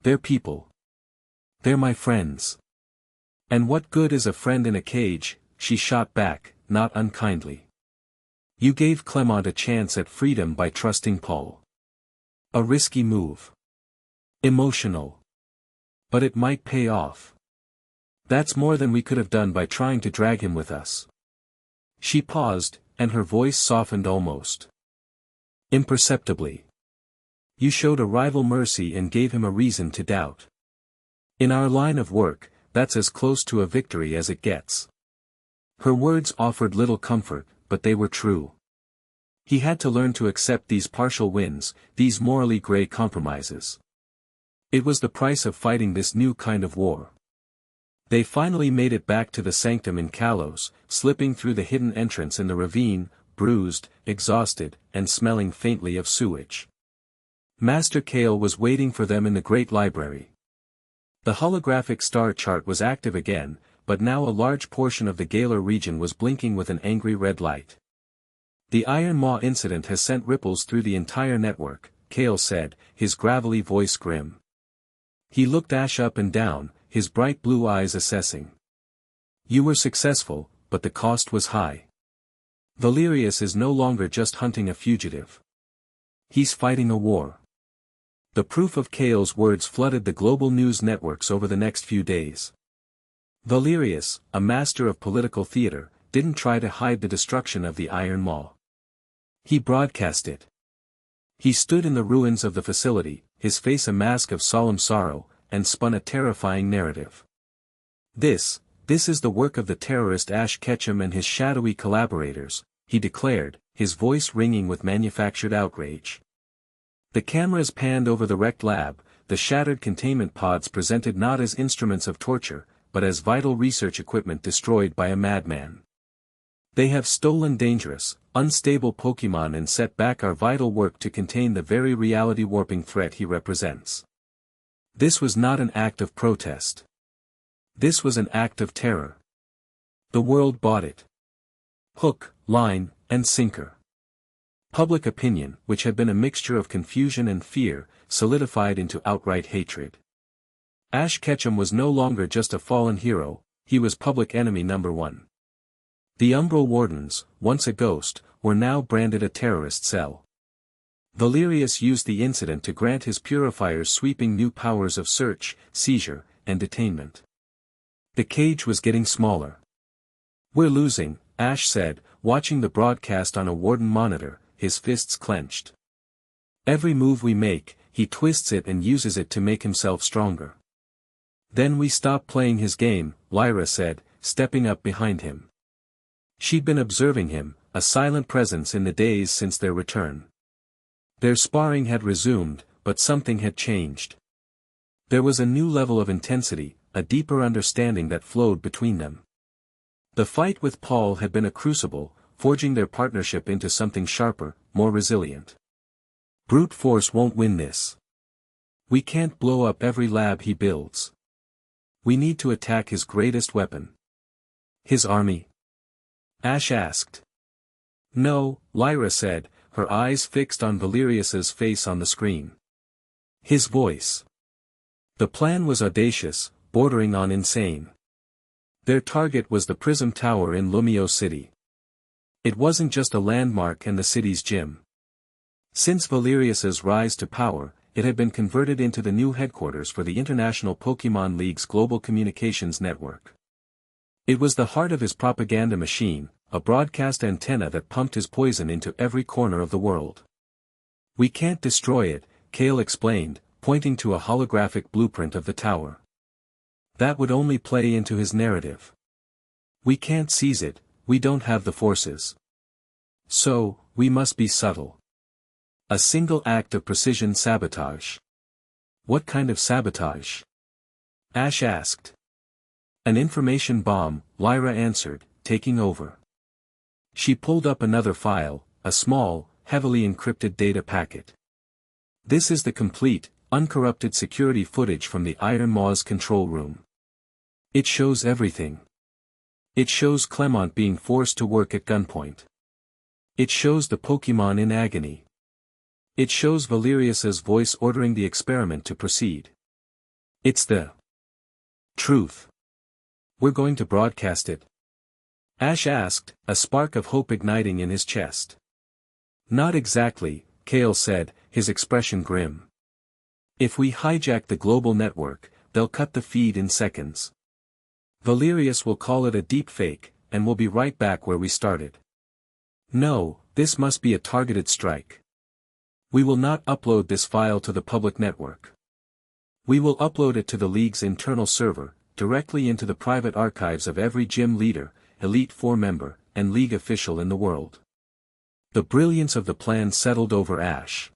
S1: They're people. They're my friends. And what good is a friend in a cage, she shot back, not unkindly. You gave Clement a chance at freedom by trusting Paul. A risky move. Emotional. But it might pay off. That's more than we could have done by trying to drag him with us. She paused, and her voice softened almost imperceptibly. You showed a rival mercy and gave him a reason to doubt. In our line of work, that's as close to a victory as it gets. Her words offered little comfort, but they were true. He had to learn to accept these partial wins, these morally gray compromises. It was the price of fighting this new kind of war. They finally made it back to the sanctum in Kalos, slipping through the hidden entrance in the ravine, bruised, exhausted, and smelling faintly of sewage. Master Kale was waiting for them in the great library. The holographic star chart was active again, but now a large portion of the Galar region was blinking with an angry red light. The Iron Maw incident has sent ripples through the entire network, Kale said, his gravelly voice grim. He looked Ash up and down, his bright blue eyes assessing. You were successful, but the cost was high. Valerius is no longer just hunting a fugitive. He's fighting a war. The proof of Kale's words flooded the global news networks over the next few days. Valerius, a master of political theater, didn't try to hide the destruction of the Iron Maw. He broadcast it. He stood in the ruins of the facility, his face a mask of solemn sorrow, and spun a terrifying narrative. This is the work of the terrorist Ash Ketchum and his shadowy collaborators, he declared, his voice ringing with manufactured outrage. The cameras panned over the wrecked lab, the shattered containment pods presented not as instruments of torture, but as vital research equipment destroyed by a madman. They have stolen dangerous, unstable Pokemon and set back our vital work to contain the very reality-warping threat he represents. This was not an act of protest. This was an act of terror. The world bought it. Hook, line, and sinker. Public opinion, which had been a mixture of confusion and fear, solidified into outright hatred. Ash Ketchum was no longer just a fallen hero, he was public enemy number one. The Umbral Wardens, once a ghost, were now branded a terrorist cell. Valerius used the incident to grant his purifiers sweeping new powers of search, seizure, and detainment. The cage was getting smaller. We're losing, Ash said, watching the broadcast on a Warden monitor, his fists clenched. Every move we make, he twists it and uses it to make himself stronger. Then we stop playing his game, Lyra said, stepping up behind him. She'd been observing him, a silent presence in the days since their return. Their sparring had resumed, but something had changed. There was a new level of intensity, a deeper understanding that flowed between them. The fight with Paul had been a crucible, forging their partnership into something sharper, more resilient. Brute force won't win this. We can't blow up every lab he builds. We need to attack his greatest weapon. His army? Ash asked. No, Lyra said, her eyes fixed on Valerius's face on the screen. His voice. The plan was audacious, bordering on insane. Their target was the Prism Tower in Lumio City. It wasn't just a landmark and the city's gym. Since Valerius's rise to power, it had been converted into the new headquarters for the International Pokémon League's global communications network. It was the heart of his propaganda machine, a broadcast antenna that pumped his poison into every corner of the world. We can't destroy it, Kale explained, pointing to a holographic blueprint of the tower. That would only play into his narrative. We can't seize it, we don't have the forces. So, we must be subtle. A single act of precision sabotage. What kind of sabotage? Ash asked. An information bomb, Lyra answered, taking over. She pulled up another file, a small, heavily encrypted data packet. This is the complete, uncorrupted security footage from the Iron Maw's control room. It shows everything. It shows Clement being forced to work at gunpoint. It shows the Pokémon in agony. It shows Valerius's voice ordering the experiment to proceed. It's the truth. We're going to broadcast it? Ash asked, a spark of hope igniting in his chest. Not exactly, Kale said, his expression grim. If we hijack the global network, they'll cut the feed in seconds. Valerius will call it a deep fake, and we'll be right back where we started. No, this must be a targeted strike. We will not upload this file to the public network. We will upload it to the League's internal server, directly into the private archives of every gym leader, Elite Four member, and League official in the world. The brilliance of the plan settled over Ash.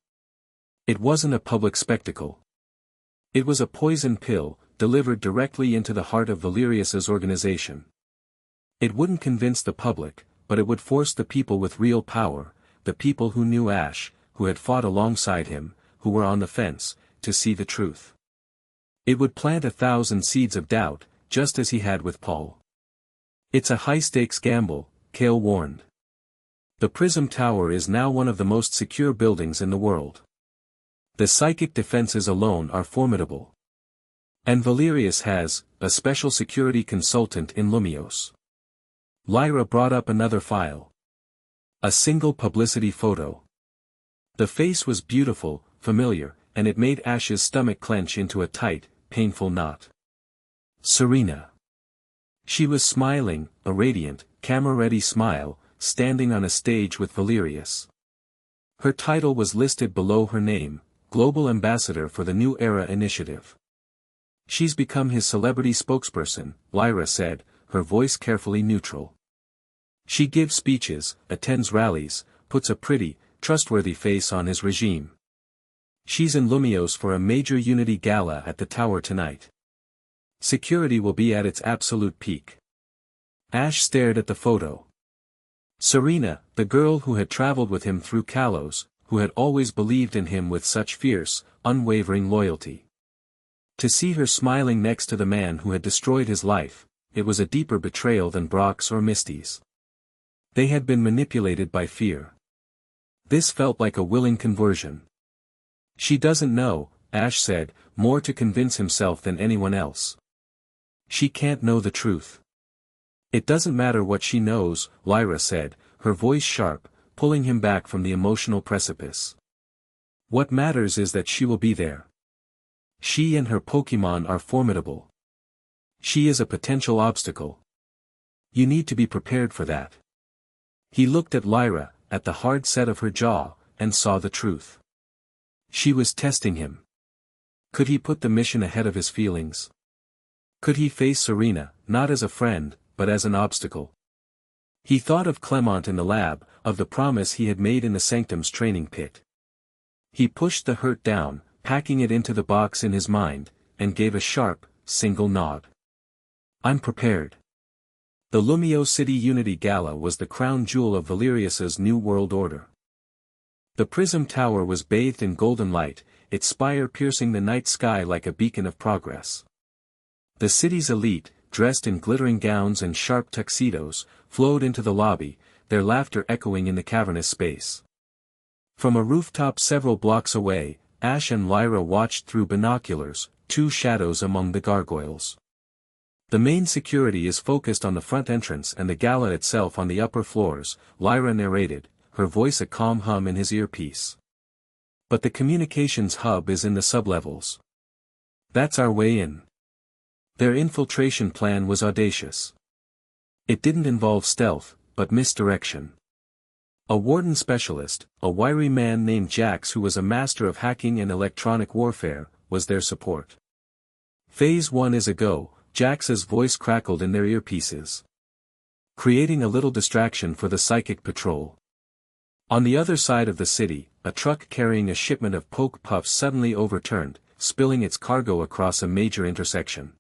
S1: It wasn't a public spectacle. It was a poison pill, delivered directly into the heart of Valerius's organization. It wouldn't convince the public, but it would force the people with real power, the people who knew Ash, who had fought alongside him, who were on the fence, to see the truth. It would plant 1,000 seeds of doubt, just as he had with Paul. It's a high-stakes gamble, Kale warned. The Prism Tower is now one of the most secure buildings in the world. The psychic defenses alone are formidable. And Valerius has, a special security consultant in Lumios. Lyra brought up another file. A single publicity photo. The face was beautiful, familiar, and it made Ash's stomach clench into a tight, painful knot. Serena. She was smiling, a radiant, camera-ready smile, standing on a stage with Valerius. Her title was listed below her name, Global Ambassador for the New Era Initiative. She's become his celebrity spokesperson, Lyra said, her voice carefully neutral. She gives speeches, attends rallies, puts a pretty, trustworthy face on his regime. She's in Lumios for a major Unity gala at the tower tonight. Security will be at its absolute peak. Ash stared at the photo. Serena, the girl who had traveled with him through Kalos, who had always believed in him with such fierce, unwavering loyalty. To see her smiling next to the man who had destroyed his life, it was a deeper betrayal than Brock's or Misty's. They had been manipulated by fear. This felt like a willing conversion. She doesn't know, Ash said, more to convince himself than anyone else. She can't know the truth. It doesn't matter what she knows, Lyra said, her voice sharp, pulling him back from the emotional precipice. What matters is that she will be there. She and her Pokémon are formidable. She is a potential obstacle. You need to be prepared for that. He looked at Lyra, at the hard set of her jaw, and saw the truth. She was testing him. Could he put the mission ahead of his feelings? Could he face Serena, not as a friend, but as an obstacle? He thought of Clement in the lab, of the promise he had made in the Sanctum's training pit. He pushed the hurt down, packing it into the box in his mind, and gave a sharp, single nod. I'm prepared. The Lumio City Unity Gala was the crown jewel of Valerius's new world order. The Prism Tower was bathed in golden light, its spire piercing the night sky like a beacon of progress. The city's elite, dressed in glittering gowns and sharp tuxedos, flowed into the lobby, their laughter echoing in the cavernous space. From a rooftop several blocks away, Ash and Lyra watched through binoculars, two shadows among the gargoyles. The main security is focused on the front entrance and the gala itself on the upper floors, Lyra narrated, her voice a calm hum in his earpiece. But the communications hub is in the sublevels. That's our way in. Their infiltration plan was audacious. It didn't involve stealth, but misdirection. A warden specialist, a wiry man named Jax who was a master of hacking and electronic warfare, was their support. Phase 1 is a go, Jax's voice crackled in their earpieces. Creating a little distraction for the psychic patrol. On the other side of the city, a truck carrying a shipment of poke puffs suddenly overturned, spilling its cargo across a major intersection.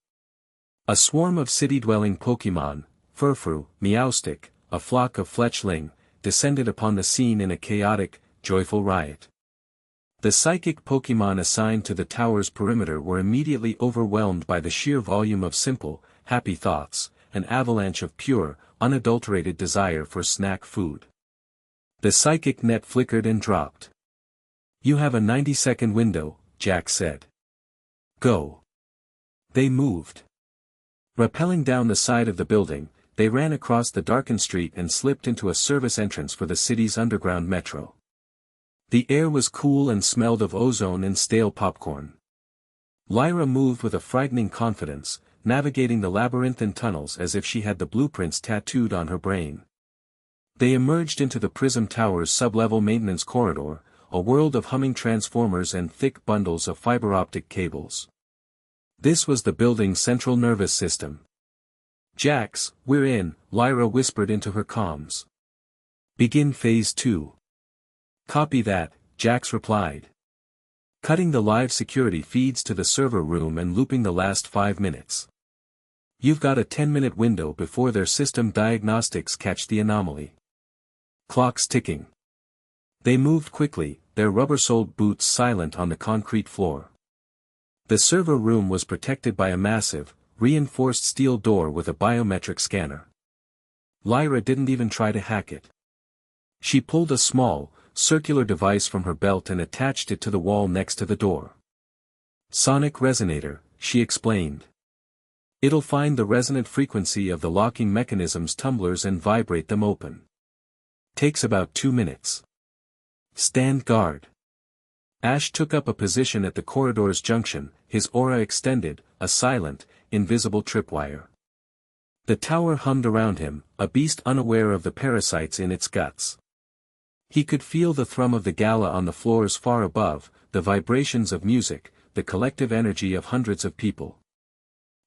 S1: A swarm of city-dwelling Pokémon, Furfru, Meowstick, a flock of fletchling, descended upon the scene in a chaotic, joyful riot. The psychic Pokémon assigned to the tower's perimeter were immediately overwhelmed by the sheer volume of simple, happy thoughts, an avalanche of pure, unadulterated desire for snack food. The psychic net flickered and dropped. "You have a 90-second window," Jack said. "Go." They moved. Rappelling down the side of the building, they ran across the darkened street and slipped into a service entrance for the city's underground metro. The air was cool and smelled of ozone and stale popcorn. Lyra moved with a frightening confidence, navigating the labyrinthine tunnels as if she had the blueprints tattooed on her brain. They emerged into the Prism Tower's sub-level maintenance corridor, a world of humming transformers and thick bundles of fiber-optic cables. This was the building's central nervous system. "Jax, we're in," Lyra whispered into her comms. "Begin Phase 2. "Copy that," Jax replied. Cutting the live security feeds to the server room and looping the last 5 minutes. "You've got a 10-minute window before their system diagnostics catch the anomaly." Clocks ticking. They moved quickly, their rubber-soled boots silent on the concrete floor. The server room was protected by a massive, reinforced steel door with a biometric scanner. Lyra didn't even try to hack it. She pulled a small, circular device from her belt and attached it to the wall next to the door. "Sonic resonator," she explained. "It'll find the resonant frequency of the locking mechanism's tumblers and vibrate them open. Takes about 2 minutes. Stand guard." Ash took up a position at the corridor's junction, his aura extended, a silent, invisible tripwire. The tower hummed around him, a beast unaware of the parasites in its guts. He could feel the thrum of the gala on the floors far above, the vibrations of music, the collective energy of hundreds of people.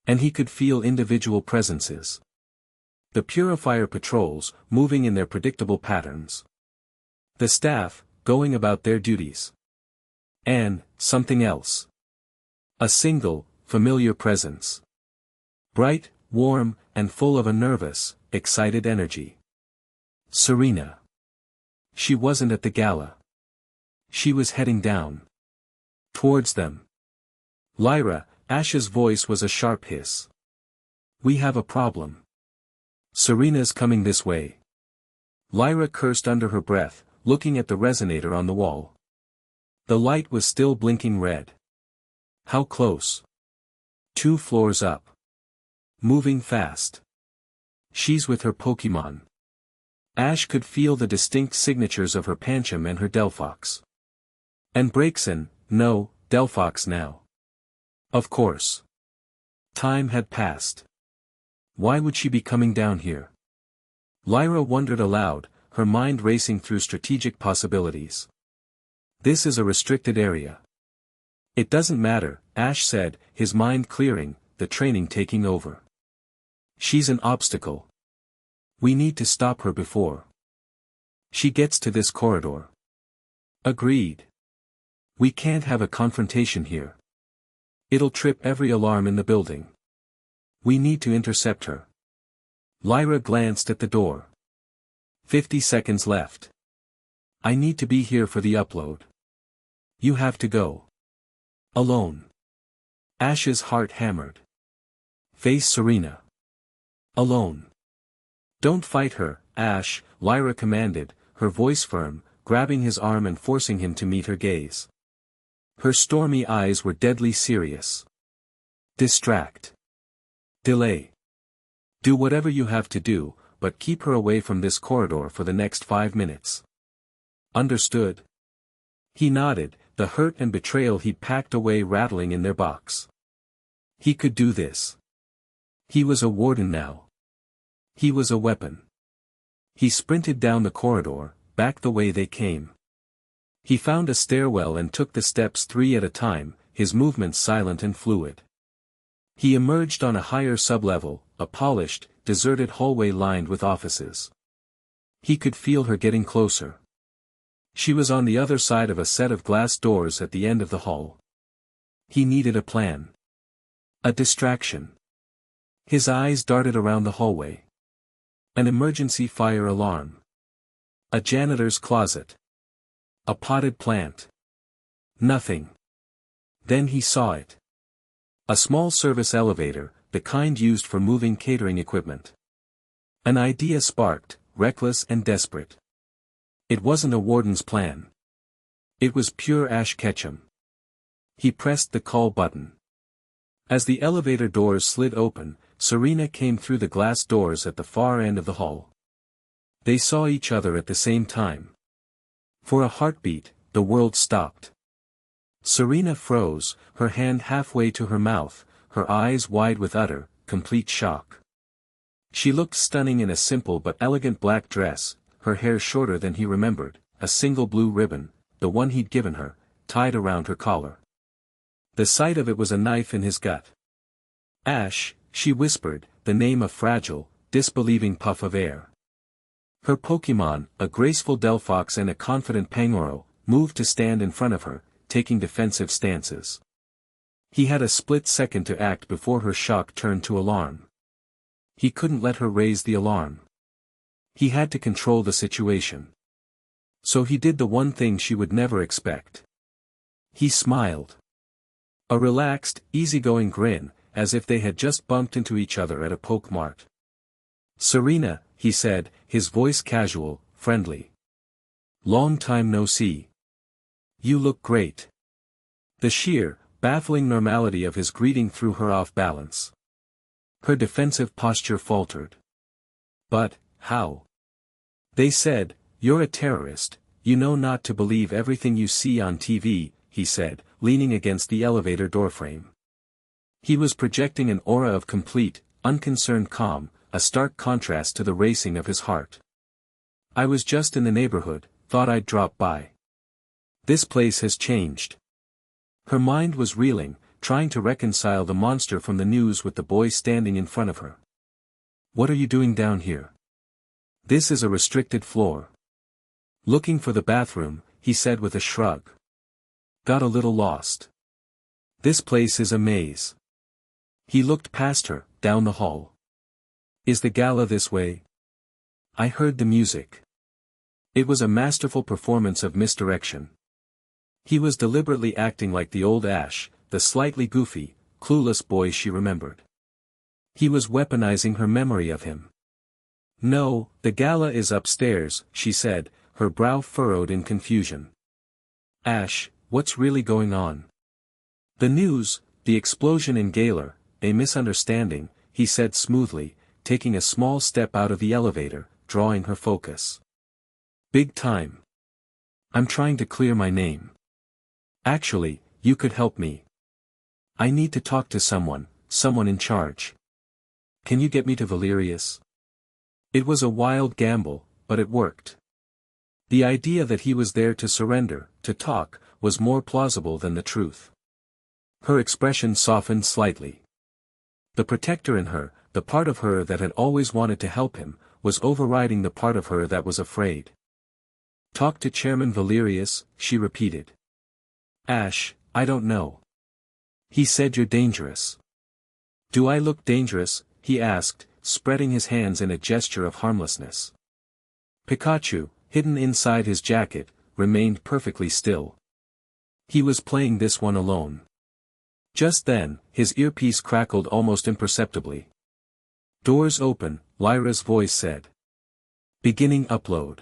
S1: And he could feel individual presences. The purifier patrols, moving in their predictable patterns. The staff, going about their duties. And, something else. A single, familiar presence. Bright, warm, and full of a nervous, excited energy. Serena. She wasn't at the gala. She was heading down. Towards them. "Lyra," Ash's voice was a sharp hiss. "We have a problem. Serena's coming this way." Lyra cursed under her breath, looking at the resonator on the wall. The light was still blinking red. How close? 2 floors up. Moving fast. She's with her Pokémon. Ash could feel the distinct signatures of her Pancham and her Delphox. And Braixen, no, Delphox now. Of course. Time had passed. Why would she be coming down here? Lyra wondered aloud, her mind racing through strategic possibilities. This is a restricted area. It doesn't matter, Ash said, his mind clearing, the training taking over. She's an obstacle. We need to stop her before she gets to this corridor. Agreed. We can't have a confrontation here. It'll trip every alarm in the building. We need to intercept her. Lyra glanced at the door. 50 seconds left. I need to be here for the upload. You have to go. Alone. Ash's heart hammered. Face Serena. Alone. Don't fight her, Ash, Lyra commanded, her voice firm, grabbing his arm and forcing him to meet her gaze. Her stormy eyes were deadly serious. Distract. Delay. Do whatever you have to do, but keep her away from this corridor for the next 5 minutes. Understood? He nodded, the hurt and betrayal he'd packed away rattling in their box. He could do this. He was a warden now. He was a weapon. He sprinted down the corridor, back the way they came. He found a stairwell and took the steps 3 at a time, his movements silent and fluid. He emerged on a higher sublevel, a polished, deserted hallway lined with offices. He could feel her getting closer. She was on the other side of a set of glass doors at the end of the hall. He needed a plan. A distraction. His eyes darted around the hallway. An emergency fire alarm. A janitor's closet. A potted plant. Nothing. Then he saw it. A small service elevator, the kind used for moving catering equipment. An idea sparked, reckless and desperate. It wasn't a warden's plan. It was pure Ash Ketchum. He pressed the call button. As the elevator doors slid open, Serena came through the glass doors at the far end of the hall. They saw each other at the same time. For a heartbeat, the world stopped. Serena froze, her hand halfway to her mouth, her eyes wide with utter, complete shock. She looked stunning in a simple but elegant black dress, her hair shorter than he remembered, a single blue ribbon, the one he'd given her, tied around her collar. The sight of it was a knife in his gut. Ash, she whispered, the name a fragile, disbelieving puff of air. Her Pokémon, a graceful Delphox and a confident Pangoro, moved to stand in front of her, taking defensive stances. He had a split second to act before her shock turned to alarm. He couldn't let her raise the alarm. He had to control the situation. So he did the one thing she would never expect. He smiled. A relaxed, easygoing grin, as if they had just bumped into each other at a Poke Mart. "Serena," he said, his voice casual, friendly. "Long time no see. You look great." The sheer, baffling normality of his greeting threw her off balance. Her defensive posture faltered. "But, how?" "They said, you're a terrorist, you know not to believe everything you see on TV," he said, leaning against the elevator doorframe. He was projecting an aura of complete, unconcerned calm, a stark contrast to the racing of his heart. "I was just in the neighborhood, thought I'd drop by. This place has changed." Her mind was reeling, trying to reconcile the monster from the news with the boy standing in front of her. "What are you doing down here? This is a restricted floor." "Looking for the bathroom," he said with a shrug. "Got a little lost. This place is a maze." He looked past her, down the hall. "Is the gala this way?" "I heard the music." It was a masterful performance of misdirection. He was deliberately acting like the old Ash, the slightly goofy, clueless boy she remembered. He was weaponizing her memory of him. "No, the gala is upstairs," she said, her brow furrowed in confusion. "Ash, what's really going on?" "The news, the explosion in Gaylor, a misunderstanding," he said smoothly, taking a small step out of the elevator, drawing her focus. "Big time. I'm trying to clear my name. Actually, you could help me. I need to talk to someone in charge. Can you get me to Valerius?" It was a wild gamble, but it worked. The idea that he was there to surrender, to talk, was more plausible than the truth. Her expression softened slightly. The protector in her, the part of her that had always wanted to help him, was overriding the part of her that was afraid. "Talk to Chairman Valerius," she repeated. "Ash, I don't know. He said you're dangerous." "Do I look dangerous?" he asked, spreading his hands in a gesture of harmlessness. Pikachu, hidden inside his jacket, remained perfectly still. He was playing this one alone. Just then, his earpiece crackled almost imperceptibly. "Doors open," Lyra's voice said. "Beginning upload.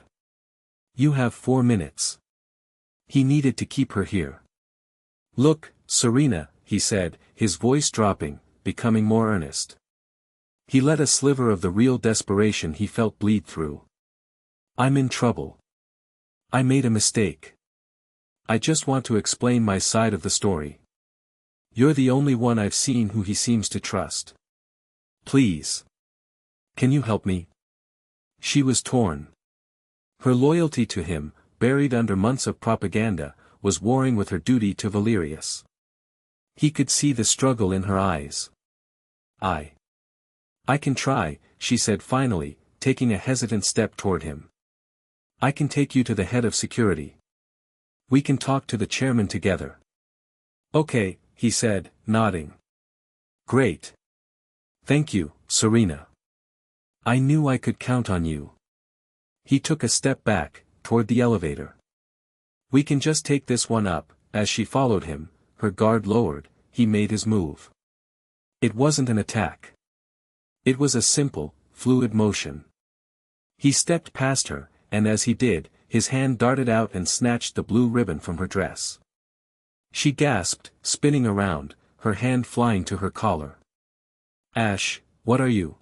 S1: You have 4 minutes." He needed to keep her here. "Look, Serena," he said, his voice dropping, becoming more earnest. He let a sliver of the real desperation he felt bleed through. "I'm in trouble. I made a mistake. I just want to explain my side of the story. You're the only one I've seen who he seems to trust. Please. Can you help me?" She was torn. Her loyalty to him, buried under months of propaganda, was warring with her duty to Valerius. He could see the struggle in her eyes. I can try," she said finally, taking a hesitant step toward him. "I can take you to the head of security. We can talk to the chairman together." "Okay," he said, nodding. "Great. Thank you, Serena." I knew I could count on you. He took a step back, toward the elevator. We can just take this one up. As she followed him, her guard lowered, he made his move. It wasn't an attack. It was a simple, fluid motion. He stepped past her, and as he did, his hand darted out and snatched the blue ribbon from her dress. She gasped, spinning around, her hand flying to her collar. Ash, what are you?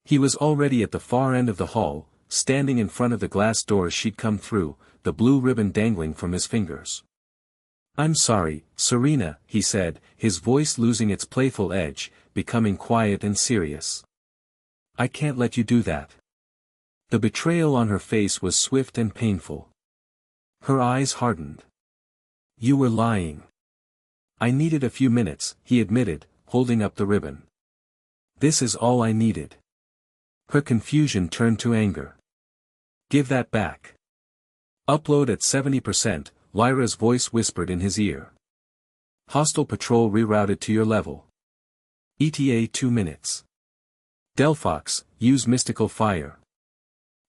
S1: He was already at the far end of the hall, standing in front of the glass doors she'd come through, the blue ribbon dangling from his fingers. I'm sorry, Serena, he said, his voice losing its playful edge, becoming quiet and serious. I can't let you do that. The betrayal on her face was swift and painful. Her eyes hardened. You were lying. I needed a few minutes, he admitted, holding up the ribbon. This is all I needed. Her confusion turned to anger. Give that back. Upload at 70%, Lyra's voice whispered in his ear. Hostile patrol rerouted to your level. ETA 2 minutes. Delphox, use mystical fire.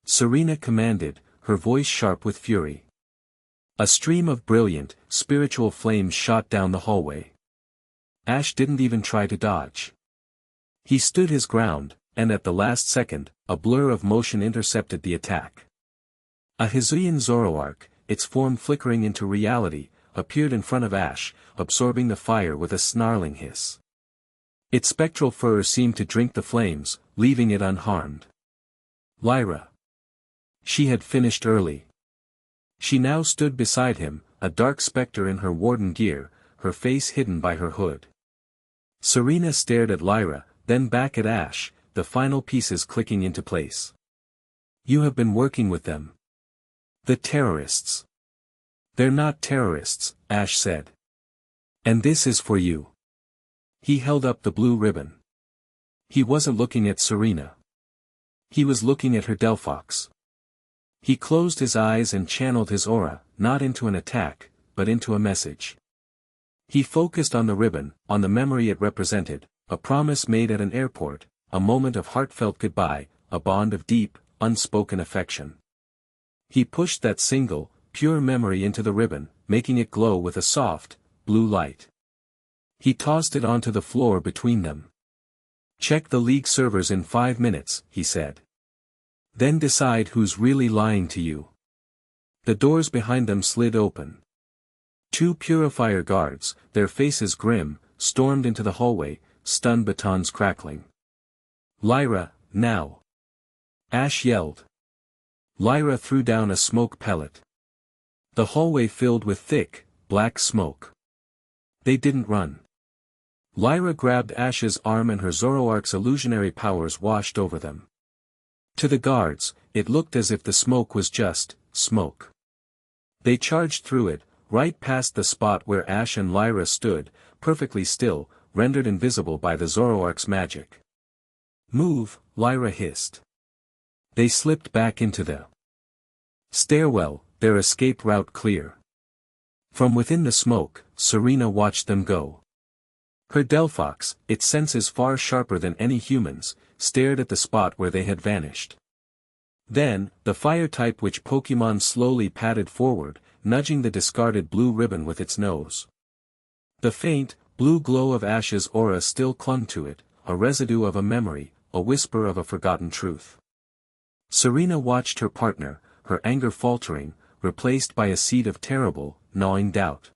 S1: Serena commanded, her voice sharp with fury. A stream of brilliant, spiritual flames shot down the hallway. Ash didn't even try to dodge. He stood his ground, and at the last second, a blur of motion intercepted the attack. A Hisuian Zoroark, its form flickering into reality, appeared in front of Ash, absorbing the fire with a snarling hiss. Its spectral fur seemed to drink the flames, leaving it unharmed. Lyra. She had finished early. She now stood beside him, a dark specter in her warden gear, her face hidden by her hood. Serena stared at Lyra, then back at Ash, the final pieces clicking into place. You have been working with them. The terrorists. They're not terrorists, Ash said. And this is for you. He held up the blue ribbon. He wasn't looking at Serena. He was looking at her Delphox. He closed his eyes and channeled his aura, not into an attack, but into a message. He focused on the ribbon, on the memory it represented, a promise made at an airport, a moment of heartfelt goodbye, a bond of deep, unspoken affection. He pushed that single, pure memory into the ribbon, making it glow with a soft, blue light. He tossed it onto the floor between them. Check the League servers in 5 minutes, he said. Then decide who's really lying to you. The doors behind them slid open. 2 purifier guards, their faces grim, stormed into the hallway, stun batons crackling. Lyra, now! Ash yelled. Lyra threw down a smoke pellet. The hallway filled with thick, black smoke. They didn't run. Lyra grabbed Ash's arm and her Zoroark's illusionary powers washed over them. To the guards, it looked as if the smoke was just smoke. They charged through it, right past the spot where Ash and Lyra stood, perfectly still, rendered invisible by the Zoroark's magic. Move, Lyra hissed. They slipped back into the stairwell, their escape route clear. From within the smoke, Serena watched them go. Her Delphox, its senses far sharper than any human's, stared at the spot where they had vanished. Then, the fire type witch Pokémon slowly padded forward, nudging the discarded blue ribbon with its nose. The faint, blue glow of Ash's aura still clung to it, a residue of a memory, a whisper of a forgotten truth. Serena watched her partner, her anger faltering, replaced by a seed of terrible, gnawing doubt.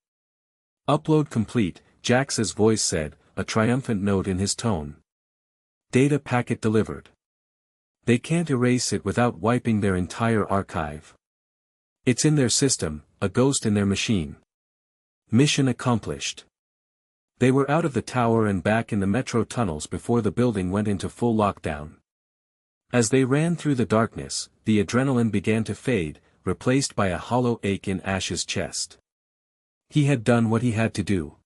S1: Upload complete, Jax's voice said, a triumphant note in his tone. Data packet delivered. They can't erase it without wiping their entire archive. It's in their system, a ghost in their machine. Mission accomplished. They were out of the tower and back in the metro tunnels before the building went into full lockdown. As they ran through the darkness, the adrenaline began to fade, replaced by a hollow ache in Ash's chest. He had done what he had to do.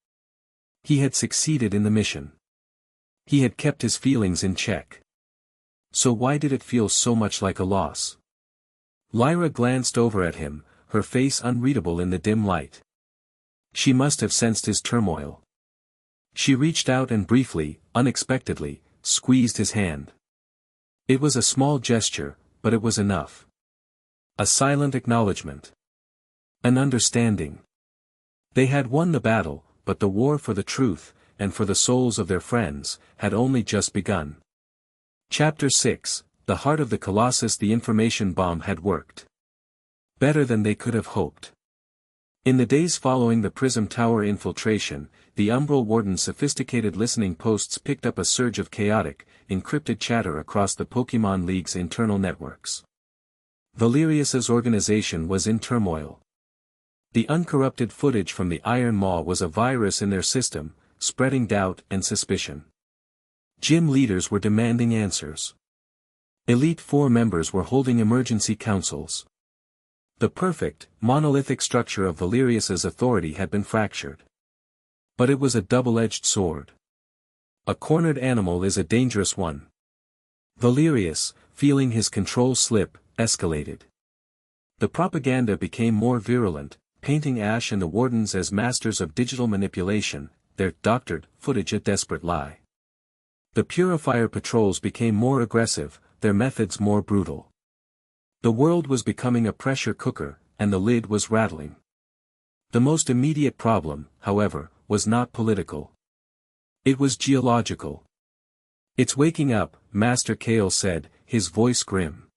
S1: He had succeeded in the mission. He had kept his feelings in check. So why did it feel so much like a loss? Lyra glanced over at him, her face unreadable in the dim light. She must have sensed his turmoil. She reached out and briefly, unexpectedly, squeezed his hand. It was a small gesture, but it was enough. A silent acknowledgement. An understanding. They had won the battle, but the war for the truth, and for the souls of their friends, had only just begun. Chapter 6, The Heart of the Colossus. The information bomb had worked better than they could have hoped. In the days following the Prism Tower infiltration, the Umbral Warden's sophisticated listening posts picked up a surge of chaotic, encrypted chatter across the Pokémon League's internal networks. Valerius's organization was in turmoil. The uncorrupted footage from the Iron Maw was a virus in their system, spreading doubt and suspicion. Gym leaders were demanding answers. Elite Four members were holding emergency councils. The perfect, monolithic structure of Valerius's authority had been fractured. But it was a double-edged sword. A cornered animal is a dangerous one. Valerius, feeling his control slip, escalated. The propaganda became more virulent, painting Ash and the Wardens as masters of digital manipulation, their doctored footage a desperate lie. The Purifier patrols became more aggressive, their methods more brutal. The world was becoming a pressure cooker, and the lid was rattling. The most immediate problem, however, was not political. It was geological. "It's waking up," Master Kale said, his voice grim.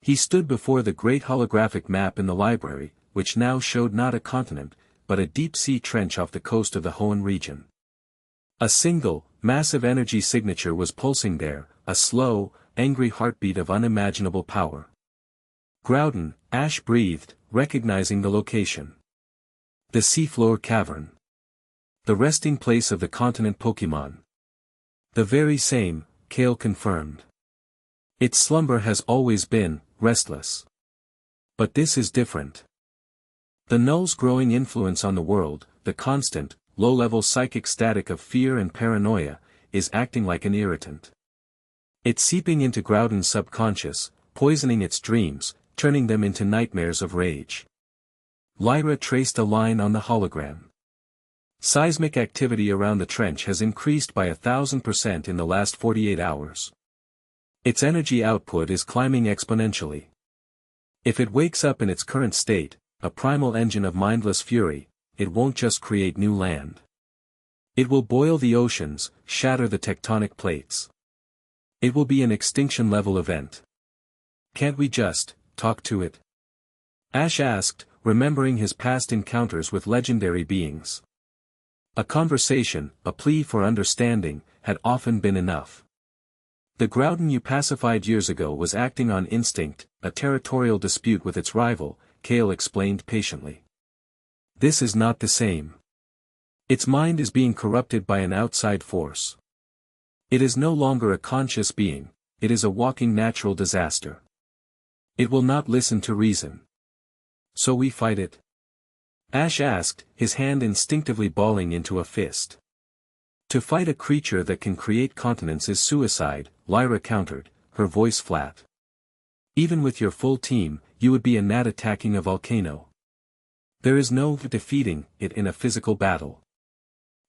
S1: He stood before the great holographic map in the library, which now showed not a continent, but a deep-sea trench off the coast of the Hoenn region. A single, massive energy signature was pulsing there, a slow, angry heartbeat of unimaginable power. Groudon, Ash breathed, recognizing the location. The seafloor cavern. The resting place of the continent Pokémon. The very same, Kale confirmed. Its slumber has always been restless. But this is different. The null's growing influence on the world, the constant, low-level psychic static of fear and paranoia, is acting like an irritant. It's seeping into Groudon's subconscious, poisoning its dreams, turning them into nightmares of rage. Lyra traced a line on the hologram. Seismic activity around the trench has increased by 1,000% in the last 48 hours. Its energy output is climbing exponentially. If it wakes up in its current state, a primal engine of mindless fury, it won't just create new land. It will boil the oceans, shatter the tectonic plates. It will be an extinction-level event. Can't we just talk to it? Ash asked, remembering his past encounters with legendary beings. A conversation, a plea for understanding, had often been enough. The Groudon you pacified years ago was acting on instinct, a territorial dispute with its rival, Kale explained patiently. This is not the same. Its mind is being corrupted by an outside force. It is no longer a conscious being, it is a walking natural disaster. It will not listen to reason. So we fight it? Ash asked, his hand instinctively balling into a fist. To fight a creature that can create continents is suicide, Lyra countered, her voice flat. Even with your full team, you would be a gnat attacking a volcano. There is no defeating it in a physical battle.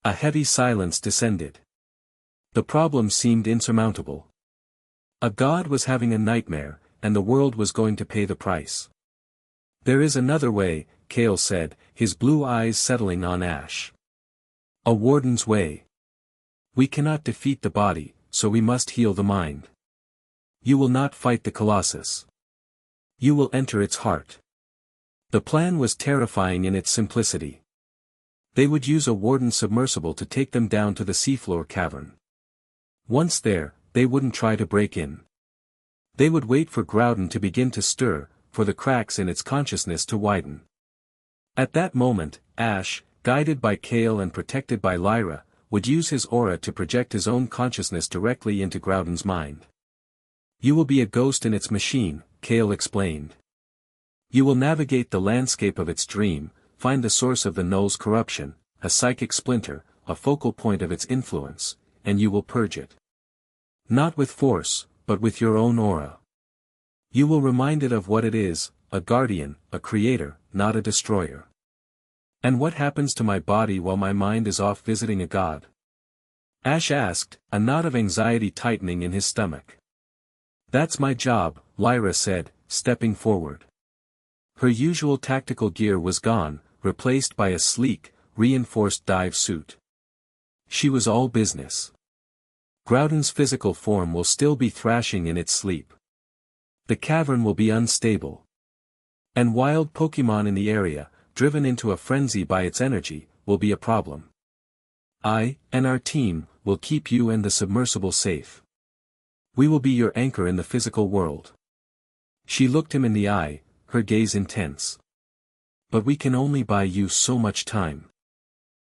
S1: A heavy silence descended. The problem seemed insurmountable. A god was having a nightmare, and the world was going to pay the price. There is another way, Kale said, his blue eyes settling on Ash. A warden's way. We cannot defeat the body, so we must heal the mind. You will not fight the Colossus. You will enter its heart. The plan was terrifying in its simplicity. They would use a warden submersible to take them down to the seafloor cavern. Once there, they wouldn't try to break in. They would wait for Groudon to begin to stir, for the cracks in its consciousness to widen. At that moment, Ash, guided by Kale and protected by Lyra, would use his aura to project his own consciousness directly into Groudon's mind. You will be a ghost in its machine, Kale explained. You will navigate the landscape of its dream, find the source of the null's corruption, a psychic splinter, a focal point of its influence, and you will purge it. Not with force, but with your own aura. You will remind it of what it is, a guardian, a creator, not a destroyer. And what happens to my body while my mind is off visiting a god? Ash asked, a knot of anxiety tightening in his stomach. "That's my job," Lyra said, stepping forward. Her usual tactical gear was gone, replaced by a sleek, reinforced dive suit. She was all business. Groudon's physical form will still be thrashing in its sleep. The cavern will be unstable. And wild Pokémon in the area, driven into a frenzy by its energy, will be a problem. I, and our team, will keep you and the submersible safe. We will be your anchor in the physical world. She looked him in the eye, her gaze intense. But we can only buy you so much time.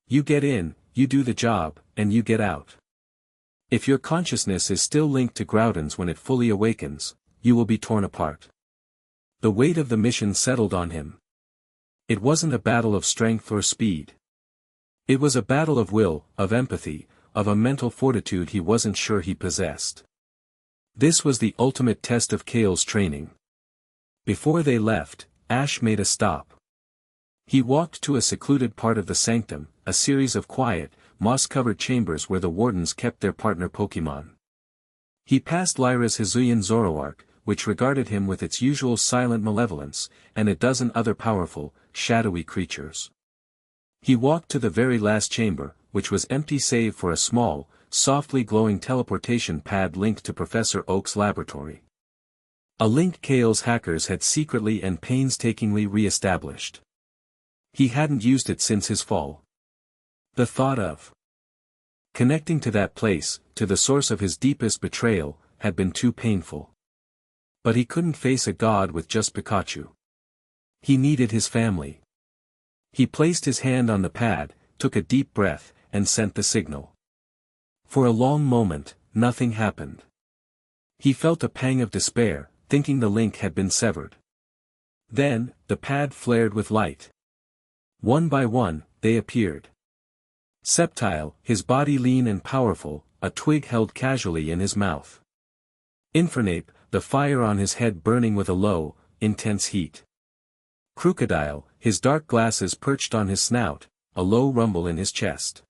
S1: You get in, you do the job, and you get out. If your consciousness is still linked to Groudon's when it fully awakens, you will be torn apart. The weight of the mission settled on him. It wasn't a battle of strength or speed. It was a battle of will, of empathy, of a mental fortitude he wasn't sure he possessed. This was the ultimate test of Kale's training. Before they left, Ash made a stop. He walked to a secluded part of the sanctum, a series of quiet, moss-covered chambers where the wardens kept their partner Pokémon. He passed Lyra's Hisuian Zoroark, which regarded him with its usual silent malevolence, and a dozen other powerful, shadowy creatures. He walked to the very last chamber, which was empty save for a small, softly glowing teleportation pad linked to Professor Oak's laboratory. A link Kale's hackers had secretly and painstakingly re-established. He hadn't used it since his fall. The thought of connecting to that place, to the source of his deepest betrayal, had been too painful. But he couldn't face a god with just Pikachu. He needed his family. He placed his hand on the pad, took a deep breath, and sent the signal. For a long moment, nothing happened. He felt a pang of despair, thinking the link had been severed. Then, the pad flared with light. One by one, they appeared. Sceptile, his body lean and powerful, a twig held casually in his mouth. Infernape, the fire on his head burning with a low, intense heat. Crocodile, his dark glasses perched on his snout, a low rumble in his chest.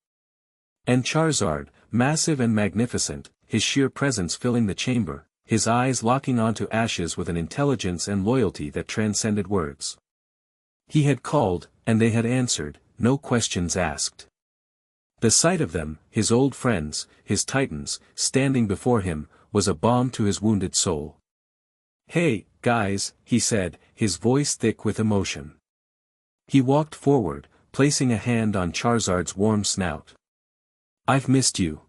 S1: And Charizard, massive and magnificent, his sheer presence filling the chamber, his eyes locking onto Ash's with an intelligence and loyalty that transcended words. He had called, and they had answered, no questions asked. The sight of them, his old friends, his titans, standing before him, was a balm to his wounded soul. "Hey, guys," he said, his voice thick with emotion. He walked forward, placing a hand on Charizard's warm snout. "I've missed you.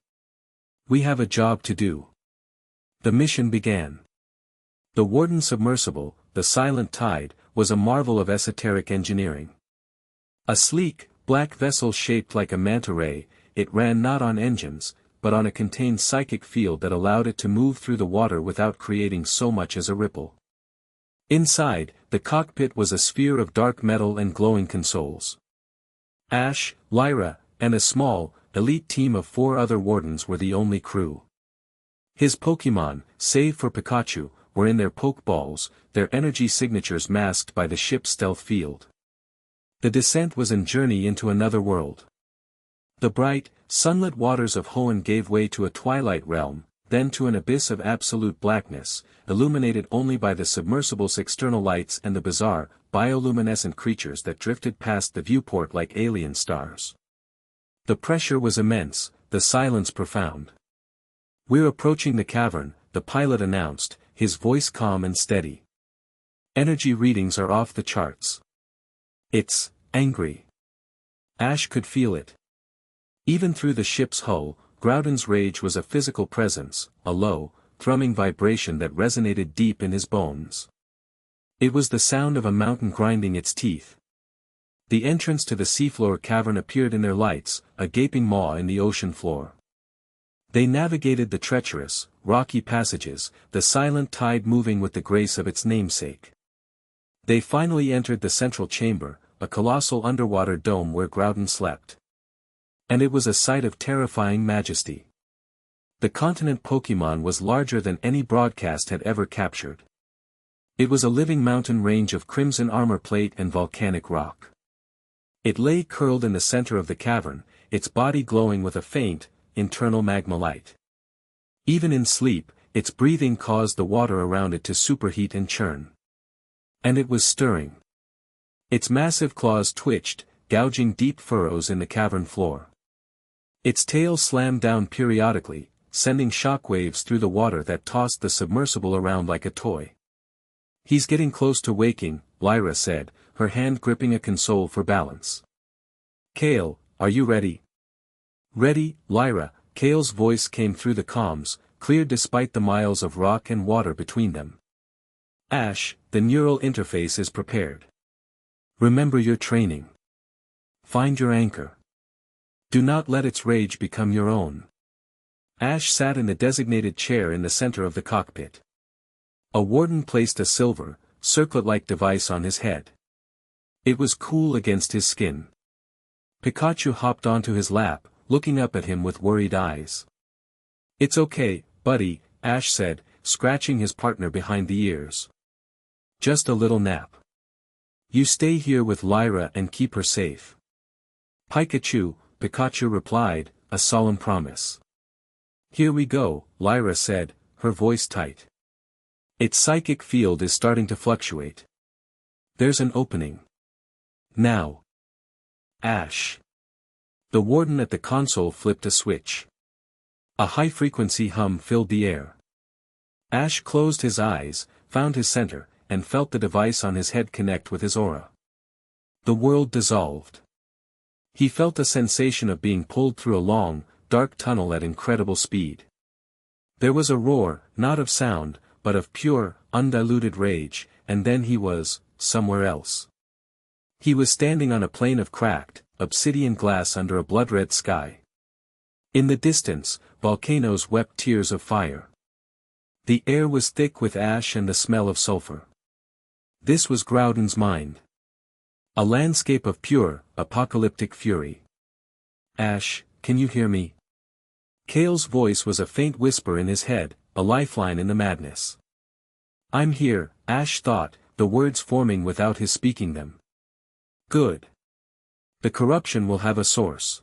S1: We have a job to do." The mission began. The Warden submersible, the Silent Tide, was a marvel of esoteric engineering. A sleek, black vessel shaped like a manta ray, it ran not on engines, but on a contained psychic field that allowed it to move through the water without creating so much as a ripple. Inside, the cockpit was a sphere of dark metal and glowing consoles. Ash, Lyra, and a small, elite team of 4 other wardens were the only crew. His Pokémon, save for Pikachu, were in their Pokeballs, their energy signatures masked by the ship's stealth field. The descent was a journey into another world. The bright, sunlit waters of Hoenn gave way to a twilight realm, then to an abyss of absolute blackness, illuminated only by the submersible's external lights and the bizarre, bioluminescent creatures that drifted past the viewport like alien stars. The pressure was immense, the silence profound. "We're approaching the cavern," the pilot announced, his voice calm and steady. "Energy readings are off the charts. It's angry." Ash could feel it. Even through the ship's hull, Groudon's rage was a physical presence, a low, thrumming vibration that resonated deep in his bones. It was the sound of a mountain grinding its teeth. The entrance to the seafloor cavern appeared in their lights, a gaping maw in the ocean floor. They navigated the treacherous, rocky passages, the Silent Tide moving with the grace of its namesake. They finally entered the central chamber, a colossal underwater dome where Groudon slept. And it was a sight of terrifying majesty. The continent Pokémon was larger than any broadcast had ever captured. It was a living mountain range of crimson armor plate and volcanic rock. It lay curled in the center of the cavern, its body glowing with a faint, internal magma light. Even in sleep, its breathing caused the water around it to superheat and churn. And it was stirring. Its massive claws twitched, gouging deep furrows in the cavern floor. Its tail slammed down periodically, sending shockwaves through the water that tossed the submersible around like a toy. "He's getting close to waking," Lyra said, her hand gripping a console for balance. "Kale, are you ready?" "Ready, Lyra," Kale's voice came through the comms, clear despite the miles of rock and water between them. "Ash, the neural interface is prepared. Remember your training. Find your anchor. Do not let its rage become your own." Ash sat in the designated chair in the center of the cockpit. A warden placed a silver, circlet-like device on his head. It was cool against his skin. Pikachu hopped onto his lap, looking up at him with worried eyes. "It's okay, buddy," Ash said, scratching his partner behind the ears. "Just a little nap. You stay here with Lyra and keep her safe." "Pikachu," Pikachu replied, a solemn promise. "Here we go," Lyra said, her voice tight. "Its psychic field is starting to fluctuate. There's an opening. Now." "Ash." The warden at the console flipped a switch. A high-frequency hum filled the air. Ash closed his eyes, found his center, and felt the device on his head connect with his aura. The world dissolved. He felt a sensation of being pulled through a long, dark tunnel at incredible speed. There was a roar, not of sound, but of pure, undiluted rage, and then he was somewhere else. He was standing on a plain of cracked, obsidian glass under a blood-red sky. In the distance, volcanoes wept tears of fire. The air was thick with ash and the smell of sulfur. This was Groudon's mind. A landscape of pure, apocalyptic fury. "Ash, can you hear me?" Kale's voice was a faint whisper in his head, a lifeline in the madness. "I'm here," Ash thought, the words forming without his speaking them. "Good. The corruption will have a source.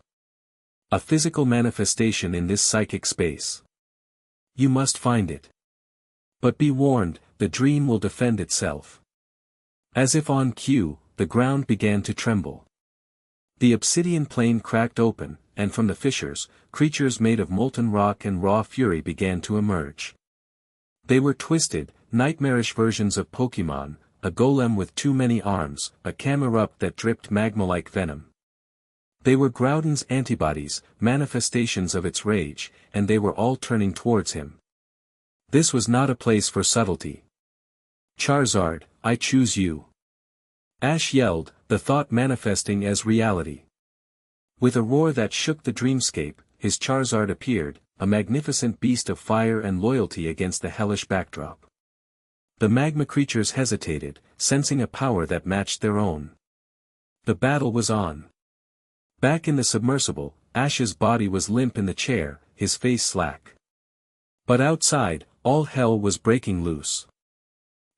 S1: A physical manifestation in this psychic space. You must find it. But be warned, the dream will defend itself." As if on cue, the ground began to tremble. The obsidian plain cracked open, and from the fissures, creatures made of molten rock and raw fury began to emerge. They were twisted, nightmarish versions of Pokémon, a golem with too many arms, a Camerupt that dripped magma-like venom. They were Groudon's antibodies, manifestations of its rage, and they were all turning towards him. This was not a place for subtlety. "Charizard, I choose you." Ash yelled, the thought manifesting as reality. With a roar that shook the dreamscape, his Charizard appeared, a magnificent beast of fire and loyalty against the hellish backdrop. The magma creatures hesitated, sensing a power that matched their own. The battle was on. Back in the submersible, Ash's body was limp in the chair, his face slack. But outside, all hell was breaking loose.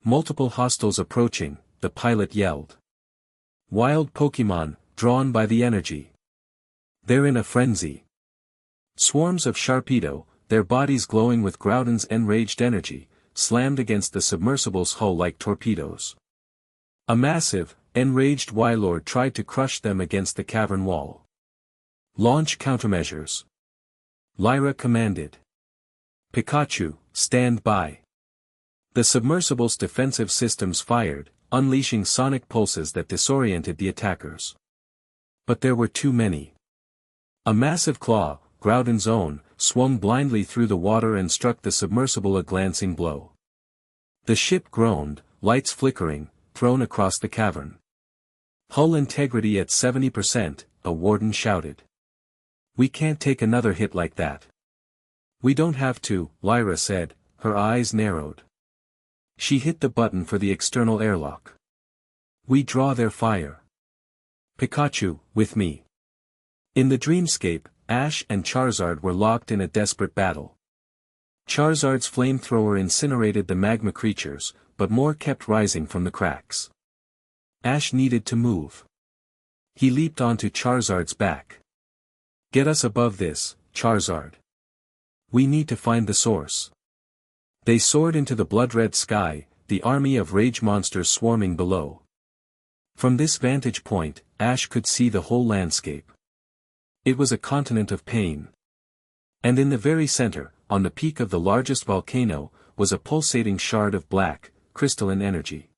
S1: Multiple hostiles approaching, the pilot yelled. Wild Pokémon, drawn by the energy. They're in a frenzy. Swarms of Sharpedo, their bodies glowing with Groudon's enraged energy, slammed against the submersible's hull like torpedoes. A massive, enraged Wylord tried to crush them against the cavern wall. "Launch countermeasures," Lyra commanded. "Pikachu, stand by." The submersible's defensive systems fired, unleashing sonic pulses that disoriented the attackers. But there were too many. A massive claw, Groudon's own, swung blindly through the water and struck the submersible a glancing blow. The ship groaned, lights flickering, thrown across the cavern. "Hull integrity at 70%, a warden shouted. "We can't take another hit like that." "We don't have to," Lyra said, her eyes narrowed. She hit the button for the external airlock. "We draw their fire. Pikachu, with me." In the dreamscape, Ash and Charizard were locked in a desperate battle. Charizard's flamethrower incinerated the magma creatures, but more kept rising from the cracks. Ash needed to move. He leaped onto Charizard's back. "Get us above this, Charizard. We need to find the source." They soared into the blood-red sky, the army of rage monsters swarming below. From this vantage point, Ash could see the whole landscape. It was a continent of pain. And in the very center, on the peak of the largest volcano, was a pulsating shard of black, crystalline energy.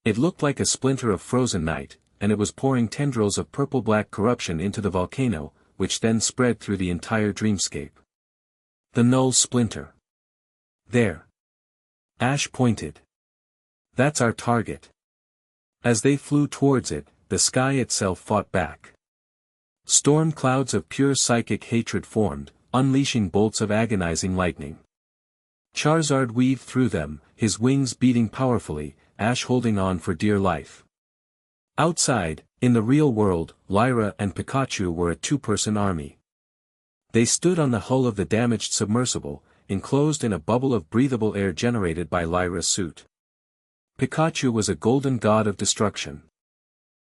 S1: It looked like a splinter of frozen night, and it was pouring tendrils of purple-black corruption into the volcano, which then spread through the entire dreamscape. The null splinter. There. Ash pointed. That's our target. As they flew towards it, the sky itself fought back. Storm clouds of pure psychic hatred formed, unleashing bolts of agonizing lightning. Charizard weaved through them, his wings beating powerfully, Ash holding on for dear life. Outside, in the real world, Lyra and Pikachu were a two-person army. They stood on the hull of the damaged submersible, enclosed in a bubble of breathable air generated by Lyra's suit. Pikachu was a golden god of destruction.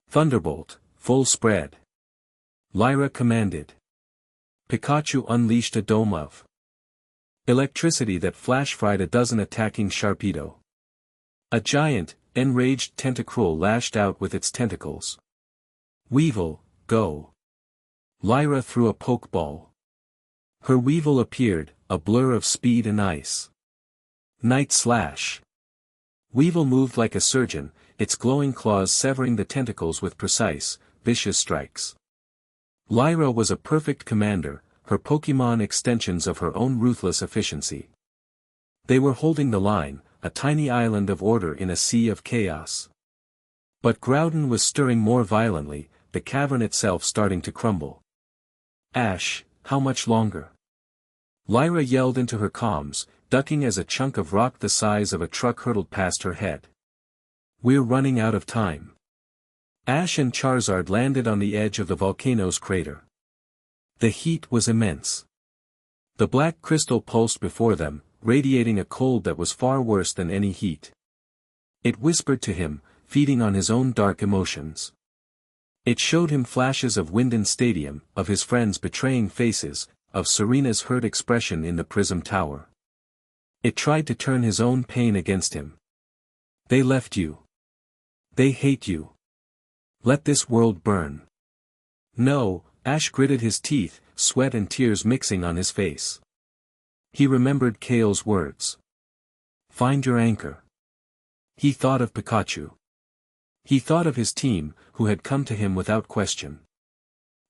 S1: Thunderbolt, full spread. Lyra commanded. Pikachu unleashed a dome of electricity that flash-fried a dozen attacking Sharpedo. A giant, enraged Tentacruel lashed out with its tentacles. Weevil, go. Lyra threw a pokeball. Her Weevil appeared, a blur of speed and ice. Night Slash. Weevil moved like a surgeon, its glowing claws severing the tentacles with precise, vicious strikes. Lyra was a perfect commander, her Pokémon extensions of her own ruthless efficiency. They were holding the line, a tiny island of order in a sea of chaos. But Groudon was stirring more violently, the cavern itself starting to crumble. Ash, how much longer? Lyra yelled into her comms, ducking as a chunk of rock the size of a truck hurtled past her head. We're running out of time. Ash and Charizard landed on the edge of the volcano's crater. The heat was immense. The black crystal pulsed before them, radiating a cold that was far worse than any heat. It whispered to him, feeding on his own dark emotions. It showed him flashes of Winden Stadium, of his friends' betraying faces, of Serena's hurt expression in the Prism Tower. It tried to turn his own pain against him. They left you. They hate you. Let this world burn. No, Ash gritted his teeth, sweat and tears mixing on his face. He remembered Kale's words. Find your anchor. He thought of Pikachu. He thought of his team, who had come to him without question.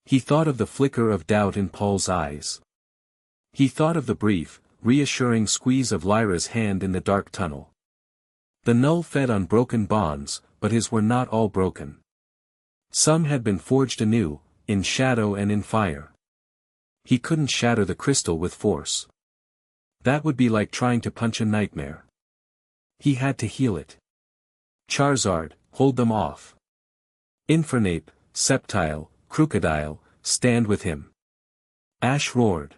S1: He thought of the flicker of doubt in Paul's eyes. He thought of the brief, reassuring squeeze of Lyra's hand in the dark tunnel. The null fed on broken bonds, but his were not all broken. Some had been forged anew, in shadow and in fire. He couldn't shatter the crystal with force. That would be like trying to punch a nightmare. He had to heal it. Charizard, hold them off. Infernape, Sceptile, Crocodile, stand with him. Ash roared.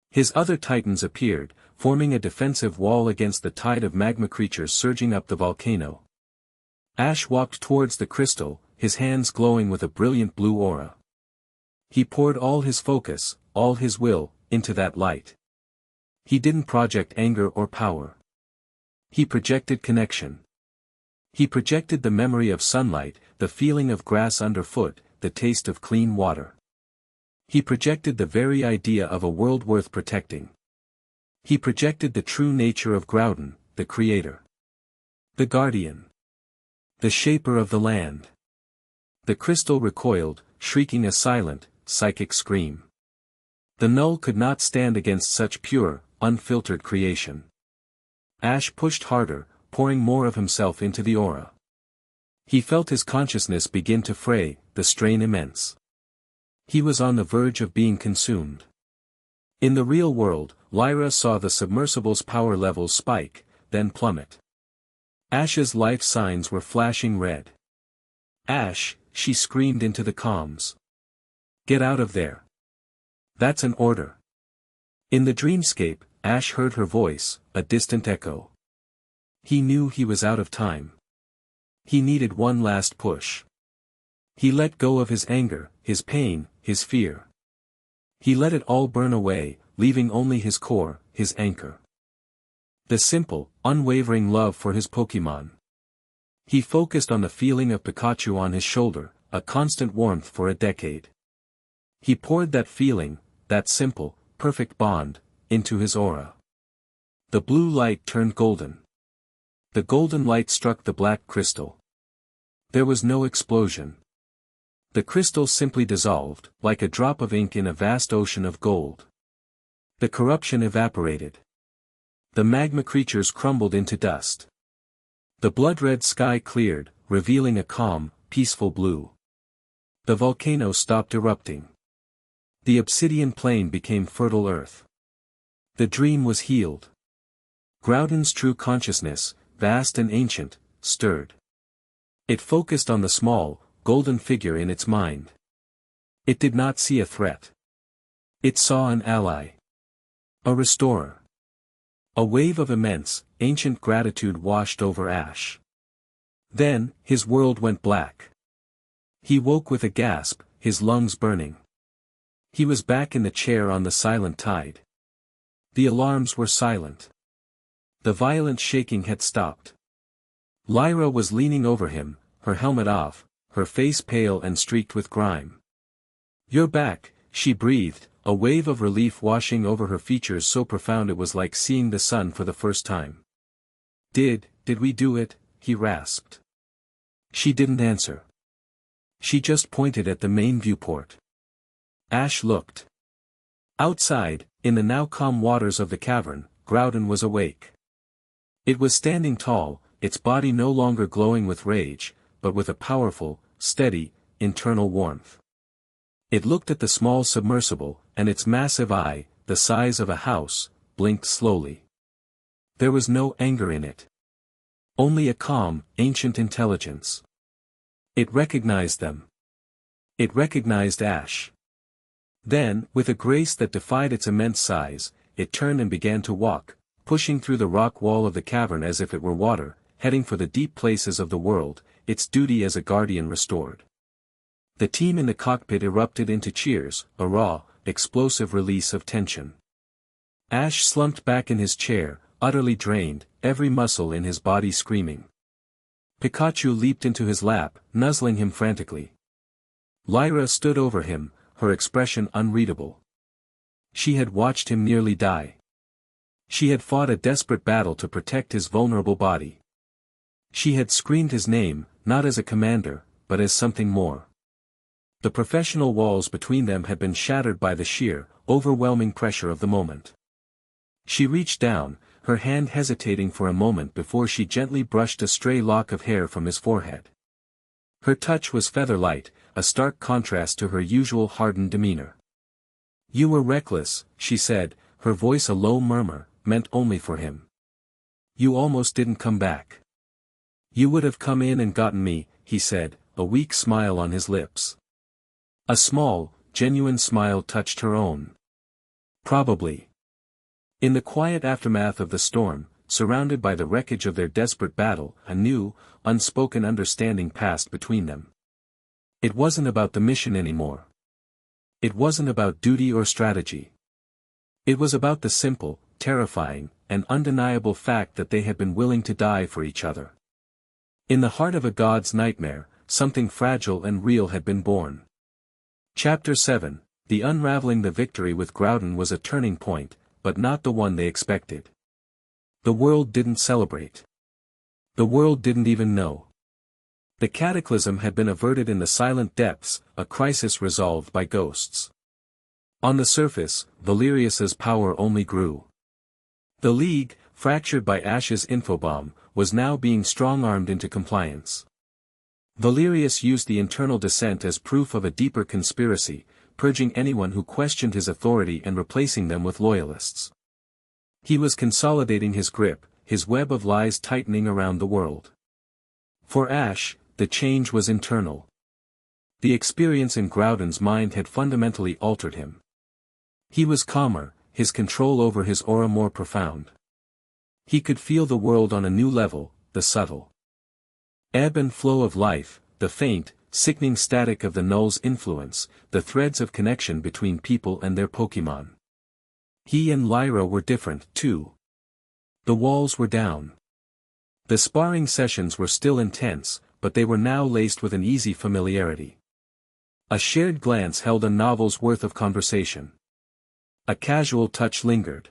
S1: His other titans appeared, forming a defensive wall against the tide of magma creatures surging up the volcano. Ash walked towards the crystal, his hands glowing with a brilliant blue aura. He poured all his focus, all his will, into that light. He didn't project anger or power. He projected connection. He projected the memory of sunlight, the feeling of grass underfoot, the taste of clean water. He projected the very idea of a world worth protecting. He projected the true nature of Groudon, the creator. The guardian. The shaper of the land. The crystal recoiled, shrieking a silent, psychic scream. The null could not stand against such pure, unfiltered creation. Ash pushed harder, pouring more of himself into the aura. He felt his consciousness begin to fray, the strain immense. He was on the verge of being consumed. In the real world, Lyra saw the submersible's power levels spike, then plummet. Ash's life signs were flashing red. Ash, she screamed into the comms. Get out of there. That's an order. In the dreamscape, Ash heard her voice, a distant echo. He knew he was out of time. He needed one last push. He let go of his anger, his pain, his fear. He let it all burn away, leaving only his core, his anchor. The simple, unwavering love for his Pokémon. He focused on the feeling of Pikachu on his shoulder, a constant warmth for a decade. He poured that feeling, that simple, perfect bond, into his aura. The blue light turned golden. The golden light struck the black crystal. There was no explosion. The crystal simply dissolved, like a drop of ink in a vast ocean of gold. The corruption evaporated. The magma creatures crumbled into dust. The blood-red sky cleared, revealing a calm, peaceful blue. The volcano stopped erupting. The obsidian plain became fertile earth. The dream was healed. Groudon's true consciousness, vast and ancient, stirred. It focused on the small, golden figure in its mind. It did not see a threat. It saw an ally. A restorer. A wave of immense, ancient gratitude washed over Ash. Then, his world went black. He woke with a gasp, his lungs burning. He was back in the chair on the silent tide. The alarms were silent. The violent shaking had stopped. Lyra was leaning over him, her helmet off, her face pale and streaked with grime. "You're back," she breathed, a wave of relief washing over her features so profound it was like seeing the sun for the first time. Did we do it?" he rasped. She didn't answer. She just pointed at the main viewport. Ash looked. Outside, in the now calm waters of the cavern, Groudon was awake. It was standing tall, its body no longer glowing with rage, but with a powerful, steady, internal warmth. It looked at the small submersible, and its massive eye, the size of a house, blinked slowly. There was no anger in it. Only a calm, ancient intelligence. It recognized them. It recognized Ash. Then, with a grace that defied its immense size, it turned and began to walk, pushing through the rock wall of the cavern as if it were water, heading for the deep places of the world, its duty as a guardian restored. The team in the cockpit erupted into cheers, a raw, explosive release of tension. Ash slumped back in his chair, utterly drained, every muscle in his body screaming. Pikachu leaped into his lap, nuzzling him frantically. Lyra stood over him, her expression unreadable. She had watched him nearly die. She had fought a desperate battle to protect his vulnerable body. She had screamed his name, not as a commander, but as something more. The professional walls between them had been shattered by the sheer, overwhelming pressure of the moment. She reached down, her hand hesitating for a moment before she gently brushed a stray lock of hair from his forehead. Her touch was feather-light, a stark contrast to her usual hardened demeanor. "You were reckless," she said, her voice a low murmur, meant only for him. "You almost didn't come back." "You would have come in and gotten me," he said, a weak smile on his lips. A small, genuine smile touched her own. Probably. In the quiet aftermath of the storm, surrounded by the wreckage of their desperate battle, a new, unspoken understanding passed between them. It wasn't about the mission anymore. It wasn't about duty or strategy. It was about the simple, terrifying, and undeniable fact that they had been willing to die for each other. In the heart of a god's nightmare, something fragile and real had been born. Chapter 7, The Unraveling. The victory with Groudon was a turning point, but not the one they expected. The world didn't celebrate. The world didn't even know. The cataclysm had been averted in the silent depths, a crisis resolved by ghosts. On the surface, Valerius's power only grew. The League, fractured by Ash's infobomb, was now being strong-armed into compliance. Valerius used the internal dissent as proof of a deeper conspiracy, purging anyone who questioned his authority and replacing them with loyalists. He was consolidating his grip, his web of lies tightening around the world. For Ash, the change was internal. The experience in Groudon's mind had fundamentally altered him. He was calmer, his control over his aura more profound. He could feel the world on a new level, the subtle ebb and flow of life, the faint, sickening static of the null's influence, the threads of connection between people and their Pokémon. He and Lyra were different, too. The walls were down. The sparring sessions were still intense, but they were now laced with an easy familiarity. A shared glance held a novel's worth of conversation. A casual touch lingered.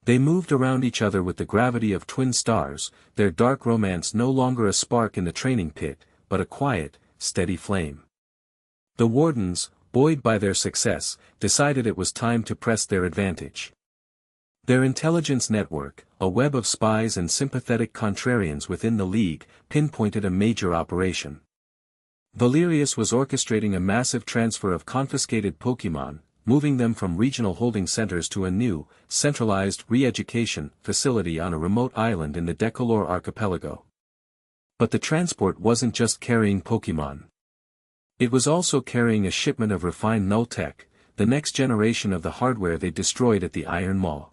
S1: They moved around each other with the gravity of twin stars, their dark romance no longer a spark in the training pit, but a quiet, steady flame. The wardens, buoyed by their success, decided it was time to press their advantage. Their intelligence network, a web of spies and sympathetic contrarians within the League, pinpointed a major operation. Valerius was orchestrating a massive transfer of confiscated Pokémon, moving them from regional holding centers to a new, centralized re-education facility on a remote island in the Decolor archipelago. But the transport wasn't just carrying Pokémon. It was also carrying a shipment of refined null tech, the next generation of the hardware they destroyed at the Iron Maw.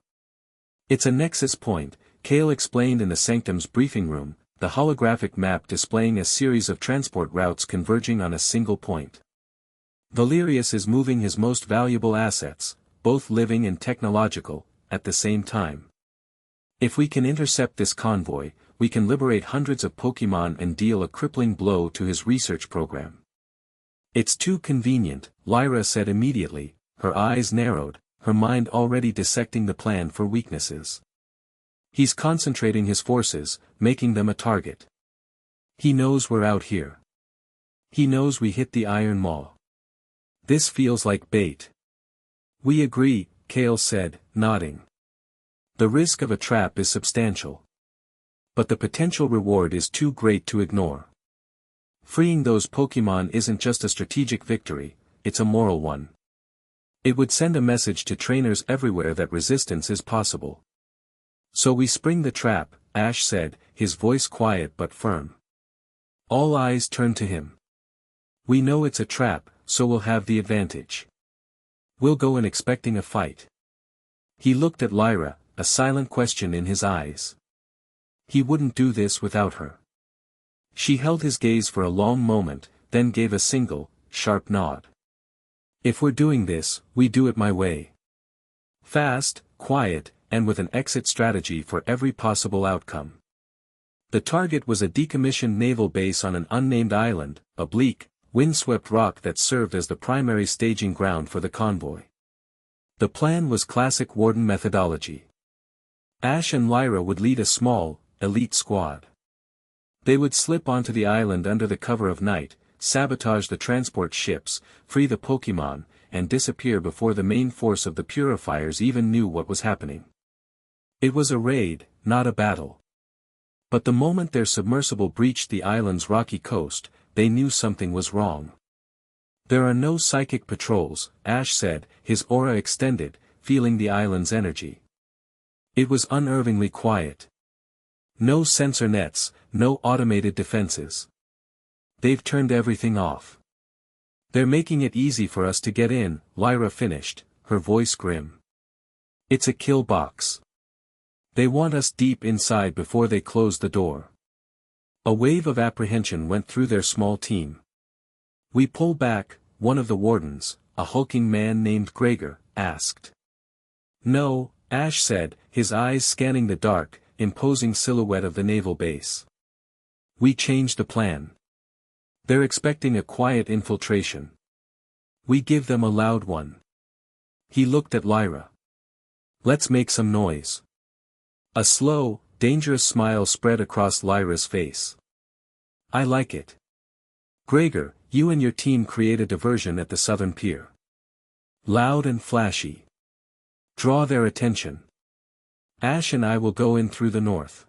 S1: It's a nexus point, Kale explained in the Sanctum's briefing room, the holographic map displaying a series of transport routes converging on a single point. Valerius is moving his most valuable assets, both living and technological, at the same time. If we can intercept this convoy, we can liberate hundreds of Pokémon and deal a crippling blow to his research program. It's too convenient, Lyra said immediately, her eyes narrowed, her mind already dissecting the plan for weaknesses. He's concentrating his forces, making them a target. He knows we're out here. He knows we hit the Iron Maw. This feels like bait. We agree, Kale said, nodding. The risk of a trap is substantial. But the potential reward is too great to ignore. Freeing those Pokémon isn't just a strategic victory, it's a moral one. It would send a message to trainers everywhere that resistance is possible. So we spring the trap, Ash said, his voice quiet but firm. All eyes turned to him. We know it's a trap, so we'll have the advantage. We'll go in expecting a fight. He looked at Lyra, a silent question in his eyes. He wouldn't do this without her. She held his gaze for a long moment, then gave a single, sharp nod. If we're doing this, we do it my way. Fast, quiet, and with an exit strategy for every possible outcome. The target was a decommissioned naval base on an unnamed island, a bleak, windswept rock that served as the primary staging ground for the convoy. The plan was classic Warden methodology. Ash and Lyra would lead a small, elite squad. They would slip onto the island under the cover of night, sabotage the transport ships, free the Pokémon, and disappear before the main force of the Purifiers even knew what was happening. It was a raid, not a battle. But the moment their submersible breached the island's rocky coast, they knew something was wrong. There are no psychic patrols, Ash said, his aura extended, feeling the island's energy. It was unnervingly quiet. No sensor nets, no automated defenses. They've turned everything off. They're making it easy for us to get in, Lyra finished, her voice grim. It's a kill box. They want us deep inside before they close the door. A wave of apprehension went through their small team. We pull back, one of the wardens, a hulking man named Gregor, asked. No, Ash said, his eyes scanning the dark, imposing silhouette of the naval base. We changed the plan. They're expecting a quiet infiltration. We give them a loud one. He looked at Lyra. Let's make some noise. A slow, dangerous smile spread across Lyra's face. I like it. Gregor, you and your team create a diversion at the southern pier. Loud and flashy. Draw their attention. Ash and I will go in through the north.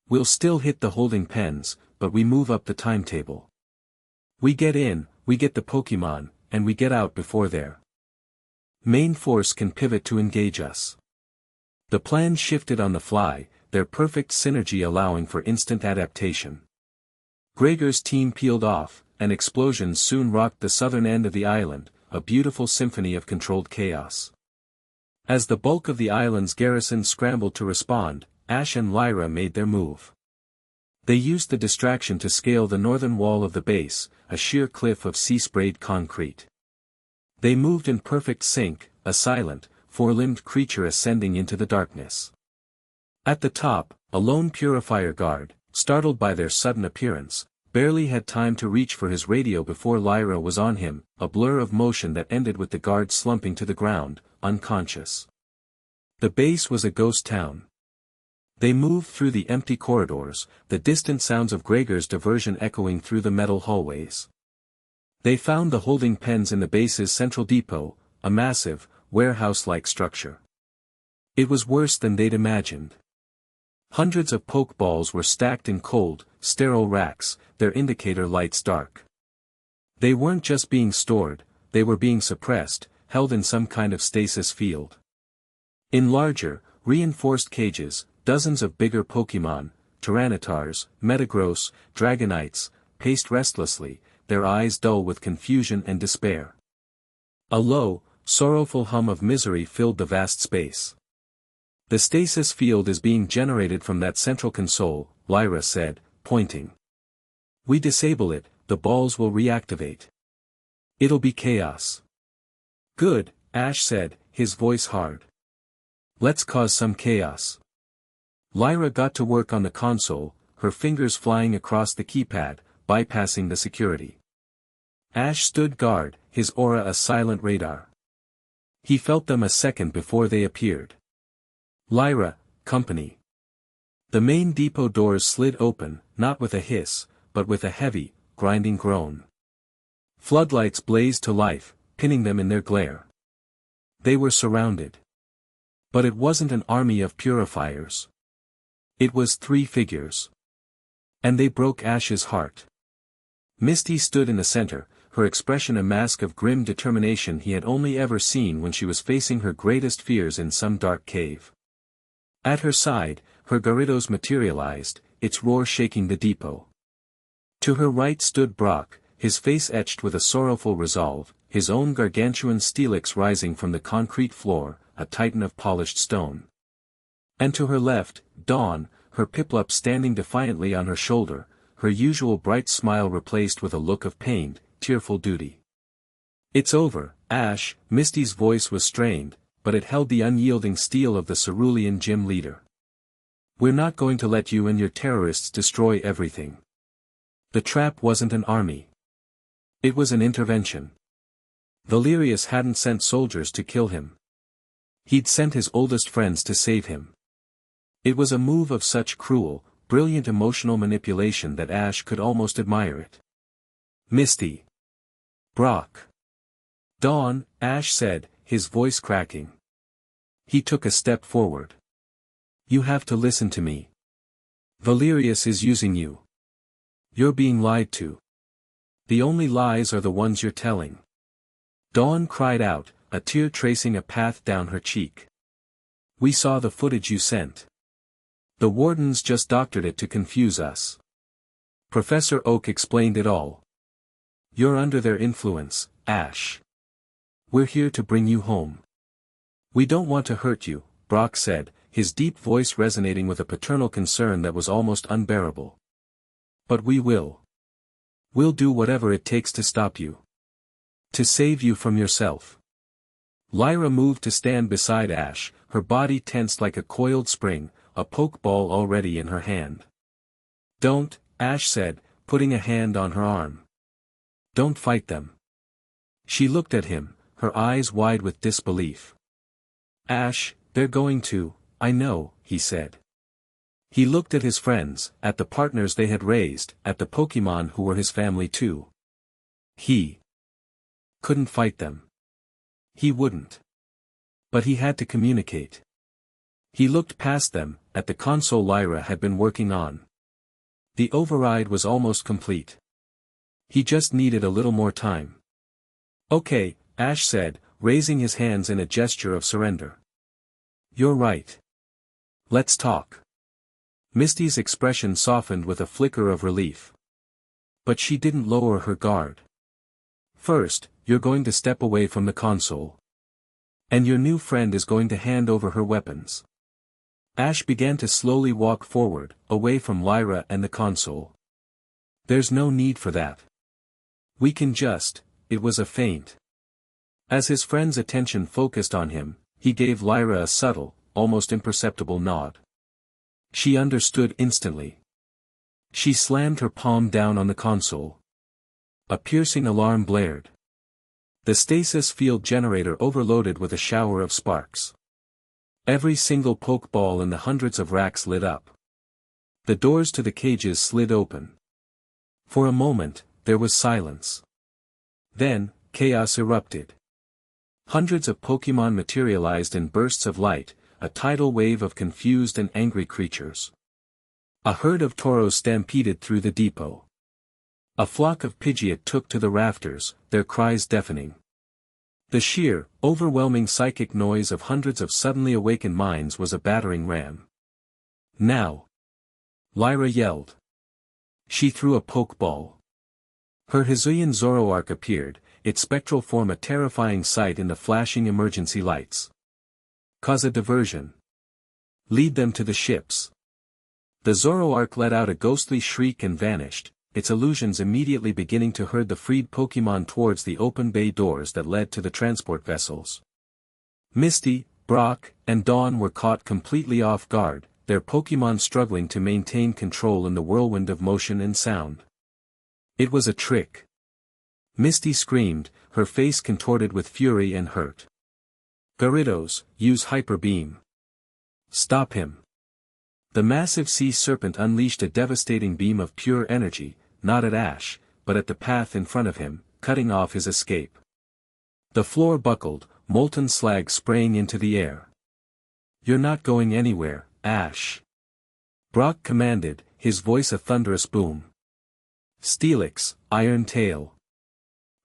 S1: We'll still hit the holding pens, but we move up the timetable. We get in, we get the Pokémon, and we get out before their main force can pivot to engage us. The plan shifted on the fly, their perfect synergy allowing for instant adaptation. Gregor's team peeled off, and explosions soon rocked the southern end of the island, a beautiful symphony of controlled chaos. As the bulk of the island's garrison scrambled to respond, Ash and Lyra made their move. They used the distraction to scale the northern wall of the base, a sheer cliff of sea-sprayed concrete. They moved in perfect sync, a silent, four-limbed creature ascending into the darkness. At the top, a lone purifier guard, startled by their sudden appearance, barely had time to reach for his radio before Lyra was on him, a blur of motion that ended with the guard slumping to the ground, unconscious. The base was a ghost town. They moved through the empty corridors, the distant sounds of Gregor's diversion echoing through the metal hallways. They found the holding pens in the base's central depot, a massive, warehouse-like structure. It was worse than they'd imagined. Hundreds of pokeballs were stacked in cold, sterile racks, their indicator lights dark. They weren't just being stored, they were being suppressed, held in some kind of stasis field. In larger, reinforced cages, dozens of bigger Pokemon, Tyrannitars, Metagross, Dragonites, paced restlessly, their eyes dull with confusion and despair. A low, sorrowful hum of misery filled the vast space. The stasis field is being generated from that central console, Lyra said, pointing. We disable it, the balls will reactivate. It'll be chaos. Good, Ash said, his voice hard. Let's cause some chaos. Lyra got to work on the console, her fingers flying across the keypad, bypassing the security. Ash stood guard, his aura a silent radar. He felt them a second before they appeared. Lyra, company. The main depot doors slid open, not with a hiss, but with a heavy, grinding groan. Floodlights blazed to life, pinning them in their glare. They were surrounded. But it wasn't an army of purifiers. It was 3 figures. And they broke Ash's heart. Misty stood in the center, her expression a mask of grim determination he had only ever seen when she was facing her greatest fears in some dark cave. At her side, her Gyarados materialized, its roar shaking the depot. To her right stood Brock, his face etched with a sorrowful resolve, his own gargantuan Steelix rising from the concrete floor, a titan of polished stone. And to her left, Dawn, her Piplup standing defiantly on her shoulder, her usual bright smile replaced with a look of pained, tearful duty. It's over, Ash, Misty's voice was strained, but it held the unyielding steel of the Cerulean gym leader. We're not going to let you and your terrorists destroy everything. The trap wasn't an army. It was an intervention. Valerius hadn't sent soldiers to kill him. He'd sent his oldest friends to save him. It was a move of such cruel, brilliant emotional manipulation that Ash could almost admire it. Misty. Brock. Dawn, Ash said, his voice cracking. He took a step forward. You have to listen to me. Valerius is using you. You're being lied to. The only lies are the ones you're telling. Dawn cried out, a tear tracing a path down her cheek. We saw the footage you sent. The wardens just doctored it to confuse us. Professor Oak explained it all. You're under their influence, Ash. We're here to bring you home. We don't want to hurt you, Brock said, his deep voice resonating with a paternal concern that was almost unbearable. But we will. We'll do whatever it takes to stop you. To save you from yourself. Lyra moved to stand beside Ash, her body tensed like a coiled spring, a pokeball already in her hand. Don't, Ash said, putting a hand on her arm. Don't fight them. She looked at him, her eyes wide with disbelief. Ash, they're going to, I know, he said. He looked at his friends, at the partners they had raised, at the Pokemon who were his family too. He couldn't fight them. He wouldn't. But he had to communicate. He looked past them, at the console Lyra had been working on. The override was almost complete. He just needed a little more time. Okay, Ash said, raising his hands in a gesture of surrender. You're right. Let's talk. Misty's expression softened with a flicker of relief. But she didn't lower her guard. First, you're going to step away from the console. And your new friend is going to hand over her weapons. Ash began to slowly walk forward, away from Lyra and the console. There's no need for that. We can just, it was a feint. As his friend's attention focused on him, he gave Lyra a subtle, almost imperceptible nod. She understood instantly. She slammed her palm down on the console. A piercing alarm blared. The stasis field generator overloaded with a shower of sparks. Every single pokeball in the hundreds of racks lit up. The doors to the cages slid open. For a moment, there was silence. Then, chaos erupted. Hundreds of Pokémon materialized in bursts of light, a tidal wave of confused and angry creatures. A herd of toros stampeded through the depot. A flock of Pidgeot took to the rafters, their cries deafening. The sheer, overwhelming psychic noise of hundreds of suddenly awakened minds was a battering ram. Now! Lyra yelled. She threw a pokeball. Her Hisuian Zoroark appeared, its spectral form a terrifying sight in the flashing emergency lights. Cause a diversion. Lead them to the ships. The Zoroark let out a ghostly shriek and vanished, its illusions immediately beginning to herd the freed Pokémon towards the open bay doors that led to the transport vessels. Misty, Brock, and Dawn were caught completely off guard, their Pokémon struggling to maintain control in the whirlwind of motion and sound. It was a trick. Misty screamed, her face contorted with fury and hurt. Gyarados, use Hyper Beam. Stop him. The massive sea serpent unleashed a devastating beam of pure energy, not at Ash, but at the path in front of him, cutting off his escape. The floor buckled, molten slag spraying into the air. You're not going anywhere, Ash. Brock commanded, his voice a thunderous boom. Steelix, Iron Tail.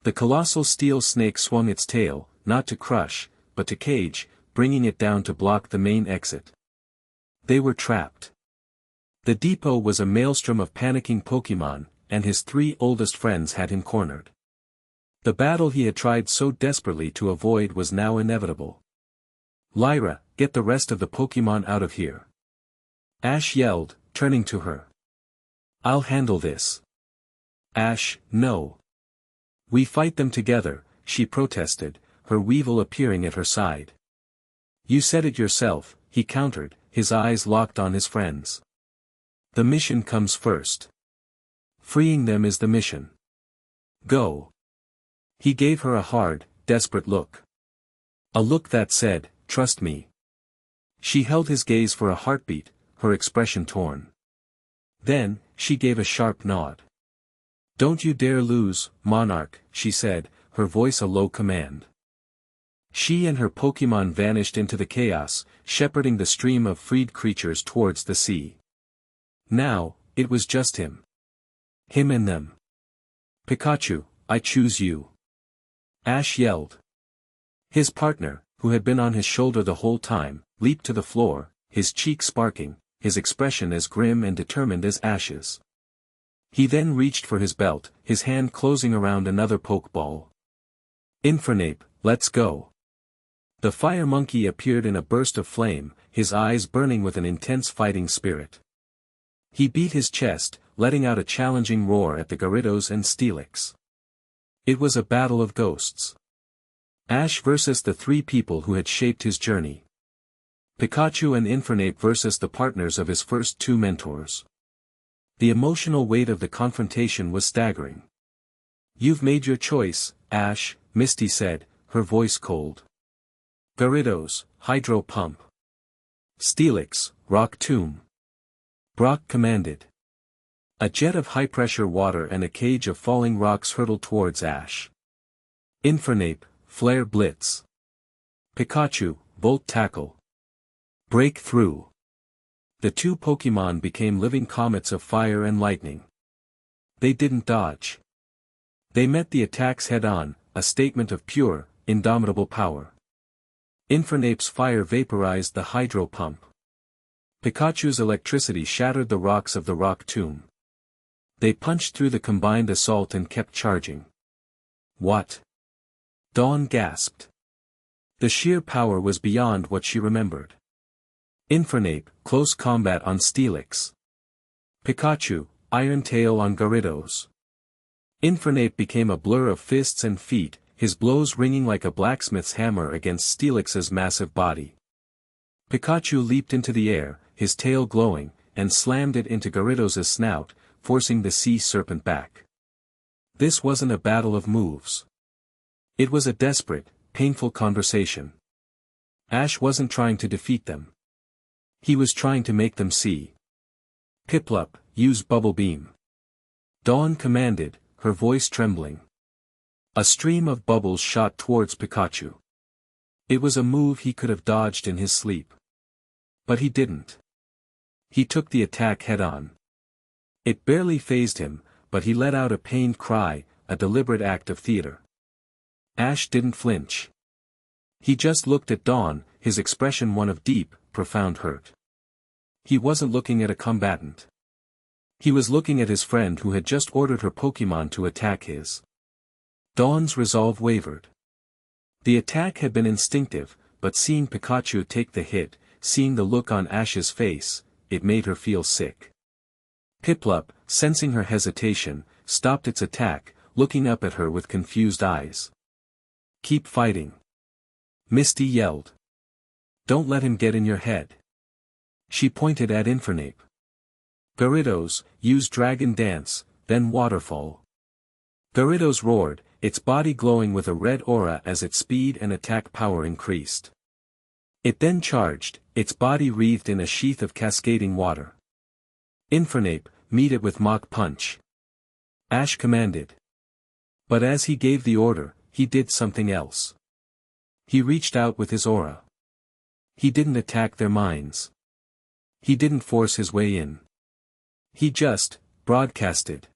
S1: The colossal steel snake swung its tail, not to crush, but to cage, bringing it down to block the main exit. They were trapped. The depot was a maelstrom of panicking Pokémon, and his three oldest friends had him cornered. The battle he had tried so desperately to avoid was now inevitable. Lyra, get the rest of the Pokémon out of here. Ash yelled, turning to her. I'll handle this. Ash, no. We fight them together, she protested, her Weevil appearing at her side. You said it yourself, he countered, his eyes locked on his friends. The mission comes first. Freeing them is the mission. Go. He gave her a hard, desperate look. A look that said, trust me. She held his gaze for a heartbeat, her expression torn. Then, she gave a sharp nod. Don't you dare lose, Monarch, she said, her voice a low command. She and her Pokémon vanished into the chaos, shepherding the stream of freed creatures towards the sea. Now, it was just him. Him and them. Pikachu, I choose you. Ash yelled. His partner, who had been on his shoulder the whole time, leaped to the floor, his cheek sparking, his expression as grim and determined as Ash's. He then reached for his belt, his hand closing around another Pokeball. Infernape, let's go. The fire monkey appeared in a burst of flame, his eyes burning with an intense fighting spirit. He beat his chest, letting out a challenging roar at the Gyarados and Steelix. It was a battle of ghosts. Ash versus the three people who had shaped his journey. Pikachu and Infernape versus the partners of his first two mentors. The emotional weight of the confrontation was staggering. You've made your choice, Ash, Misty said, her voice cold. Gyarados, Hydro Pump. Steelix, Rock Tomb. Brock commanded. A jet of high-pressure water and a cage of falling rocks hurtled towards Ash. Infernape, Flare Blitz. Pikachu, Volt Tackle. Break Through. The two Pokémon became living comets of fire and lightning. They didn't dodge. They met the attacks head-on, a statement of pure, indomitable power. Infernape's fire vaporized the Hydro Pump. Pikachu's electricity shattered the rocks of the Rock Tomb. They punched through the combined assault and kept charging. What? Dawn gasped. The sheer power was beyond what she remembered. Infernape, close combat on Steelix. Pikachu, Iron Tail on Gyarados. Infernape became a blur of fists and feet, his blows ringing like a blacksmith's hammer against Steelix's massive body. Pikachu leaped into the air, his tail glowing, and slammed it into Gyarados' snout, forcing the sea serpent back. This wasn't a battle of moves. It was a desperate, painful conversation. Ash wasn't trying to defeat them. He was trying to make them see. Piplup, use Bubble Beam. Dawn commanded, her voice trembling. A stream of bubbles shot towards Pikachu. It was a move he could have dodged in his sleep. But he didn't. He took the attack head-on. It barely fazed him, but he let out a pained cry, a deliberate act of theater. Ash didn't flinch. He just looked at Dawn, his expression one of deep, profound hurt. He wasn't looking at a combatant. He was looking at his friend who had just ordered her Pokémon to attack his. Dawn's resolve wavered. The attack had been instinctive, but seeing Pikachu take the hit, seeing the look on Ash's face, it made her feel sick. Piplup, sensing her hesitation, stopped its attack, looking up at her with confused eyes. Keep fighting. Misty yelled. Don't let him get in your head. She pointed at Infernape. Gyarados, use Dragon Dance, then Waterfall. Gyarados roared, its body glowing with a red aura as its speed and attack power increased. It then charged, its body wreathed in a sheath of cascading water. Infernape, meet it with Mach Punch. Ash commanded. But as he gave the order, he did something else. He reached out with his aura. He didn't attack their minds. He didn't force his way in. He just broadcasted.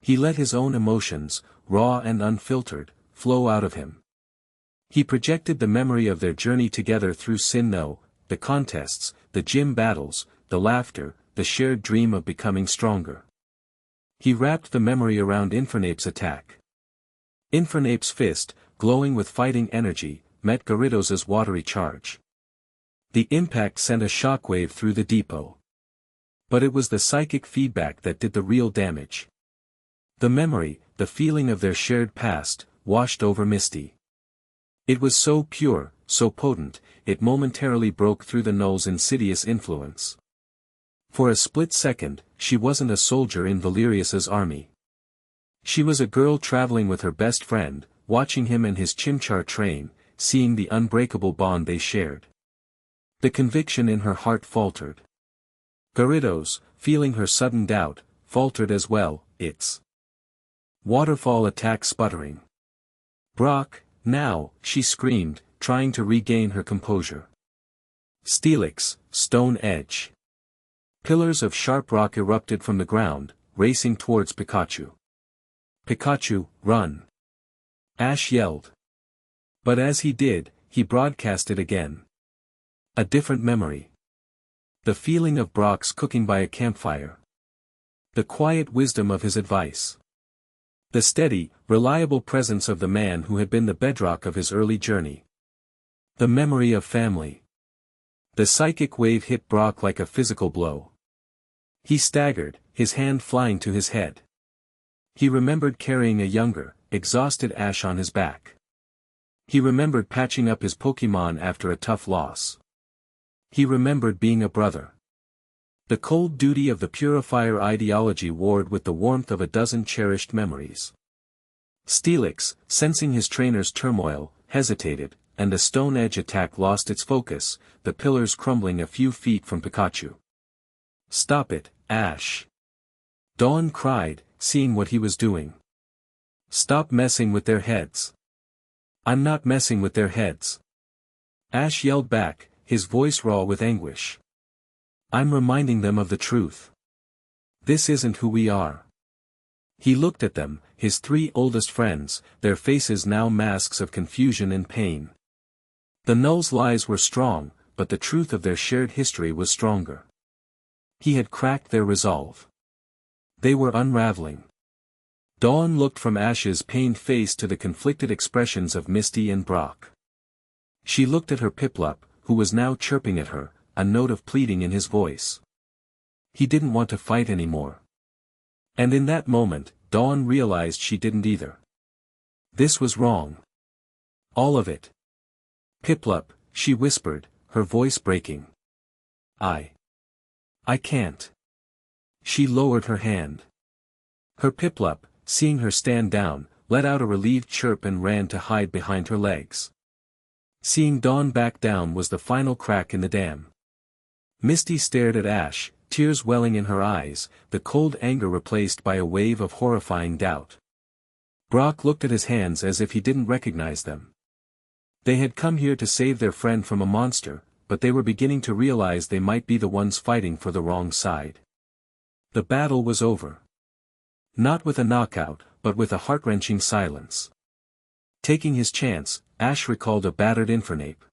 S1: He let his own emotions, raw and unfiltered, flow out of him. He projected the memory of their journey together through Sinnoh, the contests, the gym battles, the laughter, the shared dream of becoming stronger. He wrapped the memory around Infernape's attack. Infernape's fist, glowing with fighting energy, met Gyarados' watery charge. The impact sent a shockwave through the depot. But it was the psychic feedback that did the real damage. The memory, the feeling of their shared past, washed over Misty. It was so pure, so potent, it momentarily broke through the Null's insidious influence. For a split second, she wasn't a soldier in Valerius's army. She was a girl traveling with her best friend, watching him and his Chimchar train, seeing the unbreakable bond they shared. The conviction in her heart faltered. Gyarados, feeling her sudden doubt, faltered as well, its waterfall attack sputtering. Brock, now, she screamed, trying to regain her composure. Steelix, Stone Edge. Pillars of sharp rock erupted from the ground, racing towards Pikachu. Pikachu, run! Ash yelled. But as he did, he broadcasted again. A different memory. The feeling of Brock's cooking by a campfire. The quiet wisdom of his advice. The steady, reliable presence of the man who had been the bedrock of his early journey. The memory of family. The psychic wave hit Brock like a physical blow. He staggered, his hand flying to his head. He remembered carrying a younger, exhausted Ash on his back. He remembered patching up his Pokémon after a tough loss. He remembered being a brother. The cold duty of the purifier ideology warred with the warmth of a dozen cherished memories. Steelix, sensing his trainer's turmoil, hesitated, and the Stone Edge attack lost its focus, the pillars crumbling a few feet from Pikachu. Stop it, Ash! Dawn cried, seeing what he was doing. Stop messing with their heads. I'm not messing with their heads. Ash yelled back, his voice raw with anguish. I'm reminding them of the truth. This isn't who we are. He looked at them, his three oldest friends, their faces now masks of confusion and pain. The Null's lies were strong, but the truth of their shared history was stronger. He had cracked their resolve. They were unraveling. Dawn looked from Ash's pained face to the conflicted expressions of Misty and Brock. She looked at her Piplup, who was now chirping at her, a note of pleading in his voice. He didn't want to fight anymore. And in that moment, Dawn realized she didn't either. This was wrong. All of it. Piplup, she whispered, her voice breaking. I can't. She lowered her hand. Her Piplup, seeing her stand down, let out a relieved chirp and ran to hide behind her legs. Seeing Dawn back down was the final crack in the dam. Misty stared at Ash, tears welling in her eyes, the cold anger replaced by a wave of horrifying doubt. Brock looked at his hands as if he didn't recognize them. They had come here to save their friend from a monster, but they were beginning to realize they might be the ones fighting for the wrong side. The battle was over. Not with a knockout, but with a heart-wrenching silence. Taking his chance, Ash recalled a battered Infernape.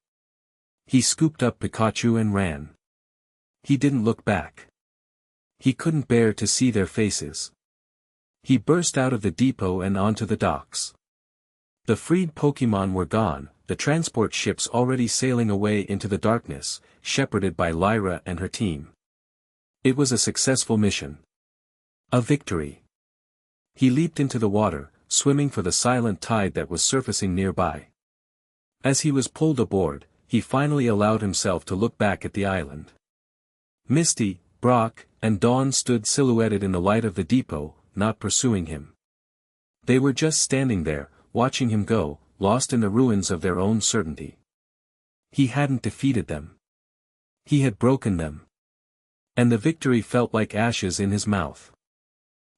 S1: He scooped up Pikachu and ran. He didn't look back. He couldn't bear to see their faces. He burst out of the depot and onto the docks. The freed Pokémon were gone, the transport ships already sailing away into the darkness, shepherded by Lyra and her team. It was a successful mission. A victory. He leaped into the water, swimming for the silent tide that was surfacing nearby. As he was pulled aboard, he finally allowed himself to look back at the island. Misty, Brock, and Dawn stood silhouetted in the light of the depot, not pursuing him. They were just standing there, watching him go, lost in the ruins of their own certainty. He hadn't defeated them. He had broken them. And the victory felt like ashes in his mouth.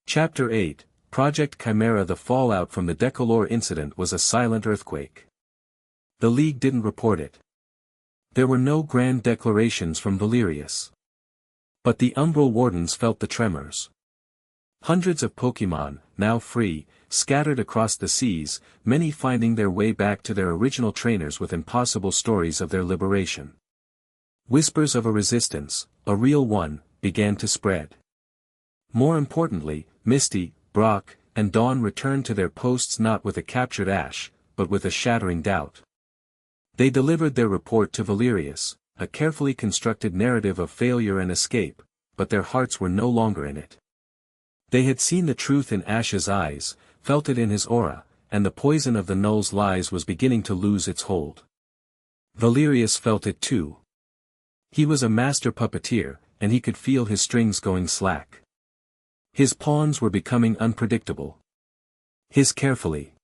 S1: Chapter 8, Project Chimera. The fallout from the Decolore incident was a silent earthquake. The League didn't report it. There were no grand declarations from Valerius. But the Umbral Wardens felt the tremors. Hundreds of Pokémon, now free, scattered across the seas, many finding their way back to their original trainers with impossible stories of their liberation. Whispers of a resistance, a real one, began to spread. More importantly, Misty, Brock, and Dawn returned to their posts not with a captured Ash, but with a shattering doubt. They delivered their report to Valerius, a carefully constructed narrative of failure and escape, but their hearts were no longer in it. They had seen the truth in Ash's eyes, felt it in his aura, and the poison of the Null's lies was beginning to lose its hold. Valerius felt it too. He was a master puppeteer, and he could feel his strings going slack. His pawns were becoming unpredictable. His carefully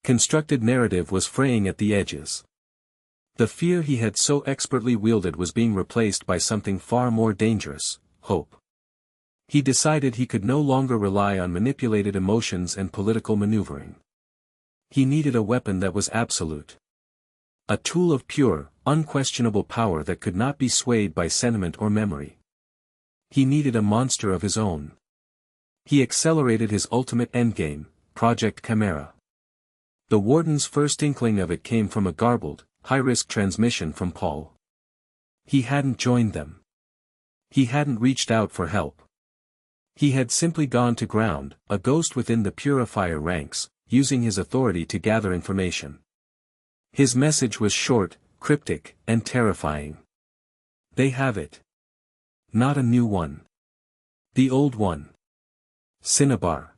S1: constructed narrative was fraying at the edges. The fear he had so expertly wielded was being replaced by something far more dangerous, hope. He decided he could no longer rely on manipulated emotions and political maneuvering. He needed a weapon that was absolute. A tool of pure, unquestionable power that could not be swayed by sentiment or memory. He needed a monster of his own. He accelerated his ultimate endgame, Project Chimera. The Warden's first inkling of it came from a garbled, high-risk transmission from Paul. He hadn't joined them. He hadn't reached out for help. He had simply gone to ground, a ghost within the Purifier ranks, using his authority to gather information. His message was short, cryptic, and terrifying. They have it. Not a new one. The old one. Cinnabar.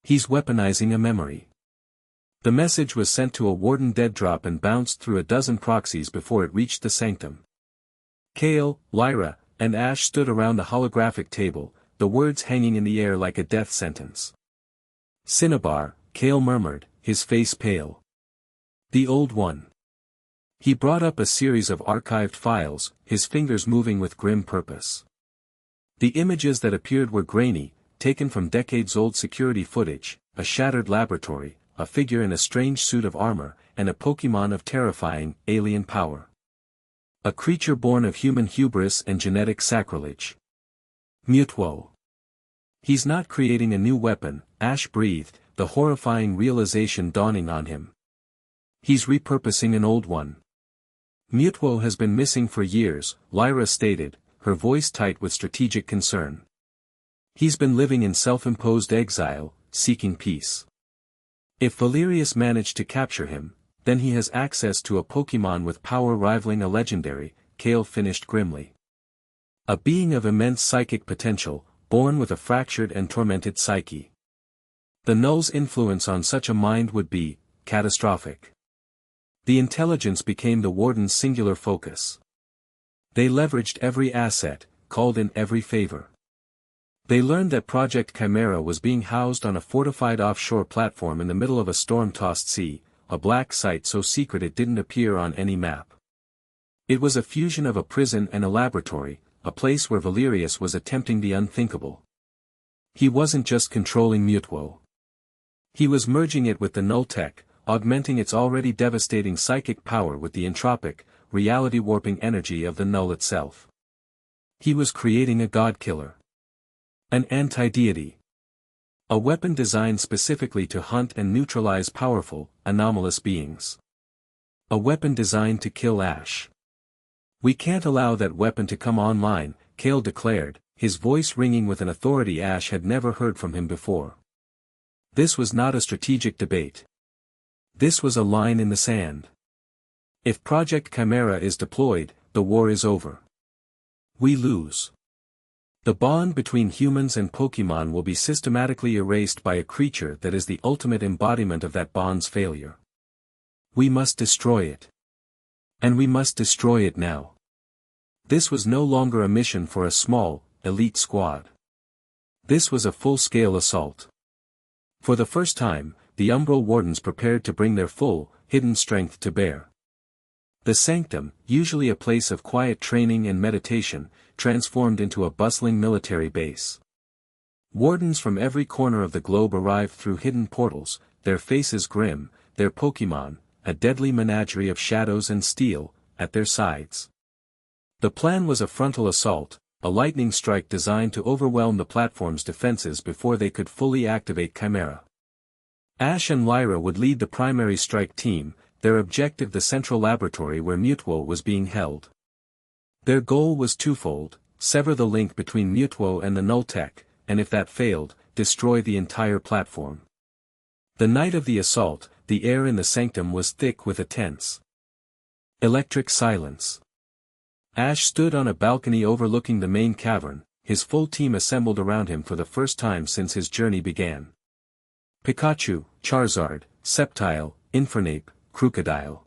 S1: He's weaponizing a memory. The message was sent to a Warden dead drop and bounced through a dozen proxies before it reached the sanctum. Kale, Lyra, and Ash stood around the holographic table, the words hanging in the air like a death sentence. Cinnabar, Kale murmured, his face pale. The old one. He brought up a series of archived files, his fingers moving with grim purpose. The images that appeared were grainy, taken from decades-old security footage, a shattered laboratory, a figure in a strange suit of armor, and a Pokémon of terrifying, alien power. A creature born of human hubris and genetic sacrilege. Mutwo. He's not creating a new weapon, Ash breathed, the horrifying realization dawning on him. He's repurposing an old one. Mutwo has been missing for years, Lyra stated, her voice tight with strategic concern. He's been living in self-imposed exile, seeking peace. If Valerius managed to capture him, then he has access to a Pokémon with power rivaling a legendary, Kale finished grimly. A being of immense psychic potential, born with a fractured and tormented psyche. The Null's influence on such a mind would be catastrophic. The intelligence became the Warden's singular focus. They leveraged every asset, called in every favor. They learned that Project Chimera was being housed on a fortified offshore platform in the middle of a storm-tossed sea, a black site so secret it didn't appear on any map. It was a fusion of a prison and a laboratory, a place where Valerius was attempting the unthinkable. He wasn't just controlling Mutwo. He was merging it with the null tech, augmenting its already devastating psychic power with the entropic, reality-warping energy of the null itself. He was creating a god-killer. An anti-deity. A weapon designed specifically to hunt and neutralize powerful, anomalous beings. A weapon designed to kill Ash. "We can't allow that weapon to come online," Kale declared, his voice ringing with an authority Ash had never heard from him before. This was not a strategic debate. This was a line in the sand. If Project Chimera is deployed, the war is over. We lose. The bond between humans and Pokémon will be systematically erased by a creature that is the ultimate embodiment of that bond's failure. We must destroy it. And we must destroy it now. This was no longer a mission for a small, elite squad. This was a full-scale assault. For the first time, the Umbral Wardens prepared to bring their full, hidden strength to bear. The Sanctum, usually a place of quiet training and meditation, transformed into a bustling military base. Wardens from every corner of the globe arrived through hidden portals, their faces grim, their Pokémon, a deadly menagerie of shadows and steel, at their sides. The plan was a frontal assault, a lightning strike designed to overwhelm the platform's defenses before they could fully activate Chimera. Ash and Lyra would lead the primary strike team, their objective the central laboratory where Mutwo was being held. Their goal was twofold: sever the link between Mutwo and the null tech, and if that failed, destroy the entire platform. The night of the assault, the air in the Sanctum was thick with a tense, electric silence. Ash stood on a balcony overlooking the main cavern, his full team assembled around him for the first time since his journey began. Pikachu, Charizard, Sceptile, Infernape, Crocodile.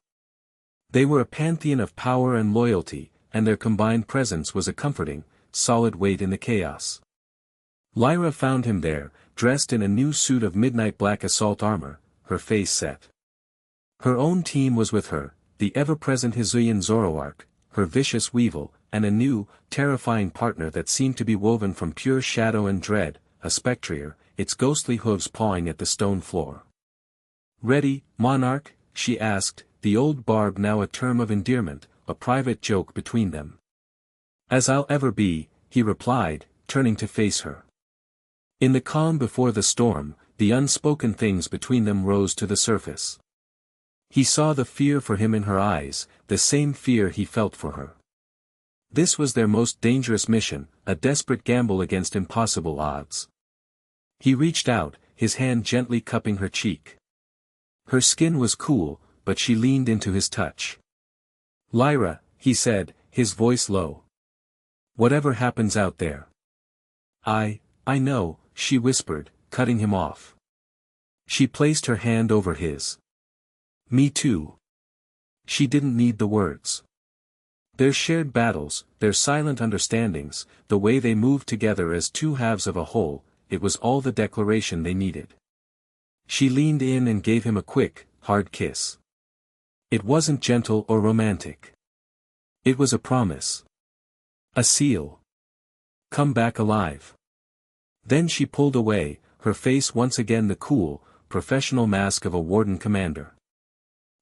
S1: They were a pantheon of power and loyalty, and their combined presence was a comforting, solid weight in the chaos. Lyra found him there, dressed in a new suit of midnight black assault armor, her face set. Her own team was with her, the ever-present Hisuian Zoroark, her vicious Weevil, and a new, terrifying partner that seemed to be woven from pure shadow and dread, a Spectrier, its ghostly hooves pawing at the stone floor. "Ready, Monarch?" she asked, the old barb now a term of endearment, a private joke between them. "As I'll ever be," he replied, turning to face her. In the calm before the storm, the unspoken things between them rose to the surface. He saw the fear for him in her eyes, the same fear he felt for her. This was their most dangerous mission, a desperate gamble against impossible odds. He reached out, his hand gently cupping her cheek. Her skin was cool, but she leaned into his touch. "Lyra," he said, his voice low. "Whatever happens out there." I know," she whispered, cutting him off. She placed her hand over his. "Me too." She didn't need the words. Their shared battles, their silent understandings, the way they moved together as two halves of a whole, it was all the declaration they needed. She leaned in and gave him a quick, hard kiss. It wasn't gentle or romantic. It was a promise. A seal. "Come back alive." Then she pulled away, her face once again the cool, professional mask of a warden commander.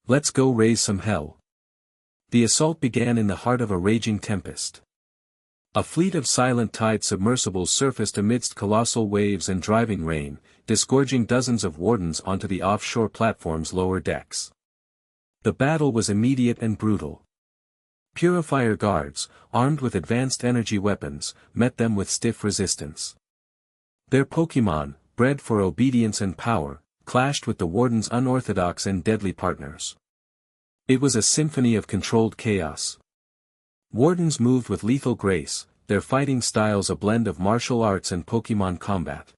S1: "Let's go raise some hell." The assault began in the heart of a raging tempest. A fleet of silent tide submersibles surfaced amidst colossal waves and driving rain, disgorging dozens of wardens onto the offshore platform's lower decks. The battle was immediate and brutal. Purifier guards, armed with advanced energy weapons, met them with stiff resistance. Their Pokémon, bred for obedience and power, clashed with the Warden's unorthodox and deadly partners. It was a symphony of controlled chaos. Wardens moved with lethal grace, their fighting styles a blend of martial arts and Pokémon combat.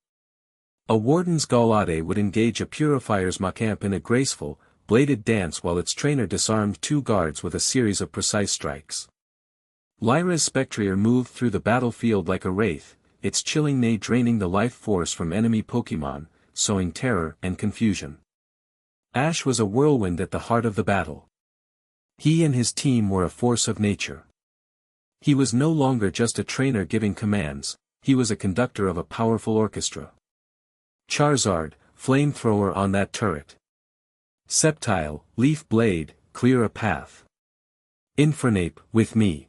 S1: A Warden's Galade would engage a Purifier's Macamp in a graceful, bladed dance while its trainer disarmed two guards with a series of precise strikes. Lyra's Spectrier moved through the battlefield like a wraith, its chilling neigh draining the life force from enemy Pokémon, sowing terror and confusion. Ash was a whirlwind at the heart of the battle. He and his team were a force of nature. He was no longer just a trainer giving commands, he was a conductor of a powerful orchestra. Charizard, flamethrower on that turret. Sceptile, leaf blade, clear a path. Infernape, with me.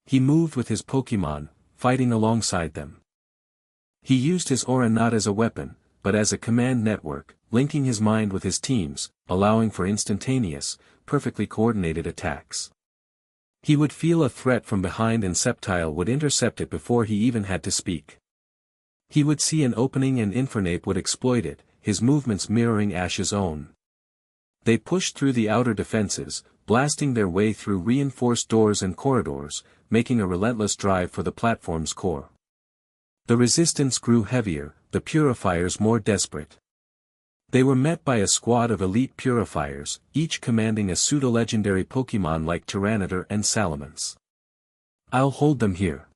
S1: He moved with his Pokémon, fighting alongside them. He used his aura not as a weapon, but as a command network, linking his mind with his team's, allowing for instantaneous, perfectly coordinated attacks. He would feel a threat from behind and Sceptile would intercept it before he even had to speak. He would see an opening and Infernape would exploit it, his movements mirroring Ash's own. They pushed through the outer defenses, blasting their way through reinforced doors and corridors, making a relentless drive for the platform's core. The resistance grew heavier, the purifiers more desperate. They were met by a squad of elite purifiers, each commanding a pseudo-legendary Pokémon like Tyranitar and Salamence. "I'll hold them here."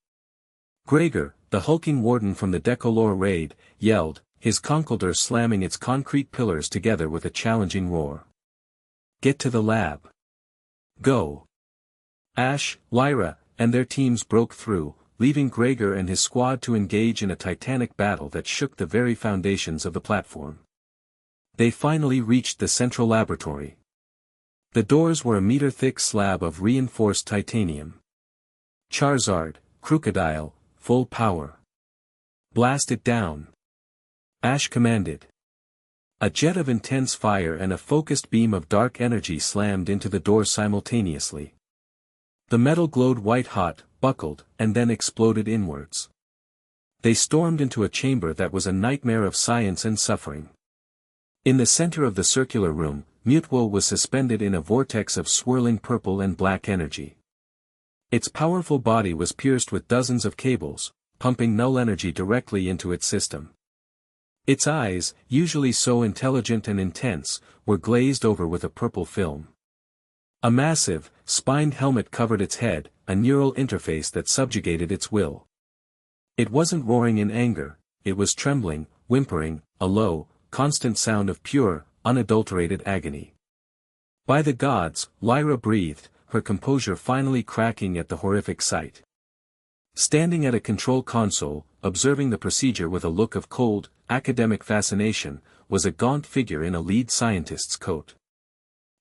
S1: Gregor, the hulking warden from the Decolore raid, yelled, his Conkeldurr slamming its concrete pillars together with a challenging roar. "Get to the lab. Go." Ash, Lyra, and their teams broke through, leaving Gregor and his squad to engage in a titanic battle that shook the very foundations of the platform. They finally reached the central laboratory. The doors were a meter-thick slab of reinforced titanium. Charizard, Crocodile, full power. "Blast it down." Ash commanded. A jet of intense fire and a focused beam of dark energy slammed into the door simultaneously. The metal glowed white-hot, buckled, and then exploded inwards. They stormed into a chamber that was a nightmare of science and suffering. In the center of the circular room, Mutwo was suspended in a vortex of swirling purple and black energy. Its powerful body was pierced with dozens of cables, pumping null energy directly into its system. Its eyes, usually so intelligent and intense, were glazed over with a purple film. A massive, spined helmet covered its head, a neural interface that subjugated its will. It wasn't roaring in anger, it was trembling, whimpering, a low, constant sound of pure, unadulterated agony. By the gods, Lyra breathed, her composure finally cracking at the horrific sight. Standing at a control console, observing the procedure with a look of cold, academic fascination, was a gaunt figure in a lead scientist's coat.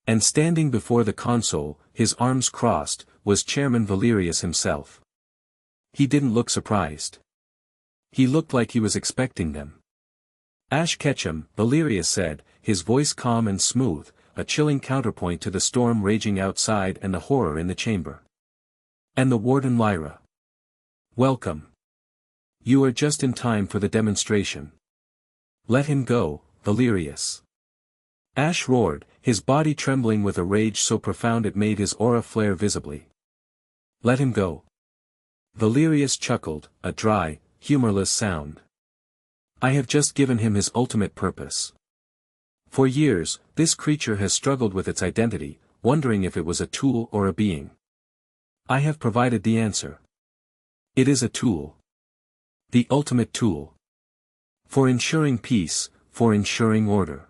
S1: And standing before the console, his arms crossed, was Chairman Valerius himself. He didn't look surprised. He looked like he was expecting them. "Ash Ketchum," Valerius said, his voice calm and smooth, a chilling counterpoint to the storm raging outside and the horror in the chamber. "And the Warden Lyra. Welcome. You are just in time for the demonstration." "Let him go, Valerius." Ash roared, his body trembling with a rage so profound it made his aura flare visibly. "Let him go." Valerius chuckled, a dry, humorless sound. "I have just given him his ultimate purpose. For years, this creature has struggled with its identity, wondering if it was a tool or a being. I have provided the answer. It is a tool. The ultimate tool. For ensuring peace, for ensuring order.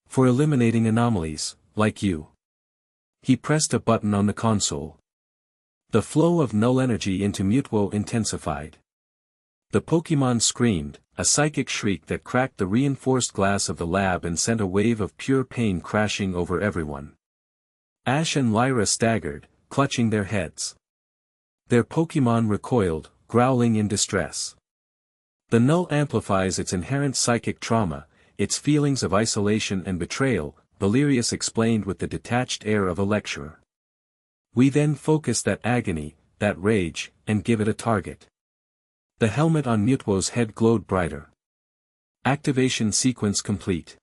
S1: For eliminating anomalies, like you." He pressed a button on the console. The flow of null energy into Mutwo intensified. The Pokémon screamed, a psychic shriek that cracked the reinforced glass of the lab and sent a wave of pure pain crashing over everyone. Ash and Lyra staggered, clutching their heads. Their Pokémon recoiled, growling in distress. The null amplifies its inherent psychic trauma, its feelings of isolation and betrayal, Valerius explained with the detached air of a lecturer. "We then focus that agony, that rage, and give it a target." The helmet on Mutwo's head glowed brighter. Activation sequence complete.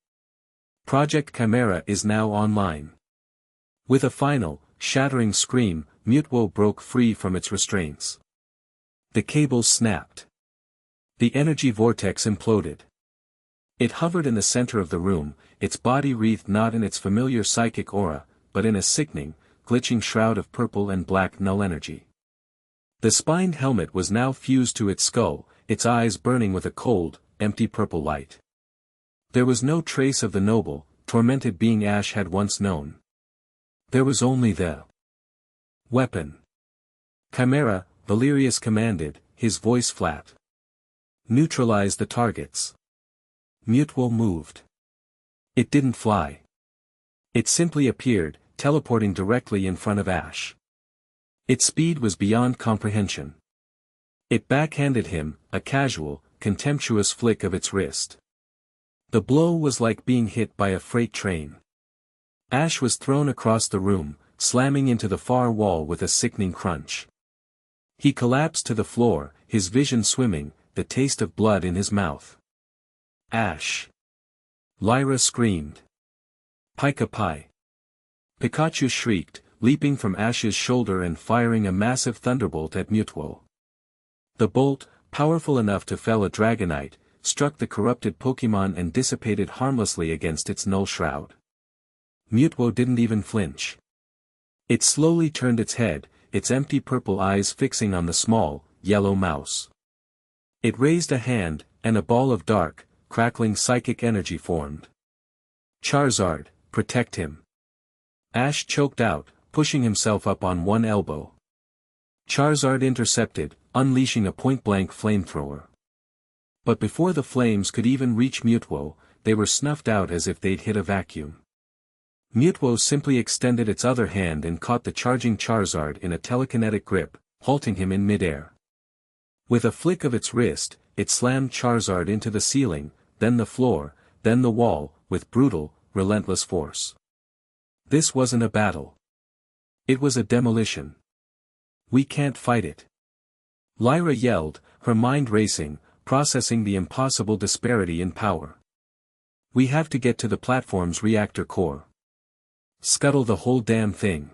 S1: Project Chimera is now online. With a final, shattering scream, Mutwo broke free from its restraints. The cables snapped. The energy vortex imploded. It hovered in the center of the room, its body wreathed not in its familiar psychic aura, but in a sickening, glitching shroud of purple and black null energy. The spined helmet was now fused to its skull, its eyes burning with a cold, empty purple light. There was no trace of the noble, tormented being Ash had once known. There was only the weapon. Chimera, Valerius commanded, his voice flat. Neutralize the targets. Mutwo moved. It didn't fly. It simply appeared, teleporting directly in front of Ash. Its speed was beyond comprehension. It backhanded him, a casual, contemptuous flick of its wrist. The blow was like being hit by a freight train. Ash was thrown across the room, slamming into the far wall with a sickening crunch. He collapsed to the floor, his vision swimming, the taste of blood in his mouth. Ash! Lyra screamed. Pika Pi! Pikachu shrieked, leaping from Ash's shoulder and firing a massive thunderbolt at Mutwo. The bolt, powerful enough to fell a Dragonite, struck the corrupted Pokémon and dissipated harmlessly against its null shroud. Mutwo didn't even flinch. It slowly turned its head, its empty purple eyes fixing on the small, yellow mouse. It raised a hand, and a ball of dark, crackling psychic energy formed. Charizard, protect him. Ash choked out, pushing himself up on one elbow. Charizard intercepted, unleashing a point-blank flamethrower. But before the flames could even reach Mutwo, they were snuffed out as if they'd hit a vacuum. Mutwo simply extended its other hand and caught the charging Charizard in a telekinetic grip, halting him in midair. With a flick of its wrist, it slammed Charizard into the ceiling, then the floor, then the wall, with brutal, relentless force. This wasn't a battle. It was a demolition. We can't fight it. Lyra yelled, her mind racing, processing the impossible disparity in power. We have to get to the platform's reactor core. Scuttle the whole damn thing.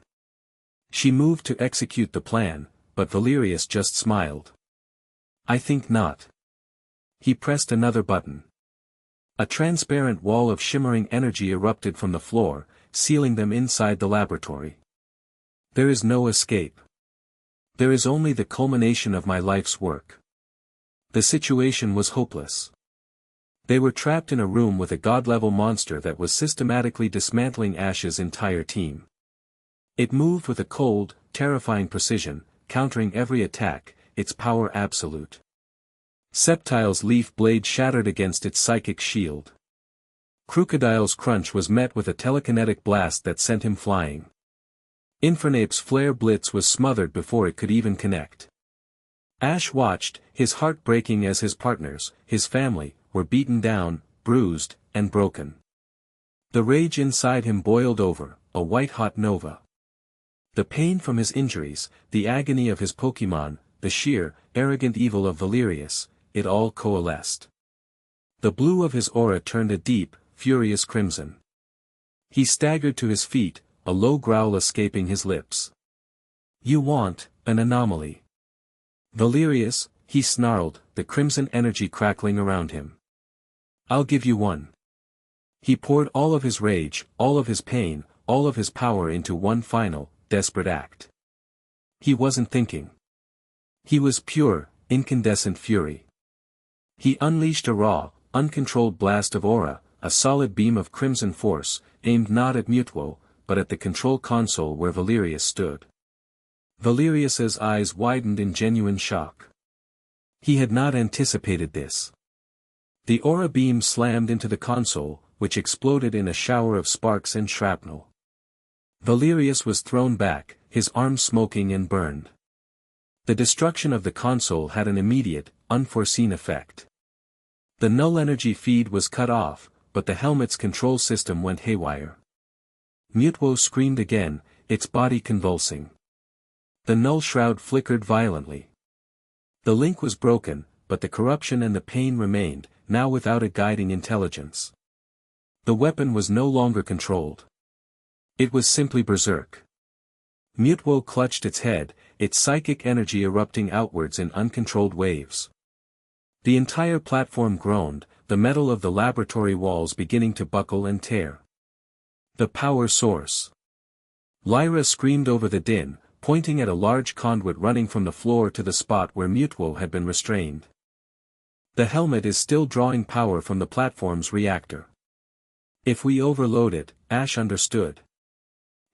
S1: She moved to execute the plan, but Valerius just smiled. I think not. He pressed another button. A transparent wall of shimmering energy erupted from the floor, sealing them inside the laboratory. There is no escape. There is only the culmination of my life's work. The situation was hopeless. They were trapped in a room with a god-level monster that was systematically dismantling Ash's entire team. It moved with a cold, terrifying precision, countering every attack, its power absolute. Sceptile's leaf blade shattered against its psychic shield. Crocodile's crunch was met with a telekinetic blast that sent him flying. Infernape's flare blitz was smothered before it could even connect. Ash watched, his heart breaking as his partners, his family, were beaten down, bruised, and broken. The rage inside him boiled over, a white-hot nova. The pain from his injuries, the agony of his Pokémon, the sheer, arrogant evil of Valerius, it all coalesced. The blue of his aura turned a deep, furious crimson. He staggered to his feet, a low growl escaping his lips. You want an anomaly. Valerius, he snarled, the crimson energy crackling around him. I'll give you one. He poured all of his rage, all of his pain, all of his power into one final, desperate act. He wasn't thinking. He was pure, incandescent fury. He unleashed a raw, uncontrolled blast of aura, a solid beam of crimson force, aimed not at Mutwo, but at the control console where Valerius stood. Valerius's eyes widened in genuine shock. He had not anticipated this. The aura beam slammed into the console, which exploded in a shower of sparks and shrapnel. Valerius was thrown back, his arms smoking and burned. The destruction of the console had an immediate, unforeseen effect. The null energy feed was cut off, but the helmet's control system went haywire. Mutwo screamed again, its body convulsing. The null shroud flickered violently. The link was broken, but the corruption and the pain remained, now without a guiding intelligence. The weapon was no longer controlled. It was simply berserk. Mutwo clutched its head, its psychic energy erupting outwards in uncontrolled waves. The entire platform groaned, the metal of the laboratory walls beginning to buckle and tear. The power source. Lyra screamed over the din, pointing at a large conduit running from the floor to the spot where Mutwo had been restrained. The helmet is still drawing power from the platform's reactor. If we overload it, Ash understood.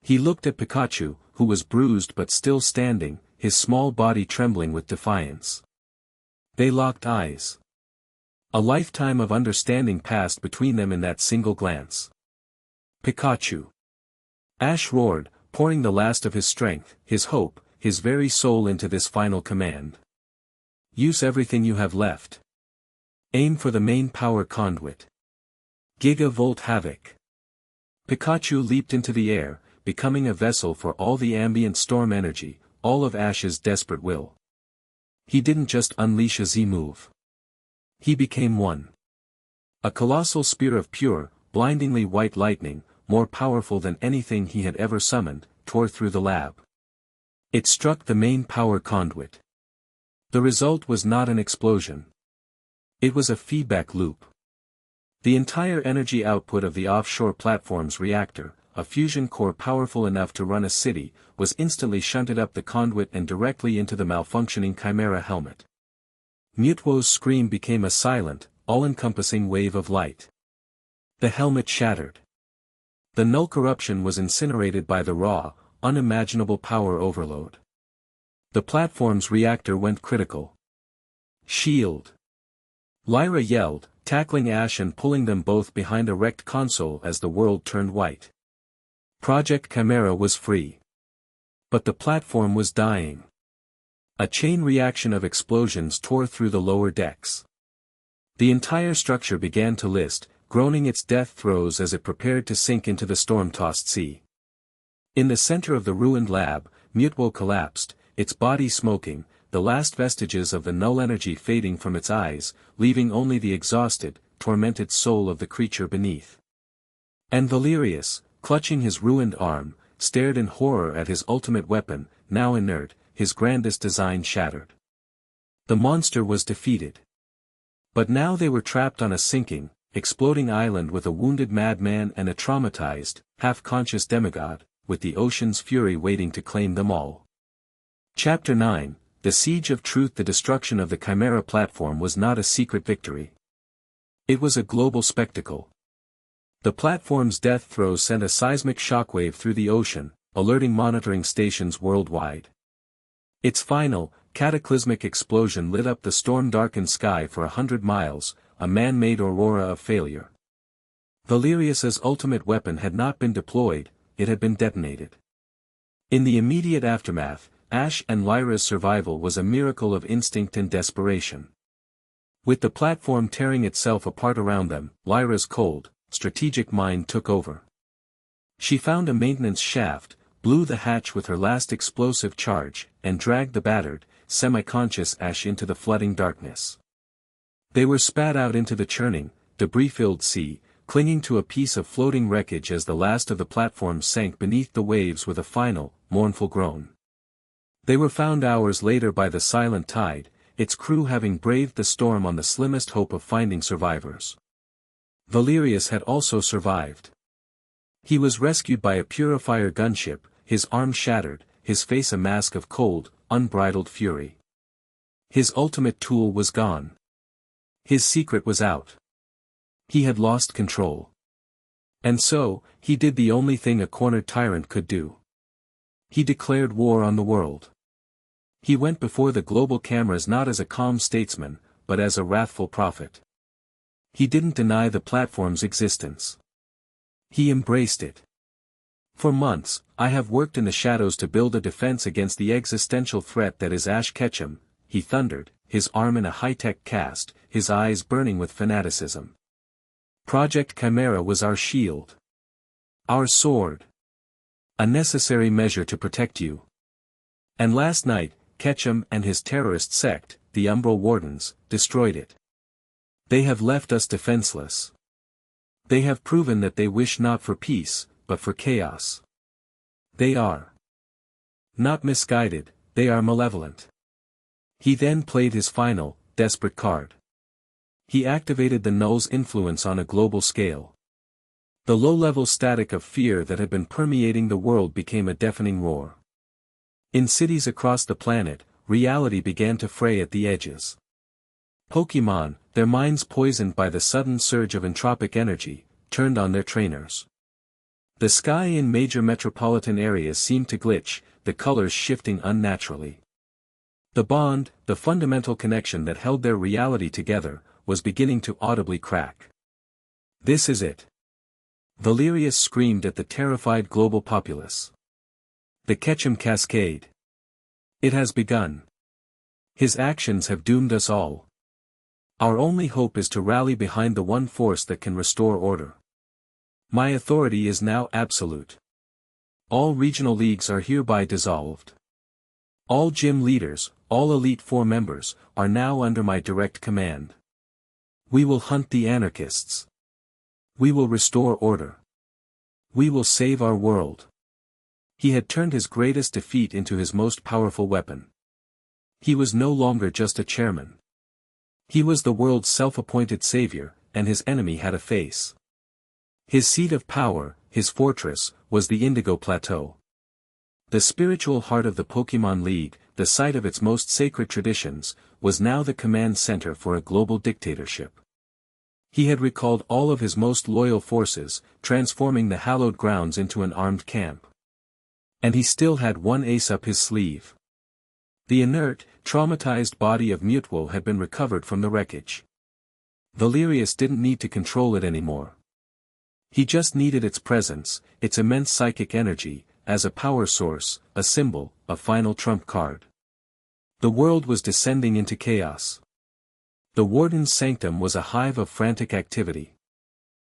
S1: He looked at Pikachu, who was bruised but still standing, his small body trembling with defiance. They locked eyes. A lifetime of understanding passed between them in that single glance. Pikachu! Ash roared, pouring the last of his strength, his hope, his very soul into this final command. Use everything you have left. Aim for the main power conduit. Gigavolt Havoc. Pikachu leaped into the air, becoming a vessel for all the ambient storm energy, all of Ash's desperate will. He didn't just unleash a Z-move. He became one. A colossal spear of pure, blindingly white lightning, more powerful than anything he had ever summoned, tore through the lab. It struck the main power conduit. The result was not an explosion. It was a feedback loop. The entire energy output of the offshore platform's reactor, a fusion core powerful enough to run a city, was instantly shunted up the conduit and directly into the malfunctioning Chimera helmet. Mutwo's scream became a silent, all-encompassing wave of light. The helmet shattered. The null corruption was incinerated by the raw, unimaginable power overload. The platform's reactor went critical. Shield! Lyra yelled, tackling Ash and pulling them both behind a wrecked console as the world turned white. Project Chimera was free. But the platform was dying. A chain reaction of explosions tore through the lower decks. The entire structure began to list, groaning its death throes as it prepared to sink into the storm-tossed sea. In the center of the ruined lab, Mutwo collapsed, its body smoking, the last vestiges of the null energy fading from its eyes, leaving only the exhausted, tormented soul of the creature beneath. And Valerius, clutching his ruined arm, stared in horror at his ultimate weapon, now inert, his grandest design shattered. The monster was defeated. But now they were trapped on a sinking, exploding island with a wounded madman and a traumatized, half-conscious demigod, with the ocean's fury waiting to claim them all. Chapter 9, The Siege of Truth. The destruction of the Chimera platform was not a secret victory. It was a global spectacle. The platform's death throes sent a seismic shockwave through the ocean, alerting monitoring stations worldwide. Its final, cataclysmic explosion lit up the storm-darkened sky for 100 miles, a man-made aurora of failure. Valerius's ultimate weapon had not been deployed, it had been detonated. In the immediate aftermath, Ash and Lyra's survival was a miracle of instinct and desperation. With the platform tearing itself apart around them, Lyra's cold, strategic mind took over. She found a maintenance shaft, blew the hatch with her last explosive charge, and dragged the battered, semi-conscious Ash into the flooding darkness. They were spat out into the churning, debris-filled sea, clinging to a piece of floating wreckage as the last of the platform sank beneath the waves with a final, mournful groan. They were found hours later by the silent tide, its crew having braved the storm on the slimmest hope of finding survivors. Valerius had also survived. He was rescued by a purifier gunship, his arm shattered, his face a mask of cold, unbridled fury. His ultimate tool was gone. His secret was out. He had lost control. And so, he did the only thing a cornered tyrant could do. He declared war on the world. He went before the global cameras not as a calm statesman, but as a wrathful prophet. He didn't deny the platform's existence. He embraced it. For months, I have worked in the shadows to build a defense against the existential threat that is Ash Ketchum, he thundered, his arm in a high-tech cast, his eyes burning with fanaticism. Project Chimera was our shield. Our sword. A necessary measure to protect you. And last night, Ketchum and his terrorist sect, the Umbral Wardens, destroyed it. They have left us defenseless. They have proven that they wish not for peace, but for chaos. They are not misguided, they are malevolent. He then played his final, desperate card. He activated the null's influence on a global scale. The low-level static of fear that had been permeating the world became a deafening roar. In cities across the planet, reality began to fray at the edges. Pokémon, their minds poisoned by the sudden surge of entropic energy, turned on their trainers. The sky in major metropolitan areas seemed to glitch, the colors shifting unnaturally. The bond, the fundamental connection that held their reality together, was beginning to audibly crack. This is it. Valerius screamed at the terrified global populace. The Ketchum Cascade. It has begun. His actions have doomed us all. Our only hope is to rally behind the one force that can restore order. My authority is now absolute. All regional leagues are hereby dissolved. All gym leaders, all Elite Four members, are now under my direct command. We will hunt the anarchists. We will restore order. We will save our world. He had turned his greatest defeat into his most powerful weapon. He was no longer just a chairman. He was the world's self-appointed savior, and his enemy had a face. His seat of power, his fortress, was the Indigo Plateau. The spiritual heart of the Pokémon League, the site of its most sacred traditions, was now the command center for a global dictatorship. He had recalled all of his most loyal forces, transforming the hallowed grounds into an armed camp. And he still had one ace up his sleeve. The inert, traumatized body of Mutwo had been recovered from the wreckage. Valerius didn't need to control it anymore. He just needed its presence, its immense psychic energy, as a power source, a symbol, a final trump card. The world was descending into chaos. The Warden's sanctum was a hive of frantic activity.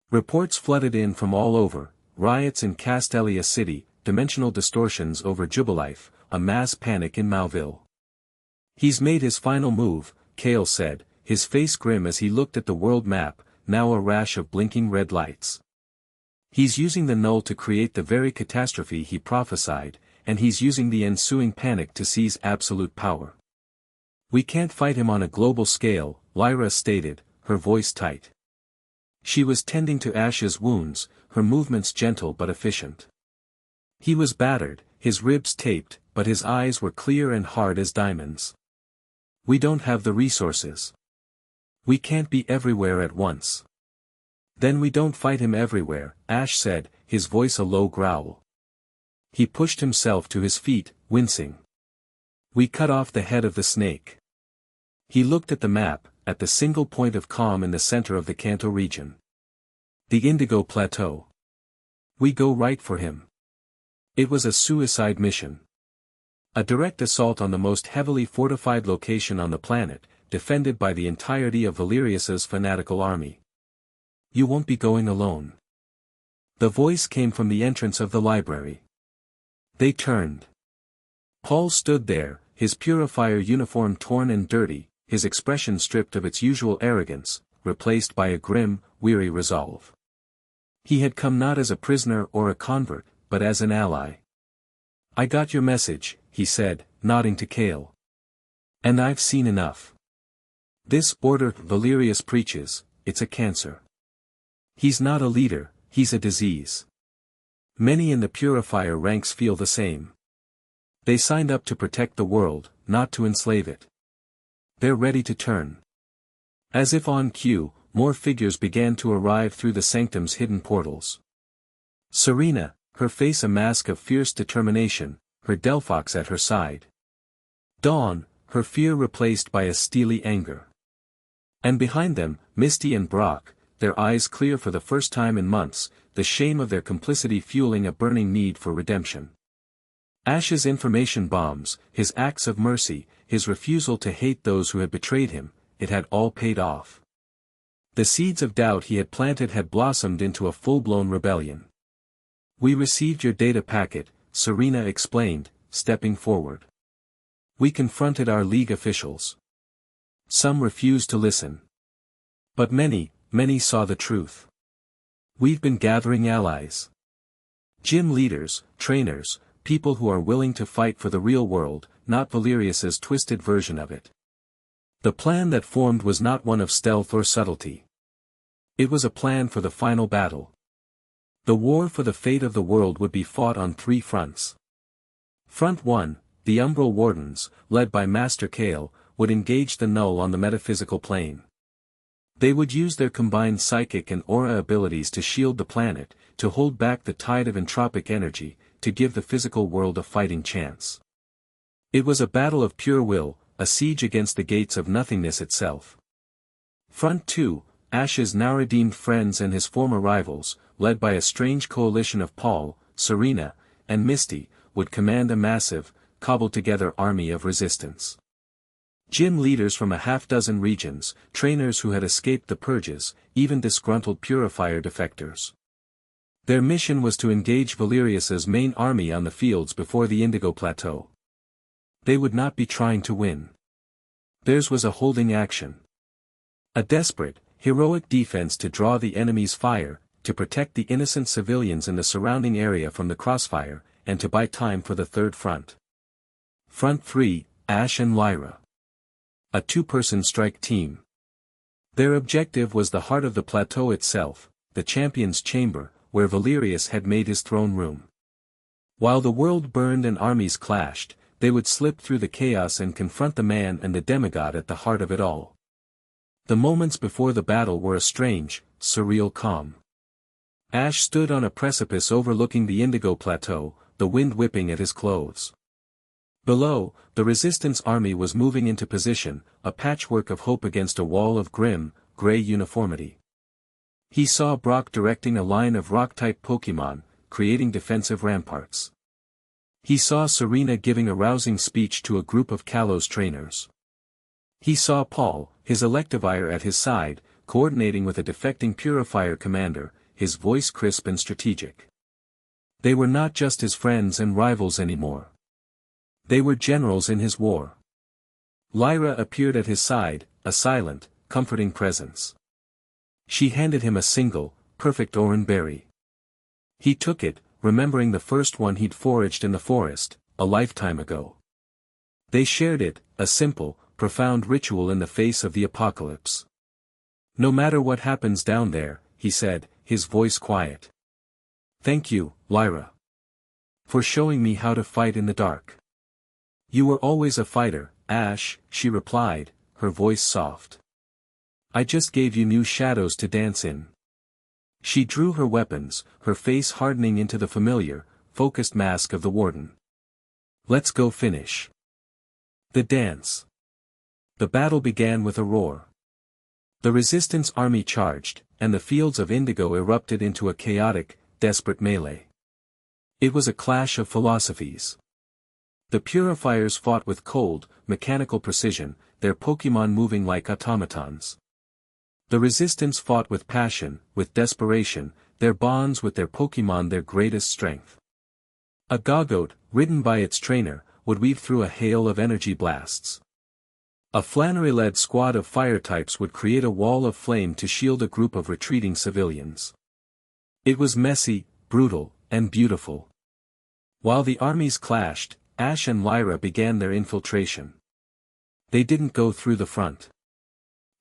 S1: Reports flooded in from all over, riots in Castelia City, dimensional distortions over Jubilife, a mass panic in Mauville. He's made his final move, Kale said, his face grim as he looked at the world map, now a rash of blinking red lights. He's using the null to create the very catastrophe he prophesied, and he's using the ensuing panic to seize absolute power. We can't fight him on a global scale, Lyra stated, her voice tight. She was tending to Ash's wounds, her movements gentle but efficient. He was battered, his ribs taped, but his eyes were clear and hard as diamonds. We don't have the resources. We can't be everywhere at once. Then we don't fight him everywhere, Ash said, his voice a low growl. He pushed himself to his feet, wincing. We cut off the head of the snake. He looked at the map, at the single point of calm in the center of the Kanto region. The Indigo Plateau. We go right for him. It was a suicide mission. A direct assault on the most heavily fortified location on the planet, defended by the entirety of Valerius's fanatical army. You won't be going alone. The voice came from the entrance of the library. They turned. Paul stood there, his purifier uniform torn and dirty, his expression stripped of its usual arrogance, replaced by a grim, weary resolve. He had come not as a prisoner or a convert, but as an ally. I got your message, he said, nodding to Kale. And I've seen enough. This order Valerius preaches, it's a cancer. He's not a leader, he's a disease. Many in the purifier ranks feel the same. They signed up to protect the world, not to enslave it. They're ready to turn. As if on cue, more figures began to arrive through the sanctum's hidden portals. Serena, her face a mask of fierce determination, her Delphox at her side. Dawn, her fear replaced by a steely anger. And behind them, Misty and Brock, their eyes clear for the first time in months, the shame of their complicity fueling a burning need for redemption. Ash's information bombs, his acts of mercy, his refusal to hate those who had betrayed him, it had all paid off. The seeds of doubt he had planted had blossomed into a full-blown rebellion. We received your data packet, Serena explained, stepping forward. We confronted our League officials. Some refused to listen. But many saw the truth. We've been gathering allies. Gym leaders, trainers, people who are willing to fight for the real world, not Valerius's twisted version of it. The plan that formed was not one of stealth or subtlety. It was a plan for the final battle. The war for the fate of the world would be fought on 3 fronts. Front 1, the Umbral Wardens, led by Master Kale, would engage the Null on the metaphysical plane. They would use their combined psychic and aura abilities to shield the planet, to hold back the tide of entropic energy, to give the physical world a fighting chance. It was a battle of pure will, a siege against the gates of nothingness itself. Front 2, Ash's now redeemed friends and his former rivals, led by a strange coalition of Paul, Serena, and Misty, would command a massive, cobbled-together army of resistance. Gym leaders from a half-dozen regions, trainers who had escaped the purges, even disgruntled purifier defectors. Their mission was to engage Valerius's main army on the fields before the Indigo Plateau. They would not be trying to win. Theirs was a holding action. A desperate, heroic defense to draw the enemy's fire, to protect the innocent civilians in the surrounding area from the crossfire, and to buy time for the third front. Front 3, Ash and Lyra. A two-person strike team. Their objective was the heart of the plateau itself, the Champion's Chamber, where Valerius had made his throne room. While the world burned and armies clashed, they would slip through the chaos and confront the man and the demigod at the heart of it all. The moments before the battle were a strange, surreal calm. Ash stood on a precipice overlooking the Indigo Plateau, the wind whipping at his clothes. Below, the resistance army was moving into position, a patchwork of hope against a wall of grim, gray uniformity. He saw Brock directing a line of rock-type Pokémon, creating defensive ramparts. He saw Serena giving a rousing speech to a group of Kalos trainers. He saw Paul, his Electivire at his side, coordinating with a defecting Purifier commander, his voice crisp and strategic. They were not just his friends and rivals anymore. They were generals in his war. Lyra appeared at his side, a silent, comforting presence. She handed him a single, perfect oran berry. He took it, remembering the first one he'd foraged in the forest, a lifetime ago. They shared it, a simple, profound ritual in the face of the apocalypse. "No matter what happens down there," he said, his voice quiet. "Thank you, Lyra. For showing me how to fight in the dark." "You were always a fighter, Ash," she replied, her voice soft. "I just gave you new shadows to dance in." She drew her weapons, her face hardening into the familiar, focused mask of the Warden. "Let's go finish the dance." The battle began with a roar. The resistance army charged, and the fields of Indigo erupted into a chaotic, desperate melee. It was a clash of philosophies. The Purifiers fought with cold, mechanical precision, their Pokémon moving like automatons. The Resistance fought with passion, with desperation, their bonds with their Pokémon their greatest strength. A Gogoat, ridden by its trainer, would weave through a hail of energy blasts. A Flannery-led squad of fire types would create a wall of flame to shield a group of retreating civilians. It was messy, brutal, and beautiful. While the armies clashed, Ash and Lyra began their infiltration. They didn't go through the front.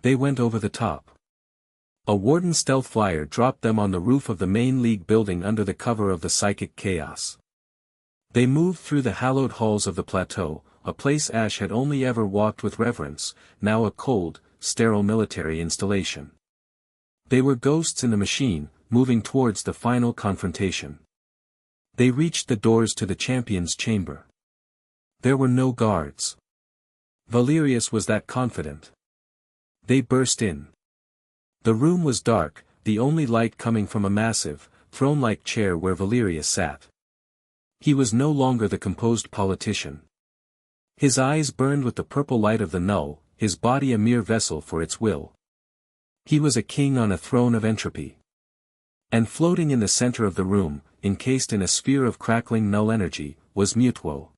S1: They went over the top. A Warden stealth flyer dropped them on the roof of the main league building under the cover of the psychic chaos. They moved through the hallowed halls of the plateau, a place Ash had only ever walked with reverence, now a cold, sterile military installation. They were ghosts in the machine, moving towards the final confrontation. They reached the doors to the Champion's Chamber. There were no guards. Valerius was that confident. They burst in. The room was dark, the only light coming from a massive, throne-like chair where Valerius sat. He was no longer the composed politician. His eyes burned with the purple light of the null, his body a mere vessel for its will. He was a king on a throne of entropy. And floating in the center of the room, encased in a sphere of crackling null energy, was Mutuo.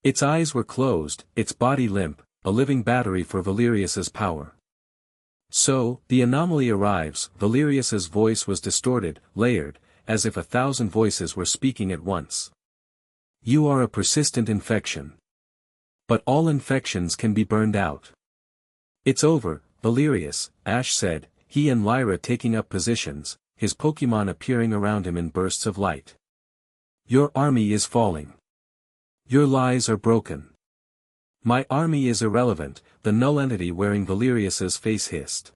S1: Its eyes were closed, its body limp, a living battery for Valerius's power. "So, the anomaly arrives." Valerius's voice was distorted, layered, as if 1,000 voices were speaking at once. "You are a persistent infection. But all infections can be burned out." "It's over, Valerius," Ash said, he and Lyra taking up positions, his Pokémon appearing around him in bursts of light. "Your army is falling. Your lies are broken. My army is irrelevant, the null entity wearing Valerius's face hissed.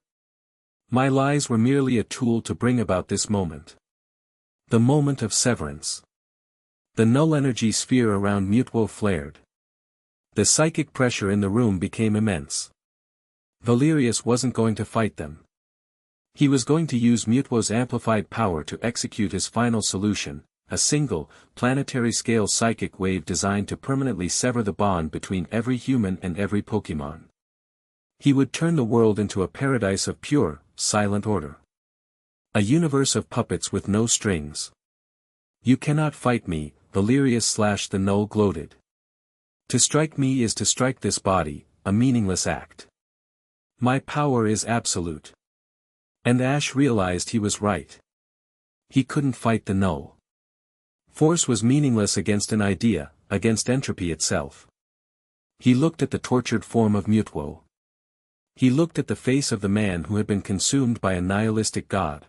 S1: My lies were merely a tool to bring about this moment. The moment of severance. The null energy sphere around Mutwo flared. The psychic pressure in the room became immense. Valerius wasn't going to fight them. He was going to use Mutwo's amplified power to execute his final solution, a single, planetary-scale psychic wave designed to permanently sever the bond between every human and every Pokémon. He would turn the world into a paradise of pure, silent order. A universe of puppets with no strings. You cannot fight me, Valerius / the Null gloated. To strike me is to strike this body, a meaningless act. My power is absolute. And Ash realized he was right. He couldn't fight the Null. Force was meaningless against an idea, against entropy itself. He looked at the tortured form of Mutwo. He looked at the face of the man who had been consumed by a nihilistic god.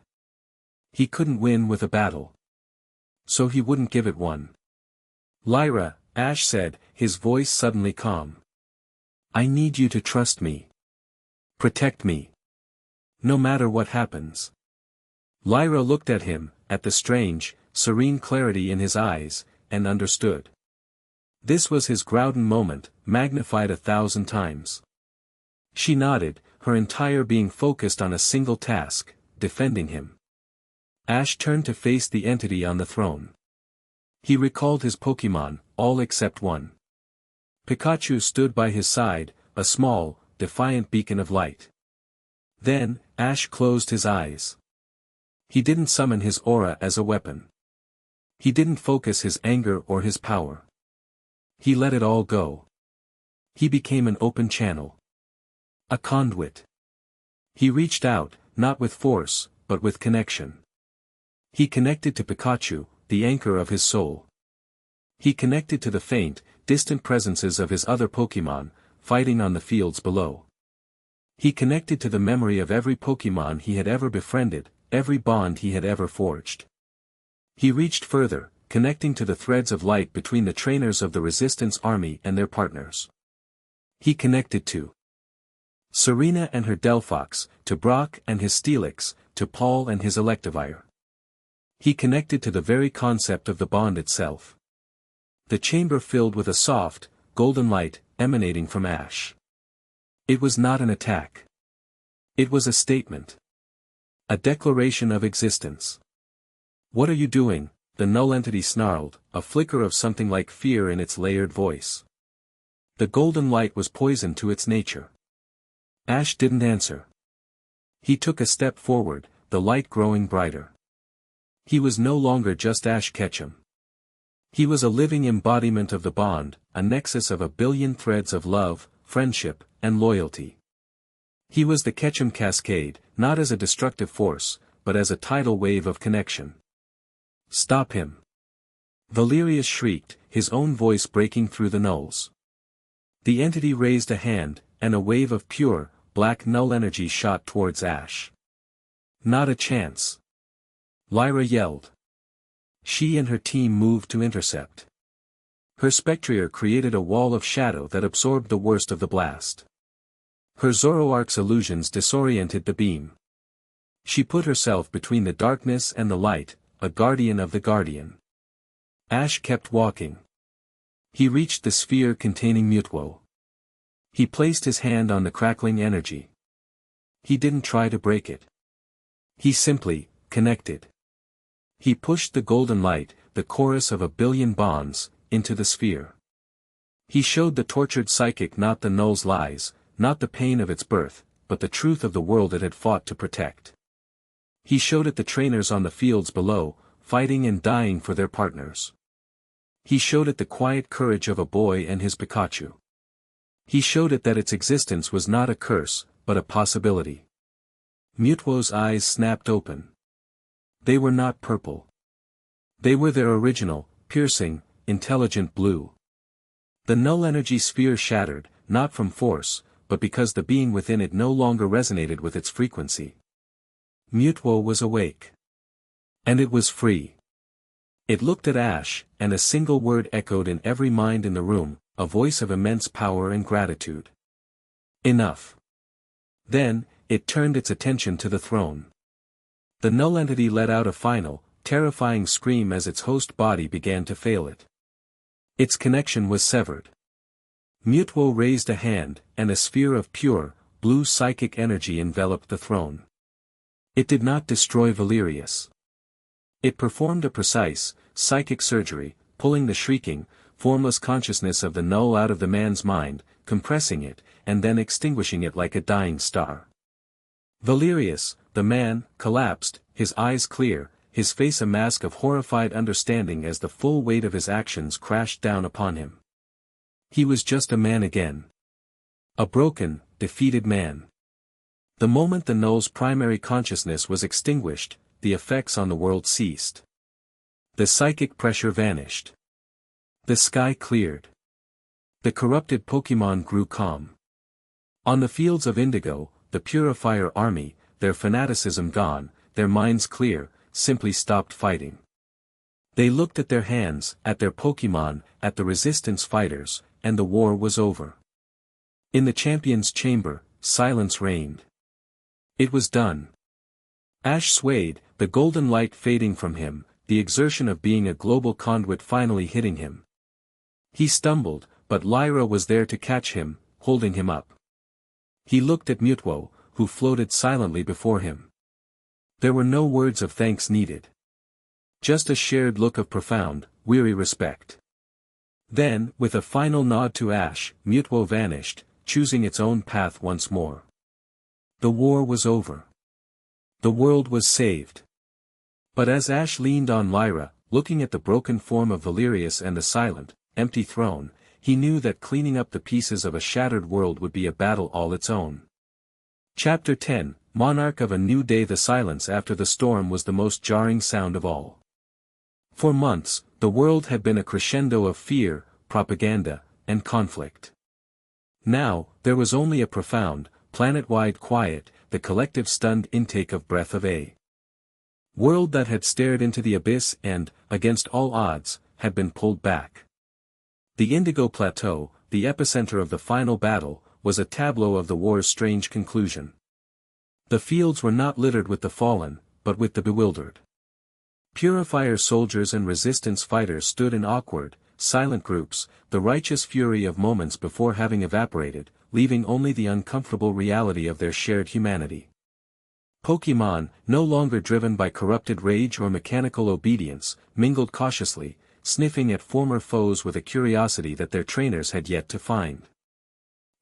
S1: He couldn't win with a battle. So he wouldn't give it one. Lyra, Ash said, his voice suddenly calm. I need you to trust me. Protect me. No matter what happens. Lyra looked at him, at the strange, serene clarity in his eyes, and understood. This was his Groudon moment, magnified 1,000 times. She nodded, her entire being focused on a single task, defending him. Ash turned to face the entity on the throne. He recalled his Pokémon, all except one. Pikachu stood by his side, a small, defiant beacon of light. Then, Ash closed his eyes. He didn't summon his aura as a weapon. He didn't focus his anger or his power. He let it all go. He became an open channel. A conduit. He reached out, not with force, but with connection. He connected to Pikachu, the anchor of his soul. He connected to the faint, distant presences of his other Pokémon, fighting on the fields below. He connected to the memory of every Pokémon he had ever befriended, every bond he had ever forged. He reached further, connecting to the threads of light between the trainers of the Resistance Army and their partners. He connected to Serena and her Delphox, to Brock and his Steelix, to Paul and his Electivire. He connected to the very concept of the bond itself. The chamber filled with a soft, golden light, emanating from Ash. It was not an attack. It was a statement. A declaration of existence. What are you doing? The null entity snarled, a flicker of something like fear in its layered voice. The golden light was poison to its nature. Ash didn't answer. He took a step forward, the light growing brighter. He was no longer just Ash Ketchum. He was a living embodiment of the bond, a nexus of 1 billion threads of love, friendship, and loyalty. He was the Ketchum Cascade, not as a destructive force, but as a tidal wave of connection. Stop him! Valerius shrieked, his own voice breaking through the nulls. The entity raised a hand, and a wave of pure, black null energy shot towards Ash. Not a chance! Lyra yelled. She and her team moved to intercept. Her Spectrier created a wall of shadow that absorbed the worst of the blast. Her Zoroark's illusions disoriented the beam. She put herself between the darkness and the light, a guardian of the guardian. Ash kept walking. He reached the sphere containing Mutwo. He placed his hand on the crackling energy. He didn't try to break it. He simply connected. He pushed the golden light, the chorus of 1 billion bonds, into the sphere. He showed the tortured psychic not the null's lies, not the pain of its birth, but the truth of the world it had fought to protect. He showed it the trainers on the fields below, fighting and dying for their partners. He showed it the quiet courage of a boy and his Pikachu. He showed it that its existence was not a curse, but a possibility. Mutwo's eyes snapped open. They were not purple. They were their original, piercing, intelligent blue. The null energy sphere shattered, not from force, but because the being within it no longer resonated with its frequency. Mutwo was awake. And it was free. It looked at Ash, and a single word echoed in every mind in the room, a voice of immense power and gratitude. Enough. Then, it turned its attention to the throne. The null entity let out a final, terrifying scream as its host body began to fail it. Its connection was severed. Mutwo raised a hand, and a sphere of pure, blue psychic energy enveloped the throne. It did not destroy Valerius. It performed a precise, psychic surgery, pulling the shrieking, formless consciousness of the null out of the man's mind, compressing it, and then extinguishing it like a dying star. Valerius, the man, collapsed, his eyes clear, his face a mask of horrified understanding as the full weight of his actions crashed down upon him. He was just a man again. A broken, defeated man. The moment the null's primary consciousness was extinguished, the effects on the world ceased. The psychic pressure vanished. The sky cleared. The corrupted Pokémon grew calm. On the fields of Indigo, the Purifier army, their fanaticism gone, their minds clear, simply stopped fighting. They looked at their hands, at their Pokémon, at the resistance fighters, and the war was over. In the champion's chamber, silence reigned. It was done. Ash swayed, the golden light fading from him, the exertion of being a global conduit finally hitting him. He stumbled, but Lyra was there to catch him, holding him up. He looked at Mutwo, who floated silently before him. There were no words of thanks needed. Just a shared look of profound, weary respect. Then, with a final nod to Ash, Mutwo vanished, choosing its own path once more. The war was over. The world was saved. But as Ash leaned on Lyra, looking at the broken form of Valerius and the silent, empty throne, he knew that cleaning up the pieces of a shattered world would be a battle all its own. Chapter 10, Monarch of a New Day. The silence after the storm was the most jarring sound of all. For months, the world had been a crescendo of fear, propaganda, and conflict. Now, there was only a profound, planet-wide quiet, the collective stunned intake of breath of a world that had stared into the abyss and, against all odds, had been pulled back. The Indigo Plateau, the epicenter of the final battle, was a tableau of the war's strange conclusion. The fields were not littered with the fallen, but with the bewildered. Purifier soldiers and resistance fighters stood in awkward, silent groups, the righteous fury of moments before having evaporated, leaving only the uncomfortable reality of their shared humanity. Pokémon, no longer driven by corrupted rage or mechanical obedience, mingled cautiously, sniffing at former foes with a curiosity that their trainers had yet to find.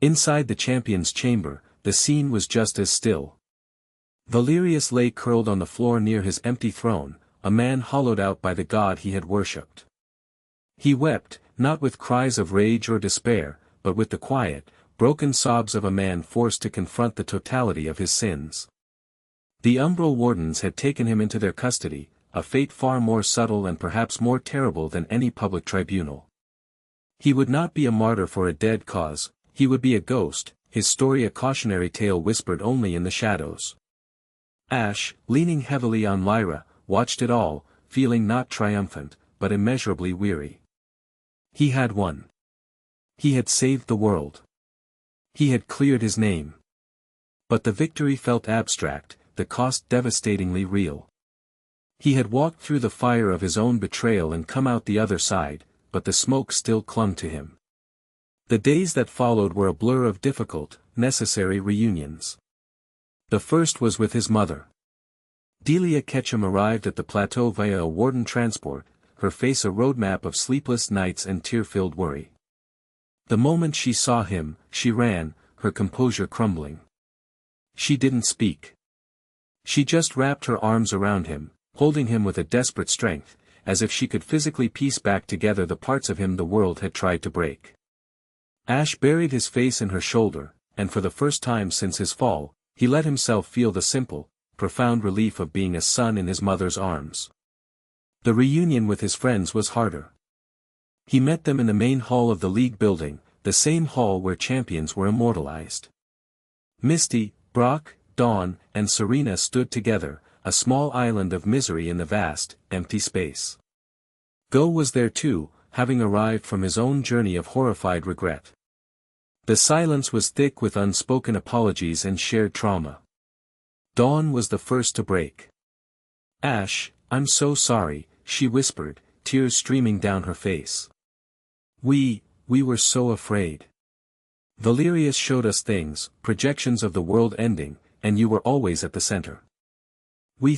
S1: Inside the champion's chamber, the scene was just as still. Valerius lay curled on the floor near his empty throne, a man hollowed out by the god he had worshipped. He wept, not with cries of rage or despair, but with the quiet, broken sobs of a man forced to confront the totality of his sins. The Umbral Wardens had taken him into their custody, a fate far more subtle and perhaps more terrible than any public tribunal. He would not be a martyr for a dead cause, he would be a ghost, his story a cautionary tale whispered only in the shadows. Ash, leaning heavily on Lyra, watched it all, feeling not triumphant, but immeasurably weary. He had won. He had saved the world. He had cleared his name. But the victory felt abstract, the cost devastatingly real. He had walked through the fire of his own betrayal and come out the other side, but the smoke still clung to him. The days that followed were a blur of difficult, necessary reunions. The first was with his mother. Delia Ketchum arrived at the plateau via a warden transport, her face a roadmap of sleepless nights and tear-filled worry. The moment she saw him, she ran, her composure crumbling. She didn't speak. She just wrapped her arms around him, holding him with a desperate strength, as if she could physically piece back together the parts of him the world had tried to break. Ash buried his face in her shoulder, and for the first time since his fall, he let himself feel the simple, profound relief of being a son in his mother's arms. The reunion with his friends was harder. He met them in the main hall of the League building, the same hall where champions were immortalized. Misty, Brock, Dawn, and Serena stood together, a small island of misery in the vast, empty space. Go was there too, having arrived from his own journey of horrified regret. The silence was thick with unspoken apologies and shared trauma. Dawn was the first to break. Ash, I'm so sorry, she whispered, tears streaming down her face. We were so afraid. Valerius showed us things, projections of the world ending, and you were always at the center. We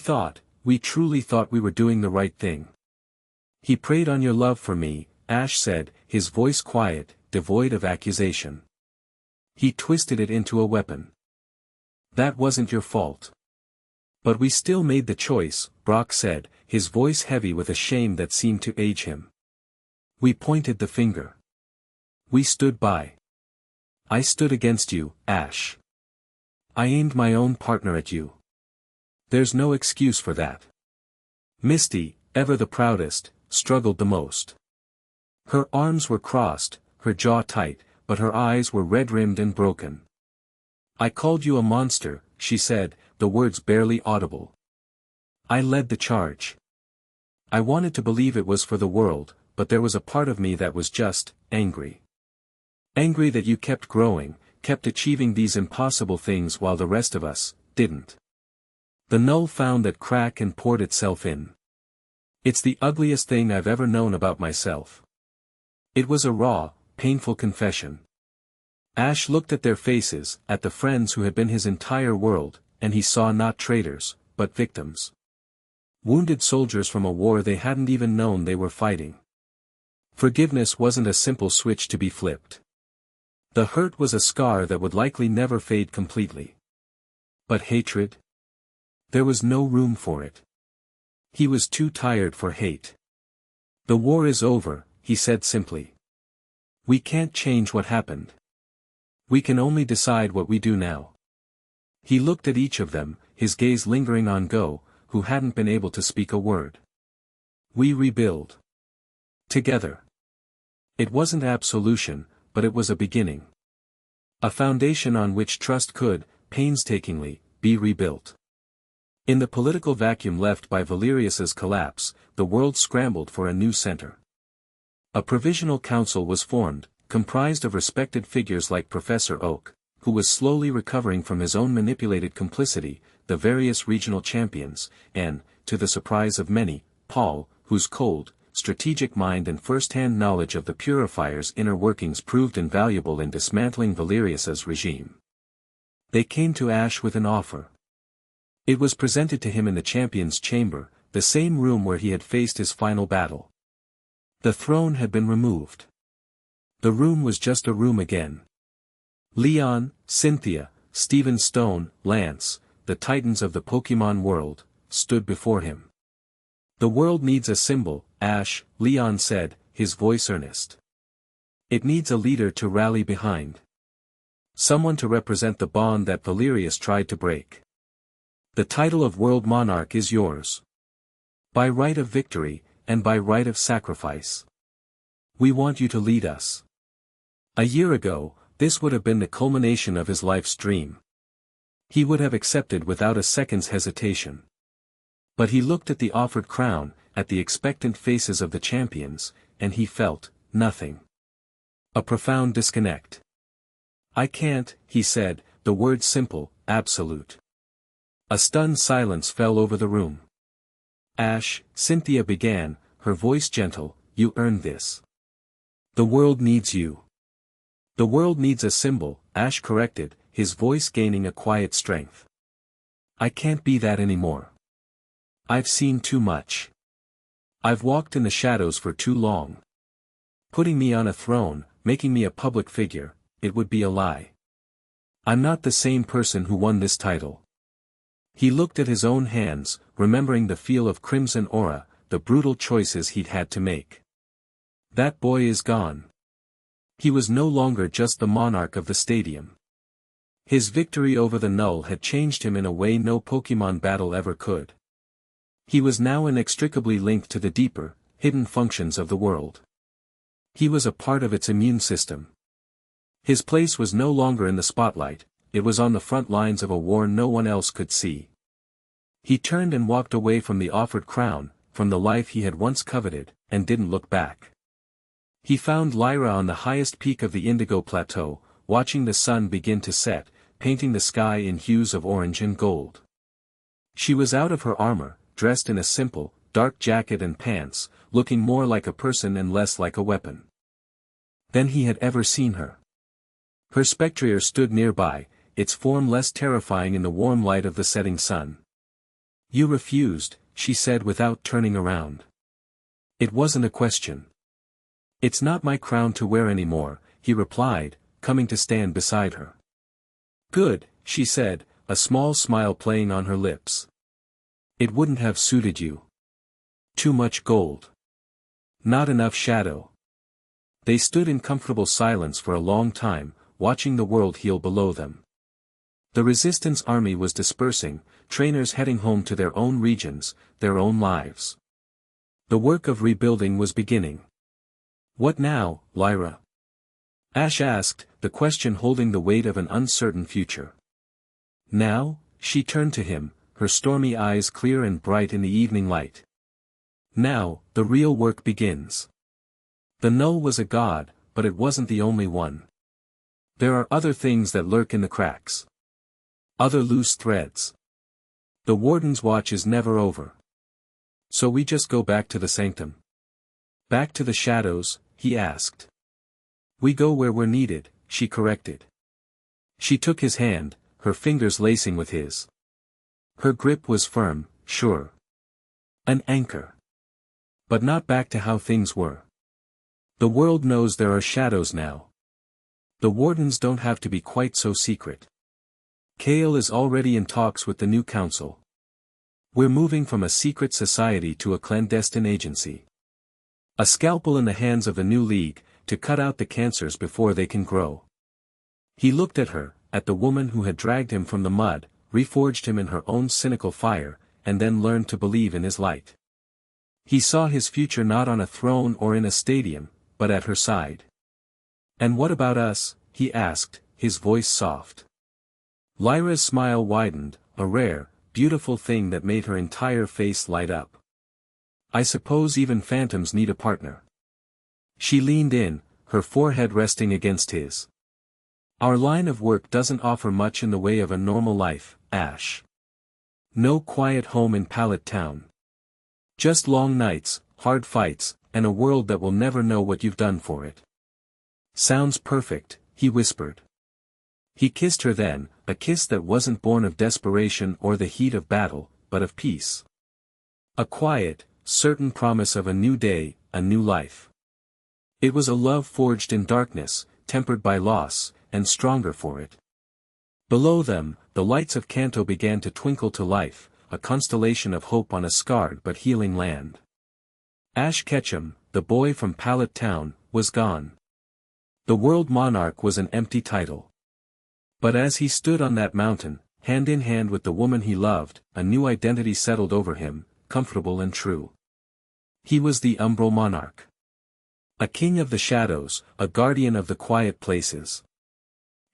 S1: truly thought we were doing the right thing. He preyed on your love for me, Ash said, his voice quiet, devoid of accusation. He twisted it into a weapon. That wasn't your fault. But we still made the choice, Brock said, his voice heavy with a shame that seemed to age him. We pointed the finger. We stood by. I stood against you, Ash. I aimed my own partner at you. There's no excuse for that. Misty, ever the proudest, struggled the most. Her arms were crossed, her jaw tight, but her eyes were red-rimmed and broken. I called you a monster, she said, the words barely audible. I led the charge. I wanted to believe it was for the world, but there was a part of me that was just angry. Angry that you kept growing, kept achieving these impossible things while the rest of us didn't. The null found that crack and poured itself in. It's the ugliest thing I've ever known about myself. It was a raw, painful confession. Ash looked at their faces, at the friends who had been his entire world, and he saw not traitors, but victims. Wounded soldiers from a war they hadn't even known they were fighting. Forgiveness wasn't a simple switch to be flipped. The hurt was a scar that would likely never fade completely. But hatred? There was no room for it. He was too tired for hate. The war is over, he said simply. We can't change what happened. We can only decide what we do now. He looked at each of them, his gaze lingering on Go, who hadn't been able to speak a word. We rebuild. Together. It wasn't absolution, but it was a beginning. A foundation on which trust could, painstakingly, be rebuilt. In the political vacuum left by Valerius's collapse, the world scrambled for a new center. A provisional council was formed, comprised of respected figures like Professor Oak, who was slowly recovering from his own manipulated complicity, the various regional champions, and, to the surprise of many, Paul, whose cold, strategic mind and first-hand knowledge of the Purifier's inner workings proved invaluable in dismantling Valerius's regime. They came to Ash with an offer. It was presented to him in the champion's chamber, the same room where he had faced his final battle. The throne had been removed. The room was just a room again. Leon, Cynthia, Stephen Stone, Lance, the titans of the Pokemon world, stood before him. The world needs a symbol, Ash, Leon said, his voice earnest. It needs a leader to rally behind. Someone to represent the bond that Valerius tried to break. The title of World Monarch is yours. By right of victory, and by right of sacrifice. We want you to lead us. A year ago, this would have been the culmination of his life's dream. He would have accepted without a second's hesitation. But he looked at the offered crown, at the expectant faces of the champions, and he felt nothing. A profound disconnect. I can't, he said, the words simple, absolute. A stunned silence fell over the room. Ash, Cynthia began, her voice gentle, you earned this. The world needs you. The world needs a symbol, Ash corrected, his voice gaining a quiet strength. I can't be that anymore. I've seen too much. I've walked in the shadows for too long. Putting me on a throne, making me a public figure, it would be a lie. I'm not the same person who won this title. He looked at his own hands, remembering the feel of crimson aura, the brutal choices he'd had to make. That boy is gone. He was no longer just the monarch of the stadium. His victory over the Null had changed him in a way no Pokemon battle ever could. He was now inextricably linked to the deeper, hidden functions of the world. He was a part of its immune system. His place was no longer in the spotlight, it was on the front lines of a war no one else could see. He turned and walked away from the offered crown, from the life he had once coveted, and didn't look back. He found Lyra on the highest peak of the Indigo Plateau, watching the sun begin to set, painting the sky in hues of orange and gold. She was out of her armor, dressed in a simple, dark jacket and pants, looking more like a person and less like a weapon than he had ever seen her. Her spectre stood nearby, its form less terrifying in the warm light of the setting sun. "You refused," she said without turning around. "It wasn't a question." "It's not my crown to wear anymore," he replied, coming to stand beside her. "Good," she said, a small smile playing on her lips. "It wouldn't have suited you. Too much gold. Not enough shadow." They stood in comfortable silence for a long time, watching the world heal below them. The resistance army was dispersing, trainers heading home to their own regions, their own lives. The work of rebuilding was beginning. "What now, Lyra?" Ash asked, the question holding the weight of an uncertain future. "Now?" She turned to him, her stormy eyes clear and bright in the evening light. "Now, the real work begins." The Null was a god, but it wasn't the only one. There are other things that lurk in the cracks. Other loose threads. The Warden's watch is never over. "So we just go back to the sanctum?" "Back to the shadows?" he asked. "We go where we're needed," she corrected. She took his hand, her fingers lacing with his. Her grip was firm, sure. An anchor. But not back to how things were. The world knows there are shadows now. The Wardens don't have to be quite so secret. Kale is already in talks with the new council. We're moving from a secret society to a clandestine agency. A scalpel in the hands of the new league, to cut out the cancers before they can grow. He looked at her, at the woman who had dragged him from the mud, reforged him in her own cynical fire, and then learned to believe in his light. He saw his future not on a throne or in a stadium, but at her side. "And what about us?" he asked, his voice soft. Lyra's smile widened, a rare, beautiful thing that made her entire face light up. "I suppose even phantoms need a partner." She leaned in, her forehead resting against his. "Our line of work doesn't offer much in the way of a normal life, Ash. No quiet home in Pallet Town. Just long nights, hard fights, and a world that will never know what you've done for it." "Sounds perfect," he whispered. He kissed her then, a kiss that wasn't born of desperation or the heat of battle, but of peace. A quiet, certain promise of a new day, a new life. It was a love forged in darkness, tempered by loss, and stronger for it. Below them, the lights of Kanto began to twinkle to life, a constellation of hope on a scarred but healing land. Ash Ketchum, the boy from Pallet Town, was gone. The world monarch was an empty title. But as he stood on that mountain, hand in hand with the woman he loved, a new identity settled over him, comfortable and true. He was the Umbral Monarch. A king of the shadows, a guardian of the quiet places.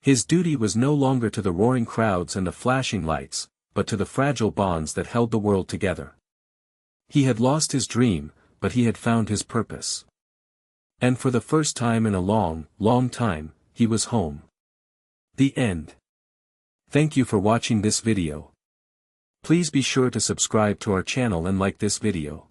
S1: His duty was no longer to the roaring crowds and the flashing lights, but to the fragile bonds that held the world together. He had lost his dream, but he had found his purpose. And for the first time in a long, long time, he was home. The end. Thank you for watching this video. Please be sure to subscribe to our channel and like this video.